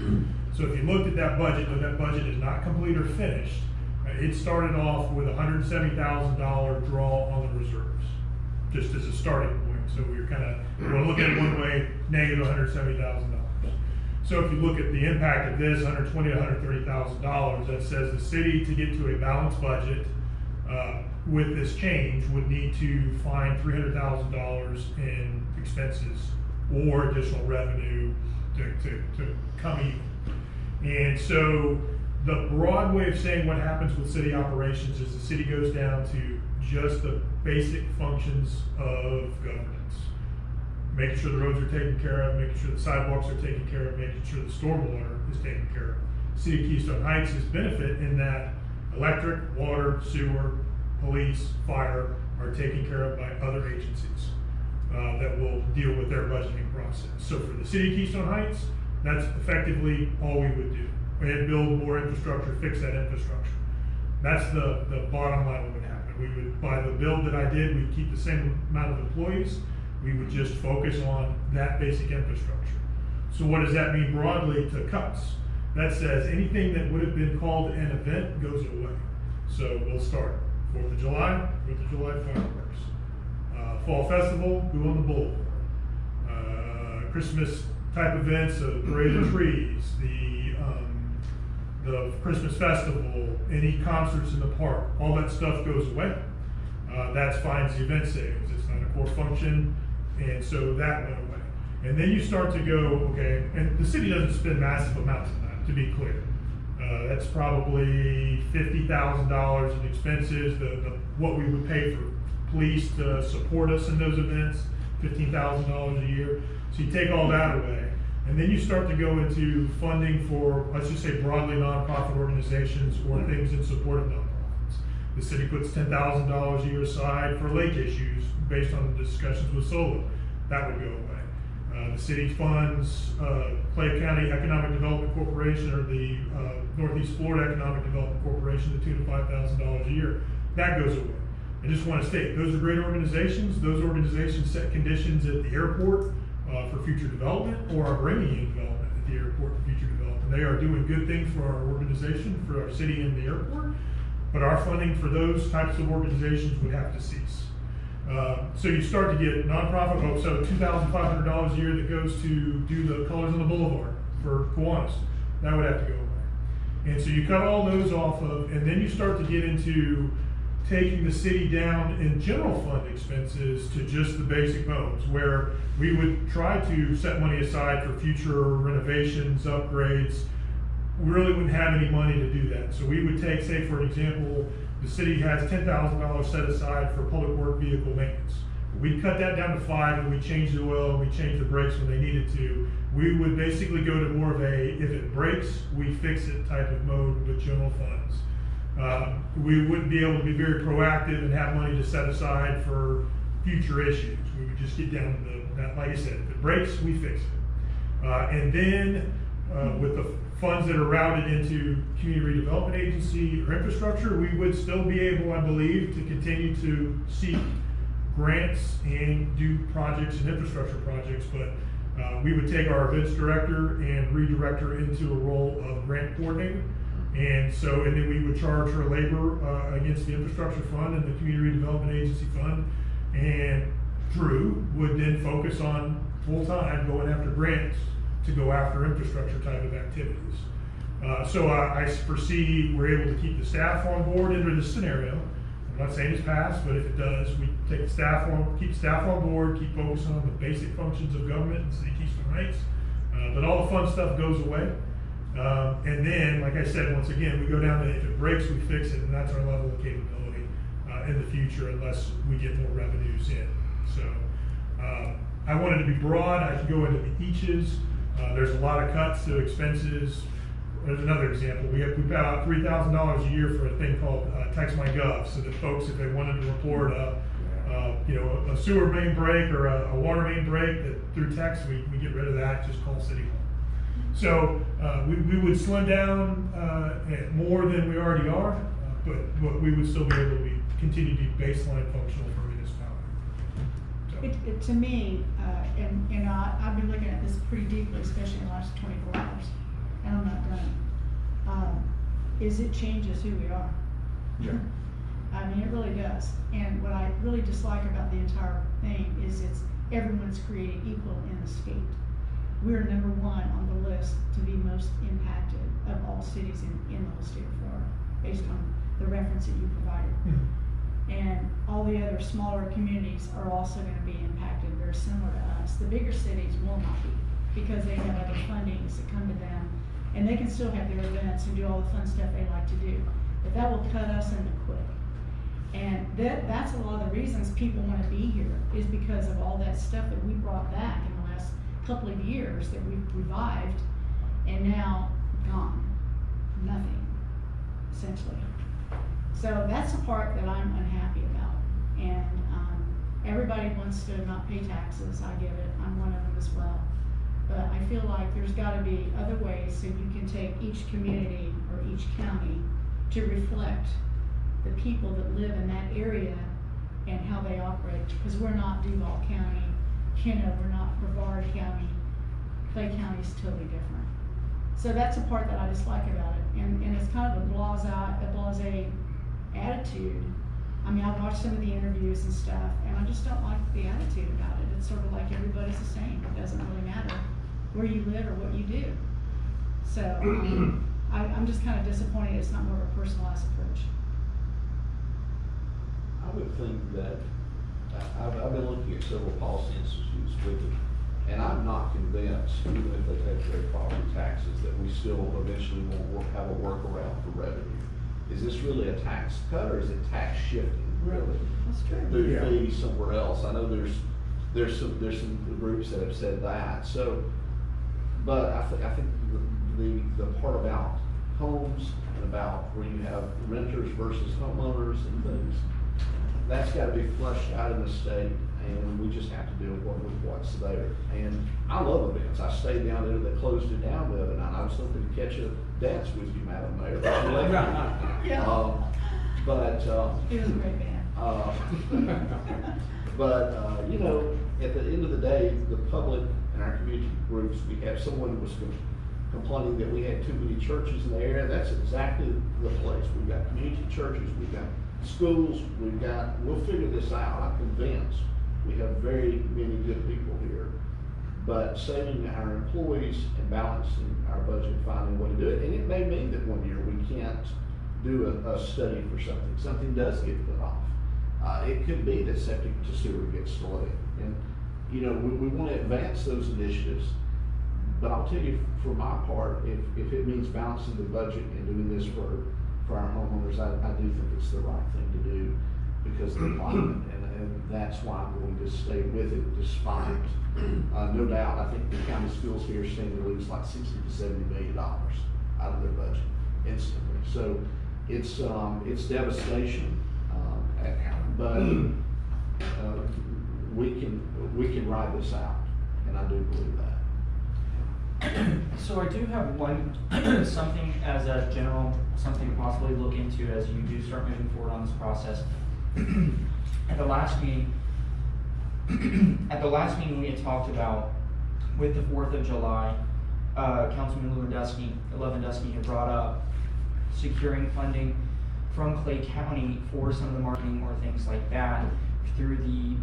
So if you looked at that budget, though that budget is not complete or finished, it started off with a $170,000 draw on the reserves, just as a starting point. So we were kind of, you want to look at it one way, negative $170,000. So if you look at the impact of this, $120,000 to $130,000, that says the city, to get to a balanced budget with this change, would need to find $300,000 in expenses or additional revenue to come even. And so the broad way of saying what happens with city operations is the city goes down to just the basic functions of governance. Making sure the roads are taken care of, making sure the sidewalks are taken care of, making sure the stormwater is taken care of. City of Keystone Heights has benefit in that electric, water, sewer, police, fire are taken care of by other agencies that will deal with their budgeting process. So for the City of Keystone Heights, that's effectively all we would do. And build more infrastructure, fix that infrastructure. That's the bottom line what would happen. We would, by the build that I did, we'd keep the same amount of employees. We would just focus on that basic infrastructure. So what does that mean broadly to cuts? That says anything that would have been called an event goes away. So we'll start 4th of July fireworks. Fall Festival, go on the boulevard. Christmas type events, parade of trees, the Christmas festival, any concerts in the park, all that stuff goes away. That's fines the event savings. It's not a core function, and so that went away. And then you start to go, okay, and the city doesn't spend massive amounts of that, to be clear. That's probably $50,000 in expenses, what we would pay for police to support us in those events, $15,000 a year. So you take all that away, and then you start to go into funding for, let's just say broadly nonprofit organizations or things in support of nonprofits. The city puts $10,000 a year aside for lake issues based on the discussions with SOLA. That would go away. The city funds Clay County Economic Development Corporation or the Northeast Florida Economic Development Corporation to the tune of $5,000 a year. That goes away. I just want to state, those are great organizations. Those organizations set conditions at the airport for future development or are bringing in development at the airport for future development. They are doing good things for our organization, for our city and the airport, but our funding for those types of organizations would have to cease. So you start to get nonprofit, so $2,500 a year that goes to do the colors on the boulevard for Kiwanis. That would have to go away. And so you cut all those off of, and then you start to get into taking the city down in general fund expenses to just the basic bones, where we would try to set money aside for future renovations, upgrades. We really wouldn't have any money to do that. So we would take, say for example, the city has $10,000 set aside for public work vehicle maintenance. We'd cut that down to $5,000 and we change the oil, we change the brakes when they needed to. We would basically go to more of a, if it breaks, we fix it type of mode with general funds. We wouldn't be able to be very proactive and have money to set aside for future issues. We would just get down to that, like I said, if it breaks, we fix it. And then with the funds that are routed into community redevelopment agency or infrastructure, we would still be able, I believe, to continue to seek grants and do projects and infrastructure projects, but we would take our events director and redirect her into a role of grant coordinator. And then we would charge her labor against the infrastructure fund and the community redevelopment agency fund. And Drew would then focus on full-time going after grants to go after infrastructure type of activities. So I foresee we're able to keep the staff on board under this scenario. I'm not saying it's passed, but if it does, we take the staff on, keep staff on board, keep focusing on the basic functions of government and city Keystone Heights. But all the fun stuff goes away. And then, like I said, once again, we go down to if it breaks, we fix it, and that's our level of capability in the future, unless we get more revenues in. So I wanted to be broad. I can go into eaches. There's a lot of cuts to expenses. There's another example. We pay out $3,000 a year for a thing called Text My Gov, so that folks, if they wanted to report a sewer main break or a water main break that through text, we get rid of that. Just call City Hall. So we would slim down more than we already are, but we would still be able to continue to be baseline functional for a municipality. So. To me, and I've been looking at this pretty deeply, especially in the last 24 hours, and I'm not done. Is it changes who we are? Yeah. I mean, it really does. And what I really dislike about the entire thing is everyone's created equal in the state. We're number one on the list to be most impacted of all cities in the whole state of Florida, based on the reference that you provided. Mm-hmm. And all the other smaller communities are also going to be impacted very similar to us. The bigger cities will not be, because they have other fundings that come to them, and they can still have their events and do all the fun stuff they like to do. But that will cut us into quick. And that's a lot of the reasons people want to be here, is because of all that stuff that we brought back in the last couple of years that we've revived, and now gone. Nothing, essentially. So that's the part that I'm unhappy about. And everybody wants to not pay taxes. I get it. I'm one of them as well. But I feel like there's got to be other ways so you can take each community or each county to reflect the people that live in that area and how they operate. Because we're not Duval County, we're not Brevard County. Clay County is totally different. So that's the part that I dislike about it. And it's kind of a blasé attitude. I mean, I've watched some of the interviews and stuff, and I just don't like the attitude about it. It's sort of like everybody's the same. It doesn't really matter where you live or what you do. So I'm just kind of disappointed it's not more of a personalized approach. I would think that, I've been looking at several policy institutes with it, and I'm not convinced, even if they take their property taxes, that we still eventually won't have a workaround for revenue. Is this really a tax cut, or is it tax shifting, really? That's true. Move fees somewhere else. I know there's some groups that have said that. So, but I think the part about homes and about where you have renters versus homeowners and things, that's got to be flushed out in the state, and we just have to deal with what's there. And I love events. I stayed down there. They closed it down the other night. I was hoping to catch a dance with you, Madam Mayor. But you left me. Yeah. But It was a great band. You know, at the end of the day, the public and our community groups, we have someone who was complaining that we had too many churches in the area. That's exactly the place. We've got community churches, we've got schools, we'll figure this out. I'm convinced. We have very many good people here. But saving our employees and balancing our budget, finding a way to do it. And it may mean that one year we can't do a study for something. Something does get put off. It could be that septic to sewer gets delayed. And, you know, we want to advance those initiatives. But I'll tell you, for my part, if it means balancing the budget and doing this for our homeowners, I do think it's the right thing to do because of the climate. And that's why I'm going to stay with it despite, no doubt, I think the county schools here stand to lose like $60 to $70 million out of their budget instantly. So it's devastation, but we can ride this out, and I do believe that. So I do have one, something as a general, something to possibly look into as you do start moving forward on this process. At the last meeting, we had talked about with the 4th of July, Councilman Lewandowski had brought up securing funding from Clay County for some of the marketing or things like that through the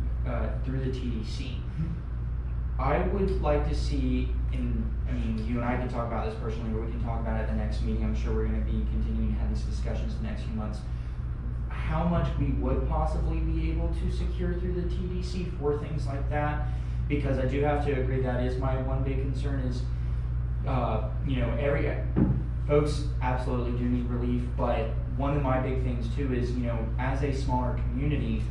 TDC. I would like to see, I mean, you and I can talk about this personally, or we can talk about it at the next meeting. I'm sure we're gonna be continuing to have these discussions the next few months. How much we would possibly be able to secure through the TDC for things like that. Because I do have to agree, that is my one big concern is, you know, folks absolutely do need relief, but one of my big things too is, you know, as a smaller community,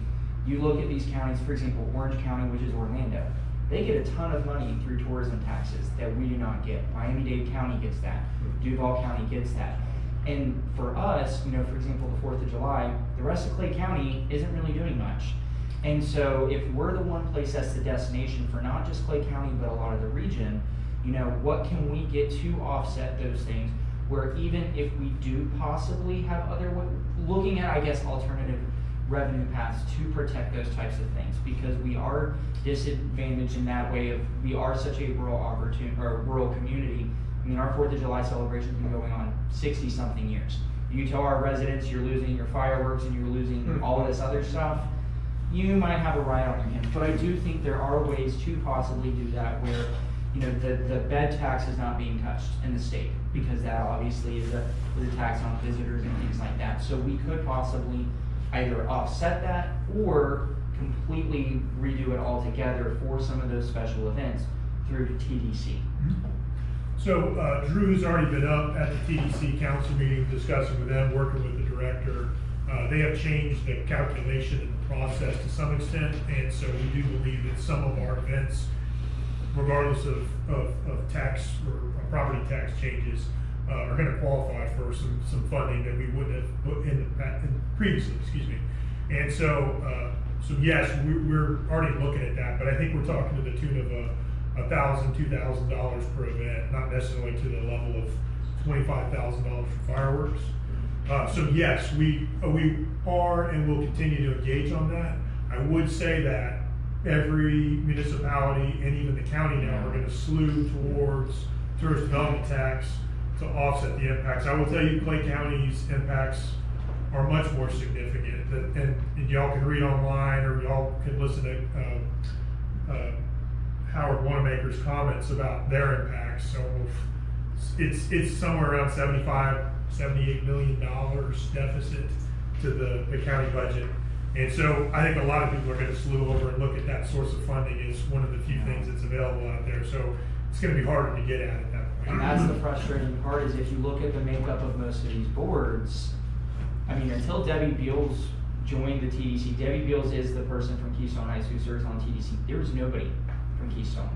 you look at these counties, for example, Orange County, which is Orlando, they get a ton of money through tourism taxes that we do not get. Miami-Dade County gets that. Duval County gets that. And for us, you know, for example, the 4th of July, the rest of Clay County isn't really doing much. And so if we're the one place that's the destination for not just Clay County, but a lot of the region, you know, what can we get to offset those things? Where even if we do possibly have other, looking at, I guess, alternative revenue paths to protect those types of things, because we are disadvantaged in that way of, we are such a rural community. I mean, our 4th of July celebration has been going on 60 something years. You tell our residents you're losing your fireworks and you're losing all of this other stuff, you might have a riot on your hands. But I do think there are ways to possibly do that where, you know, the bed tax is not being touched in the state, because that obviously is a tax on visitors and things like that. So we could possibly either offset that or completely redo it altogether for some of those special events through TDC. So Drew's already been up at the TDC council meeting, discussing with them, working with the director. They have changed the calculation and the process to some extent, and so we do believe that some of our events, regardless of tax or property tax changes, are going to qualify for some funding that we wouldn't have put in previously. Excuse me. And so yes, we're already looking at that, but I think we're talking to the tune of $1,000, $2,000 per event, not necessarily to the level of $25,000 for fireworks. So yes, we are and will continue to engage on that. I would say that every municipality and even the county now are going to slew towards tourist development tax to offset the impacts. I will tell you, Clay County's impacts are much more significant, and y'all can read online or y'all can listen to Howard Wanamaker's comments about their impacts. So it's somewhere around $78 million deficit to the county budget. And so I think a lot of people are going to slew over and look at that source of funding as one of the few things that's available out there. So it's going to be harder to get at that point. And that's the frustrating part, is if you look at the makeup of most of these boards, I mean, until Debbie Beals joined the TDC, Debbie Beals is the person from Keystone Heights who serves on TDC. There was nobody from Keystone.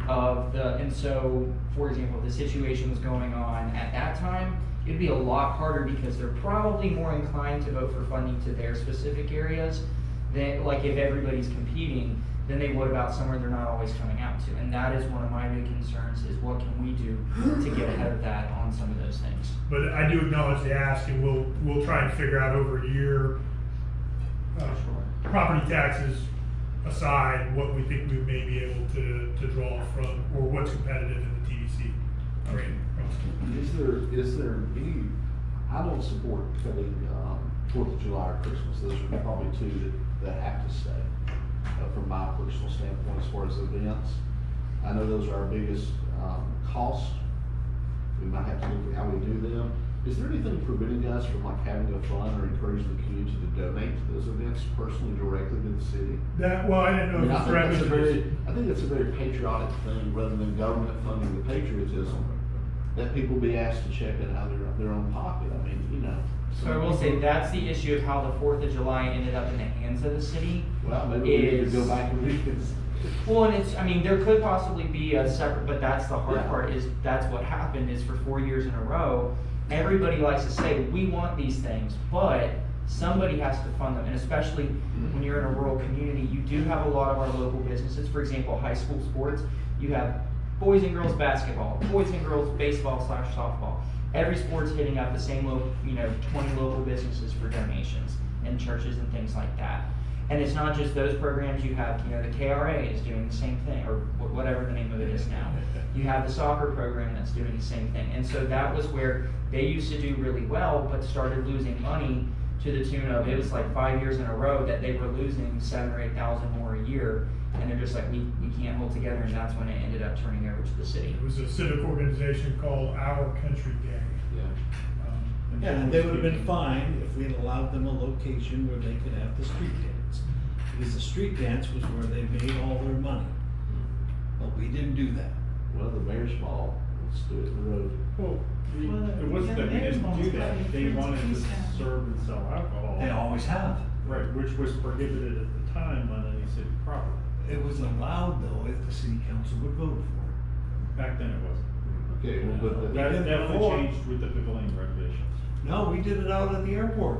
And so, for example, if the situation was going on at that time, it'd be a lot harder because they're probably more inclined to vote for funding to their specific areas than, like, if everybody's competing, than they would about somewhere they're not always coming out to. And that is one of my big concerns, is what can we do to get ahead of that on some of those things. But I do acknowledge the ask, and we'll try and figure out over a year, property taxes aside, what we think we may be able to draw from, or what's competitive in the TDC rate. Is there any, I don't support cutting 4th of July or Christmas. Those are probably two that have to stay from my personal standpoint as far as events. I know those are our biggest costs. We might have to look at how we do them. Is there anything preventing us from like having a fund or encouraging the community to donate to those events personally directly to the city? Well, I didn't know if I think it's a very patriotic thing, rather than government funding the patriotism, that people be asked to check it out of their own pocket. I mean, you know. So I will say that's the issue of how the 4th of July ended up in the hands of the city. Well, maybe we need to go back and read this. Well, and it's, I mean, there could possibly be a separate, but that's the hard part, is that's what happened, is for 4 years in a row, everybody likes to say, we want these things, but somebody has to fund them. And especially when you're in a rural community, you do have a lot of our local businesses. For example, high school sports, you have boys and girls basketball, boys and girls baseball/softball. Every sport's hitting up the same 20 local businesses for donations, and churches and things like that. And it's not just those programs. You have, the KRA is doing the same thing, or whatever the name of it is now. You have the soccer program that's doing the same thing. And so that was where they used to do really well, but started losing money to the tune of, it was like 5 years in a row that they were losing 7,000 or 8,000 more a year. And they're just like, we can't hold together, and that's when it ended up turning over to the city. It was a civic organization called Our Country Gang. Yeah, and they would have been fine if we had allowed them a location where they could have the street dance. Because the street dance was where they made all their money. But we didn't do that. Well, the mayor's ball, let's do it in the road. Well, it wasn't that we didn't do that, they wanted to serve and sell alcohol. They always have. Right, which was prohibited at the time on any city property. It was allowed though if the city council would vote for it. Back then it wasn't. Okay, well, but That did definitely before. changed with the pavilion renovations. No, we did it out at the airport.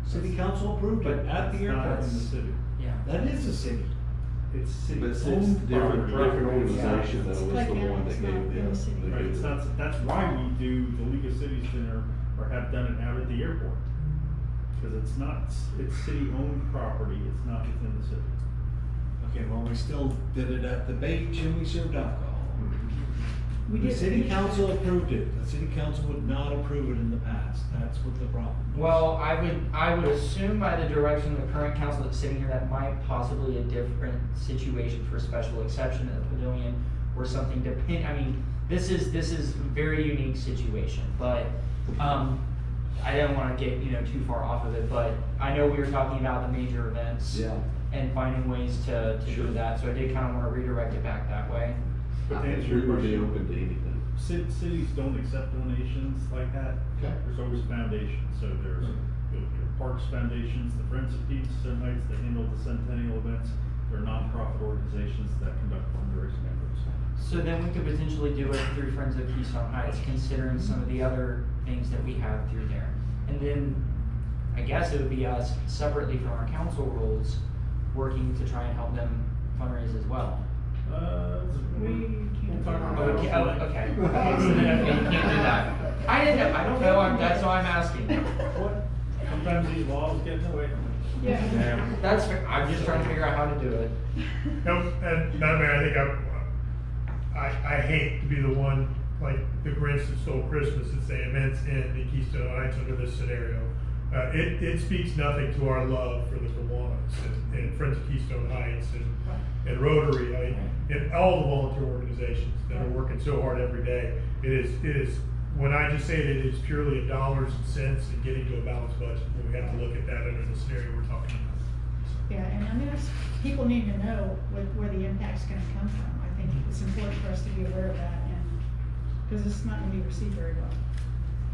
City council approved it at the It's not airport. in the city. Yeah. That is a city. It's city But it's owned different property. organization though, was Like the that, one that it's not gave in the city. the. Right, it's not, that's why we do the League of Cities Dinner, or have done it out at the airport. Cause it's not, it's city-owned property, it's not within the city. Okay, well, we still did it at the beach and we served alcohol. We The did. city council approved it. The city council would not approve it in the past. That's what the problem was. Well, I would assume by the direction of the current council that's sitting here, that might possibly a different situation for special exception at the pavilion or something I mean, this is a very unique situation, but, I don't wanna get, too far off of it, but I know we were talking about the major events. Yeah. And finding ways to Sure. do that, so I did kinda wanna redirect it back that way. But to I answer think your we would be question, open to anything. cities don't accept donations like that. Okay. There's always foundations, so there's, Parks Foundations, the Friends of Peace Nights, they handle the centennial events. They're nonprofit organizations that conduct fundraising efforts. So then we could potentially do it through Friends of Keystone Heights, considering some of the other things that we have through there. And then, I guess it would be us separately from our council rules, working to try and help them fundraise as well. We can't. We'll talk about Oh, okay, it. okay. Okay, so then, okay, you can't do that. I don't know, that's why I'm asking. What? Sometimes these laws get in the way. Yeah. That's fair, I'm just trying to figure out how to do it. No, and Madam Mayor, I think I hate to be the one, like the Grinch that stole Christmas, and say events in Keystone Heights under this scenario. It speaks nothing to our love for the Kiwanis and Friends of Keystone Heights and Rotary, and all the volunteer organizations that are working so hard every day. It is, when I just say it is purely a dollars and cents and getting to a balanced budget, we have to look at that under the scenario we're talking about. Yeah, and I mean, people need to know where the impact's gonna come from. I think it's important for us to be aware of that, and, because it's not gonna be received very well.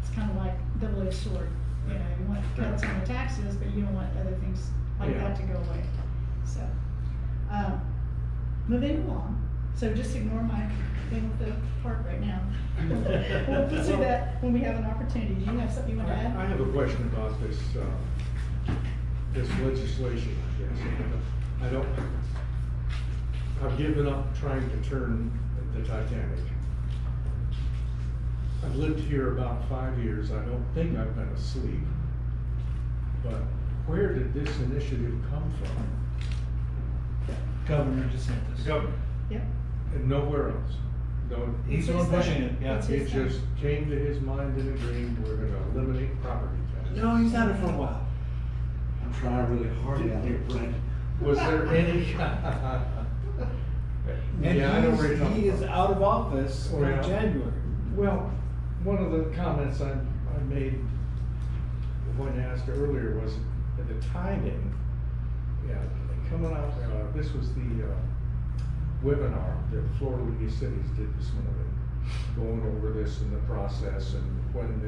It's kind of like double-edged sword, you want cuts on the taxes, but you don't want other things like that to go away, so. Moving along, so just ignore my thing with the park right now. We'll pursue that when we have an opportunity. Do you have something you want to add? I have a question about this, this legislation, I guess. I've given up trying to turn the Titanic. I've lived here about 5 years, I don't think I've been asleep. But where did this initiative come from? Governor DeSantis. Governor, Yep. and nowhere else? No, He's the one pushing it, yeah. It's it his thing. just came to his mind in a dream, we're gonna eliminate property tax. No, he's had it for a while. I'm trying really hard out here, Brent. Was there any? And Yeah, I know where you're talking he is about. out of office in Well, January. Well, one of the comments I made when asked earlier was the timing. Yeah, coming out, this was the webinar that Florida League of Cities did this morning, going over this and the process and when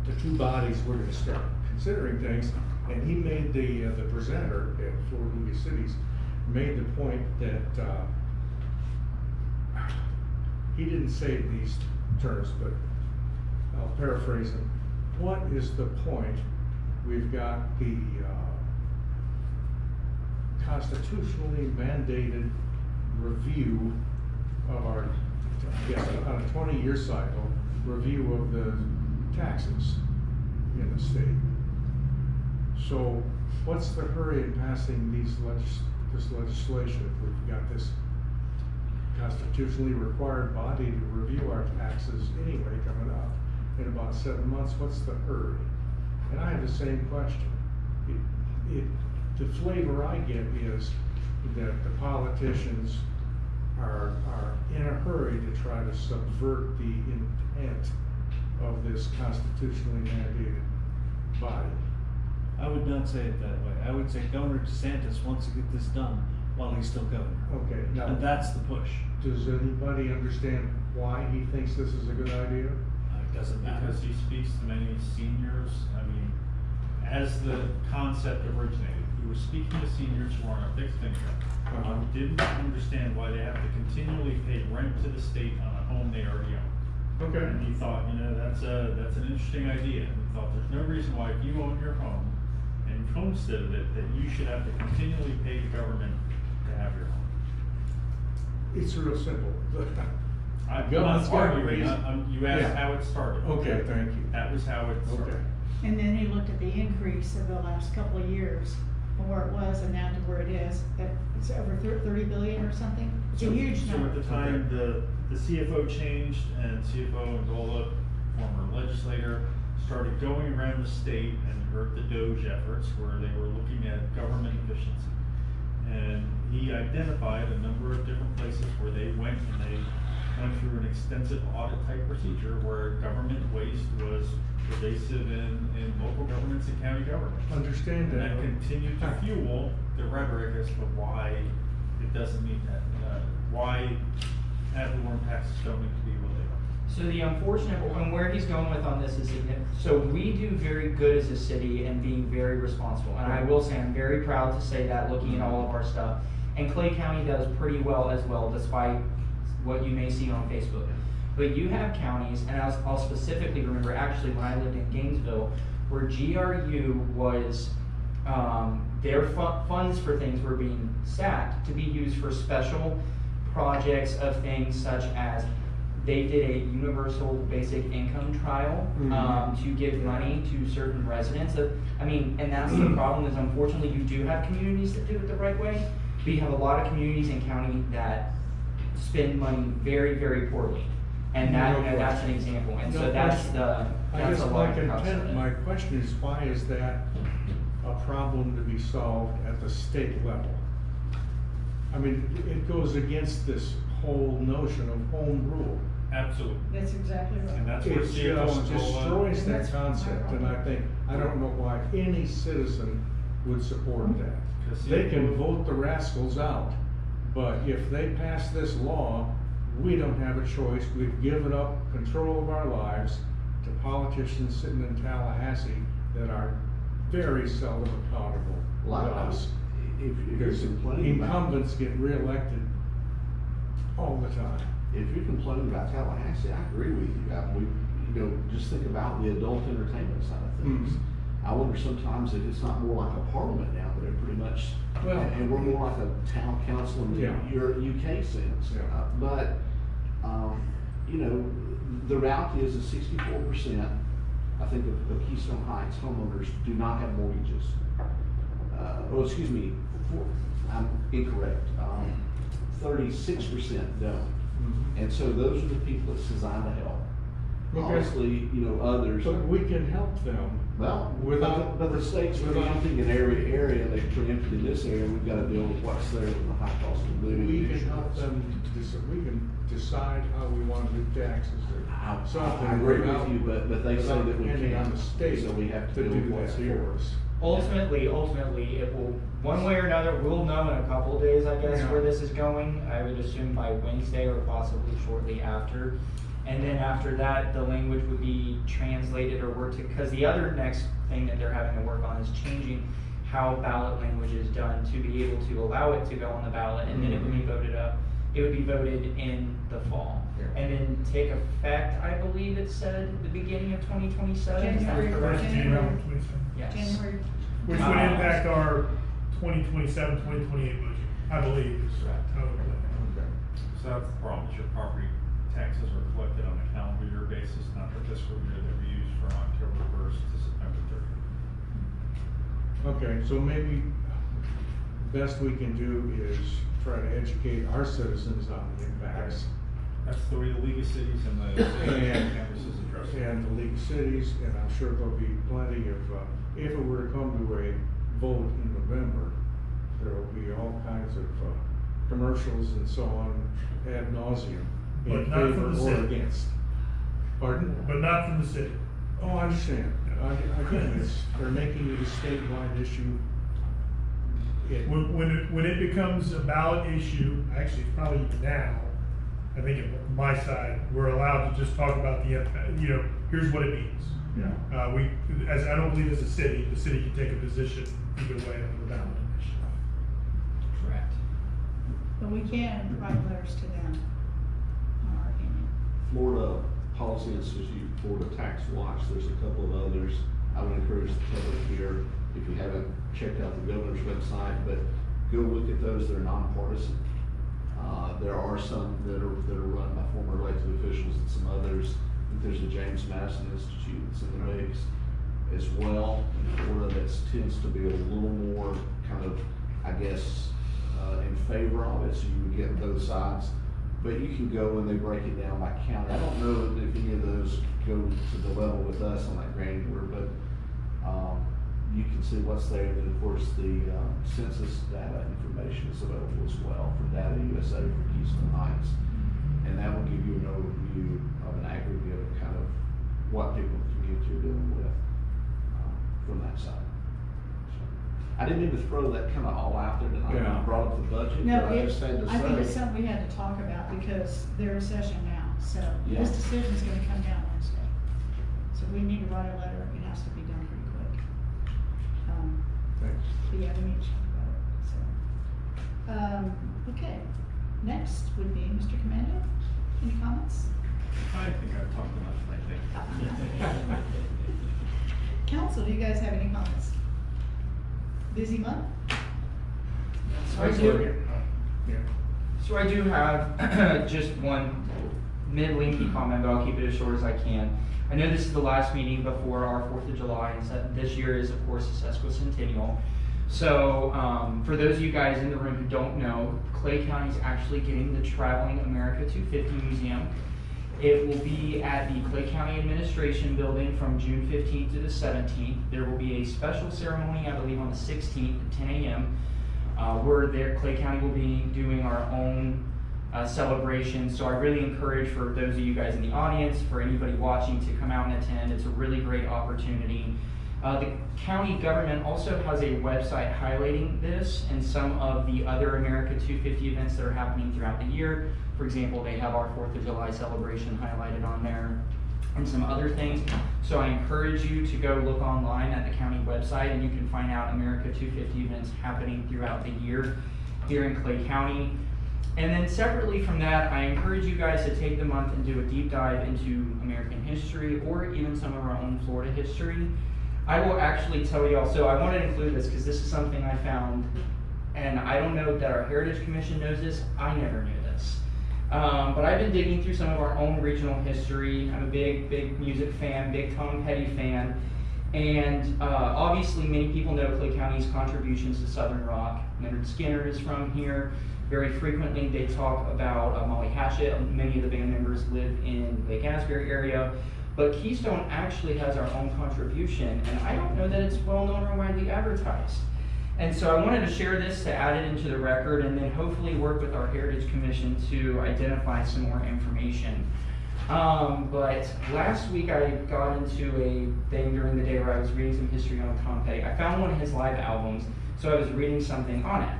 the two bodies were gonna start considering things. And he made the presenter at Florida League of Cities made the point that he didn't say it in these terms, but I'll paraphrase him. What is the point? We've got the constitutionally mandated review of our, I guess, on a 20-year cycle, review of the taxes in the state. So what's the hurry in passing this legislation if we've got this constitutionally required body to review our taxes anyway coming up in about 7 months? What's the hurry? And I have the same question. The flavor I get is that the politicians are in a hurry to try to subvert the intent of this constitutionally mandated body. I would not say it that way. I would say Governor DeSantis wants to get this done while he's still governor. Okay, now. And that's the push. Does anybody understand why he thinks this is a good idea? It doesn't matter. Because he speaks to many seniors. I mean, as the concept originated, he was speaking to seniors who are on a fixed income. Who didn't understand why they have to continually pay rent to the state on a home they already own. Okay. And he thought, that's an interesting idea. And he thought there's no reason why if you own your home and you've homesteaded it, that you should have to continually pay the government to have your home. It's real simple. I'm Government's not gotta arguing, raise- you asked Yeah. how it started. Okay, thank you. That was how it started. Okay. And then he looked at the increase of the last couple of years, from where it was and now to where it is, it's over 30 billion or something. It's a huge So at number. the time, the CFO changed, and CFO Angola, former legislator, started going around the state and heard the DOGE efforts where they were looking at government efficiency. And he identified a number of different places where they went and they went through an extensive audit type procedure where government waste was pervasive in local governments and county governments. Understand And that. that continued to fuel the rhetoric as to why it doesn't mean that, why ad valorem taxes don't need to be what they are. So the unfortunate, and where he's going with on this is, so we do very good as a city and being very responsible. And I will say, I'm very proud to say that, looking at all of our stuff. And Clay County does pretty well as well, despite what you may see on Facebook. But you have counties, and I'll specifically remember actually when I lived in Gainesville, where GRU was, their funds for things were being stacked to be used for special projects of things such as they did a universal basic income trial to give money to certain residents. And that's the problem is unfortunately you do have communities that do it the right way, but you have a lot of communities in county that spend money very, very poorly. And that's an example. And so that's a large crux of it. My question is, why is that a problem to be solved at the state level? I mean, it goes against this whole notion of home rule. Absolutely. That's exactly right. And that's where It CFO just Angola. destroys And that that's concept, my and I don't know why any citizen would support that. Because They can CFO vote the rascals out, but if they pass this law, we don't have a choice. We've given up control of our lives to politicians sitting in Tallahassee that are very seldom accountable to us. If you're Because complaining about, incumbents get reelected all the time. if you're complaining about Tallahassee, I agree with you. Just think about the adult entertainment side of things. Mhm. I wonder sometimes if it's not more like a parliament down there, pretty much. Well- And we're more like a town council in Yeah. your UK sense. Yeah. But, the reality is that 64%, I think, of Keystone Heights homeowners do not have mortgages. I'm incorrect. 36% don't. And so those are the people that's designed to help. Okay. Obviously, others. But we can help them. Well, Without- but the state's preempting an area, and they've preempted in this area, we've gotta deal with what's there with the high cost of living. We can issues. help them, we can decide how we want to do taxes or something. I agree without- with you, but they say without that we depending on can't, the state so we have to to deal with do what's that here. for us. Ultimately, it will, one way or another, we'll know in a couple of days, I guess, Yeah. where this is going. I would assume by Wednesday or possibly shortly after. And then after that, the language would be translated or worked to, because the other next thing that they're having to work on is changing how ballot language is done to be able to allow it to go on the ballot, and then it would be voted up. It would be voted in the fall. Yeah. And then take effect, I believe it said, the beginning of 2027. Is that January correct? January. Yes. January. Which would impact our 2027, 2028 budget, I believe is how it would play. So that's the problem, is your property taxes are collected on a calendar year basis, not the fiscal year that we use for October 1st to September 30th. Okay, so maybe the best we can do is try to educate our citizens on the impacts. That's the way the League of Cities and the campuses address it. And the League of Cities, and I'm sure there'll be plenty of, if it were to come to a vote in November, there will be all kinds of commercials and so on ad nauseum in But not favor from the or city. against. Pardon? But not from the city. Oh, I understand. Again, they're making it a statewide issue. When it becomes a ballot issue, actually, it's probably even now, I think on my side, we're allowed to just talk about the impact, here's what it means. Yeah. I don't believe as a city, the city can take a position either way on the ballot initiative. Correct. But we can write letters to them, in our opinion. Florida Policy Institute, Florida Tax Watch, there's a couple of others. I would encourage the public here, if you haven't checked out the governor's website, but go look at those that are nonpartisan. There are some that are run by former elected officials and some others. I think there's a James Madison Institute that's in the mix as well in Florida that tends to be a little more kind of, I guess, in favor of it, so you would get both sides. But you can go and they break it down by county. I don't know if any of those go to the level with us on that granular, but you can see what's there. And of course, the census data information is available as well from Data USA for Keystone Heights. And that will give you an overview of an aggregate of kind of what people in the community are dealing with from that side. So, I didn't mean to throw that kind of all out there tonight. Yeah. I brought up the budget, No, but I just had to I think it's say. something we had to talk about because they're in session now, so Yeah. this decision's gonna come down Wednesday. So we need to write a letter, it has to be done pretty quick. Thanks. But yeah, we need to talk about it, so. Okay, next would be Mr. Commando, any comments? I think I've talked enough lately. Council, do you guys have any comments? Busy month? So I do, Yeah. so I do have just one mid-lengthy comment, but I'll keep it as short as I can. I know this is the last meeting before our 4th of July, and this year is, of course, the sesquicentennial. So, for those of you guys in the room who don't know, Clay County is actually getting the Traveling America 250 Museum. It will be at the Clay County Administration Building from June 15th to the 17th. There will be a special ceremony, I believe, on the 16th at 10 a.m. We're there, Clay County will be doing our own celebration. So I really encourage for those of you guys in the audience, for anybody watching, to come out and attend. It's a really great opportunity. The county government also has a website highlighting this and some of the other America 250 events that are happening throughout the year. For example, they have our 4th of July celebration highlighted on there and some other things. So I encourage you to go look online at the county website and you can find out America 250 events happening throughout the year here in Clay County. And then separately from that, I encourage you guys to take the month and do a deep dive into American history or even some of our own Florida history. I will actually tell you all, so I wanted to include this because this is something I found, and I don't know that our Heritage Commission knows this, I never knew this. But I've been digging through some of our own regional history. I'm a big music fan, big Tom Petty fan. And obviously many people know Clay County's contributions to Southern rock. Leonard Skinner is from here. Very frequently they talk about Molly Hatchet. Many of the band members live in Lake Asbury area. But Keystone actually has our own contribution, and I don't know that it's well known or widely advertised. And so I wanted to share this to add it into the record and then hopefully work with our Heritage Commission to identify some more information. But last week I got into a thing during the day where I was reading some history on Tom Petty. I found one of his live albums, so I was reading something on it.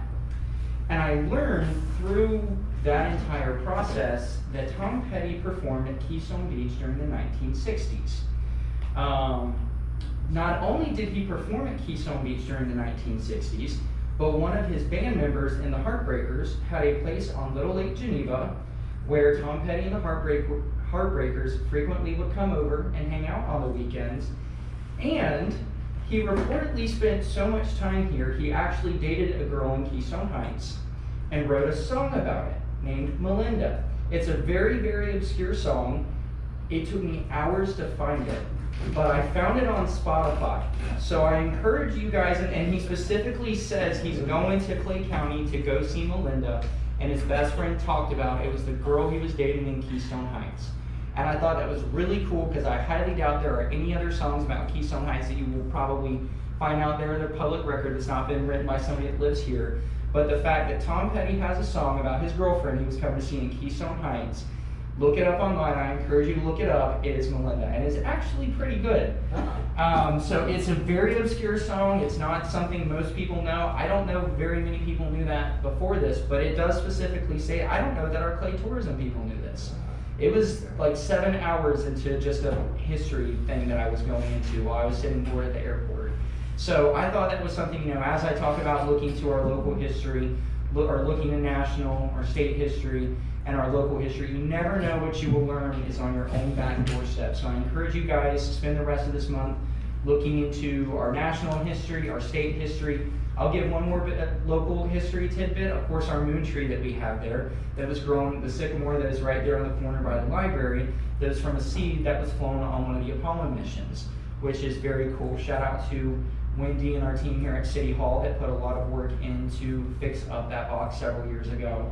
And I learned through that entire process that Tom Petty performed at Keystone Beach during the 1960s. Not only did he perform at Keystone Beach during the 1960s, but one of his band members in the Heartbreakers had a place on Little Lake Geneva where Tom Petty and the Heartbreakers frequently would come over and hang out on the weekends. And he reportedly spent so much time here, he actually dated a girl in Keystone Heights and wrote a song about it named Melinda. It's a very obscure song. It took me hours to find it, but I found it on Spotify. So I encourage you guys, and he specifically says he's going to Clay County to go see Melinda, and his best friend talked about it was the girl he was dating in Keystone Heights. And I thought that was really cool because I highly doubt there are any other songs about Keystone Heights that you will probably find out there in their public record that's not been written by somebody that lives here. But the fact that Tom Petty has a song about his girlfriend he was coming to see in Keystone Heights, look it up online. I encourage you to look it up. It is Melinda, and it's actually pretty good. So it's a very obscure song. It's not something most people know. I don't know very many people knew that before this, but it does specifically say, I don't know that our Clay tourism people knew this. It was like 7 hours into just a history thing that I was going into while I was sitting bored at the airport. So I thought that was something, as I talk about looking to our local history, or looking to national or state history and our local history, you never know what you will learn is on your own back doorstep. So I encourage you guys to spend the rest of this month looking into our national history, our state history. I'll give one more local history tidbit. Of course, our moon tree that we have there, that was grown, the sycamore that is right there on the corner by the library, that is from a seed that was flown on one of the Apollo missions, which is very cool. Shout out to Wendy and our team here at City Hall that put a lot of work in to fix up that box several years ago.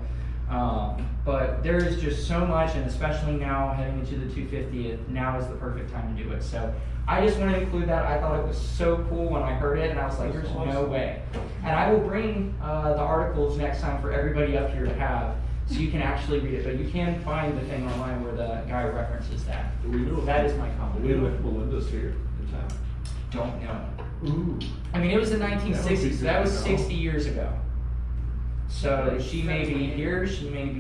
But there is just so much, and especially now heading into the 250th, now is the perfect time to do it. So I just wanted to include that. I thought it was so cool when I heard it, and I was like, there's no way. And I will bring the articles next time for everybody up here to have, so you can actually read it. But you can find the thing online where the guy references that. That is my comment. Do we know if Melinda's here in town? Don't know. Ooh. I mean, it was the 1960s. So that was 60 years ago. So she may be here. She may have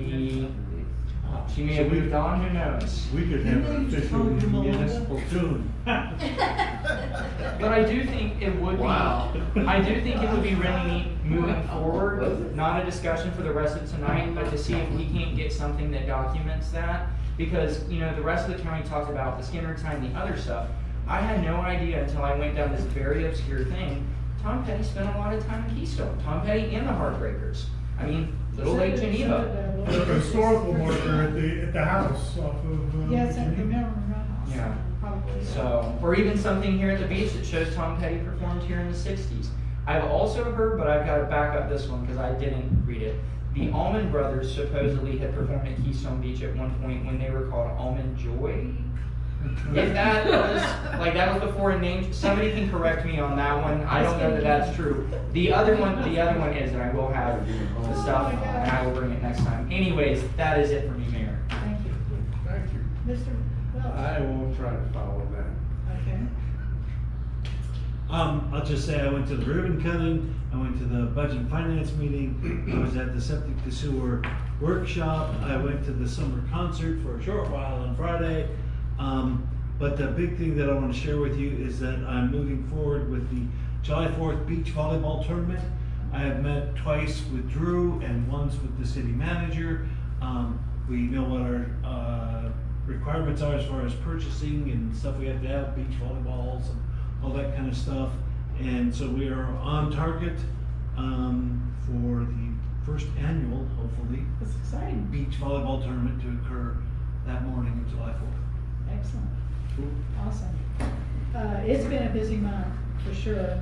moved on. Who knows? We could have an official municipal tune. But I do think it would be. Wow. I do think it would be really neat moving forward. Not a discussion for the rest of tonight, but to see if we can't get something that documents that. Because the rest of the county talked about the Skinner time, the other stuff. I had no idea until I went down this very obscure thing. Tom Petty spent a lot of time in Keystone. Tom Petty and the Heartbreakers. I mean, Little Lake Geneva. There's a historical marker at the house off of. Yes, at the Mineral House. Yeah. Probably. So, or even something here at the beach that shows Tom Petty performed here in the 60s. I've also heard, but I've got to back up this one because I didn't read it. The Allman Brothers supposedly had performed at Keystone Beach at one point when they were called Almond Joy. If that was, that was before a name, somebody can correct me on that one. I don't know that that's true. The other one is, and I will have the stuff, and I will bring it next time. Anyways, that is it for me, Mayor. Thank you. Thank you. Mr. Welch? I won't try to follow that. Okay. I'll just say I went to the ribbon cutting, I went to the budget and finance meeting, I was at the septic to sewer workshop, I went to the summer concert for a short while on Friday. But the big thing that I want to share with you is that I'm moving forward with the July 4th beach volleyball tournament. I have met twice with Drew and once with the city manager. We know what our requirements are as far as purchasing and stuff we have to have, beach volleyballs and all that kind of stuff. And so we are on target for the first annual, hopefully, That's exciting. beach volleyball tournament to occur that morning of July 4th. Excellent. Awesome. It's been a busy month, for sure.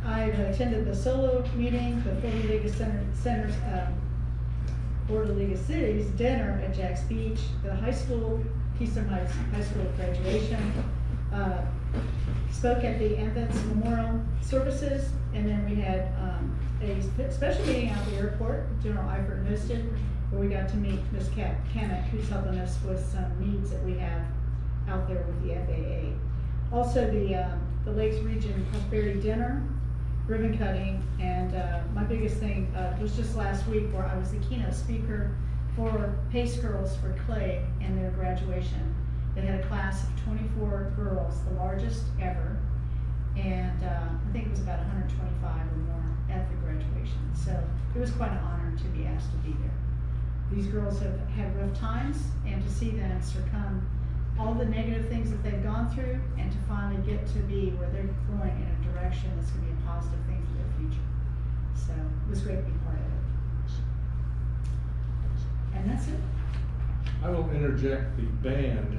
I've attended the solo meeting, the Florida League of Centers, Florida League of Cities dinner at Jack's Beach, the high school, Keystone Heights High School graduation. Spoke at the Advents Memorial Services, and then we had a special meeting out at the airport, General Eifert hosted, where we got to meet Ms. Kamek, who's helping us with some needs that we have out there with the FAA. Also, the Lakes Region Prosperity Dinner, ribbon cutting, and my biggest thing was just last week where I was the keynote speaker for Pace Girls for Clay and their graduation. They had a class of 24 girls, the largest ever, and I think it was about 125 or more at the graduation. So it was quite an honor to be asked to be there. These girls have had rough times, and to see them succumb all the negative things that they've gone through, and to finally get to be where they're going in a direction that's going to be a positive thing for their future. So it was great to be part of it. And that's it. I will interject, the band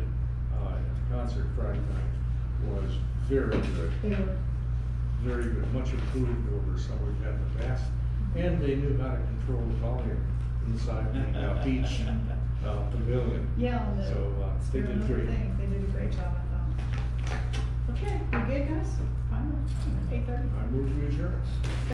concert Friday night was very good. They were Very good, much improved over some we've had in the past. And they knew how to control the volume inside the beach pavilion. Yeah, on the, So, they they're did another great. thing. They did a great job, I thought. Okay, we good, guys? Final, 8:30? I move to adjourn.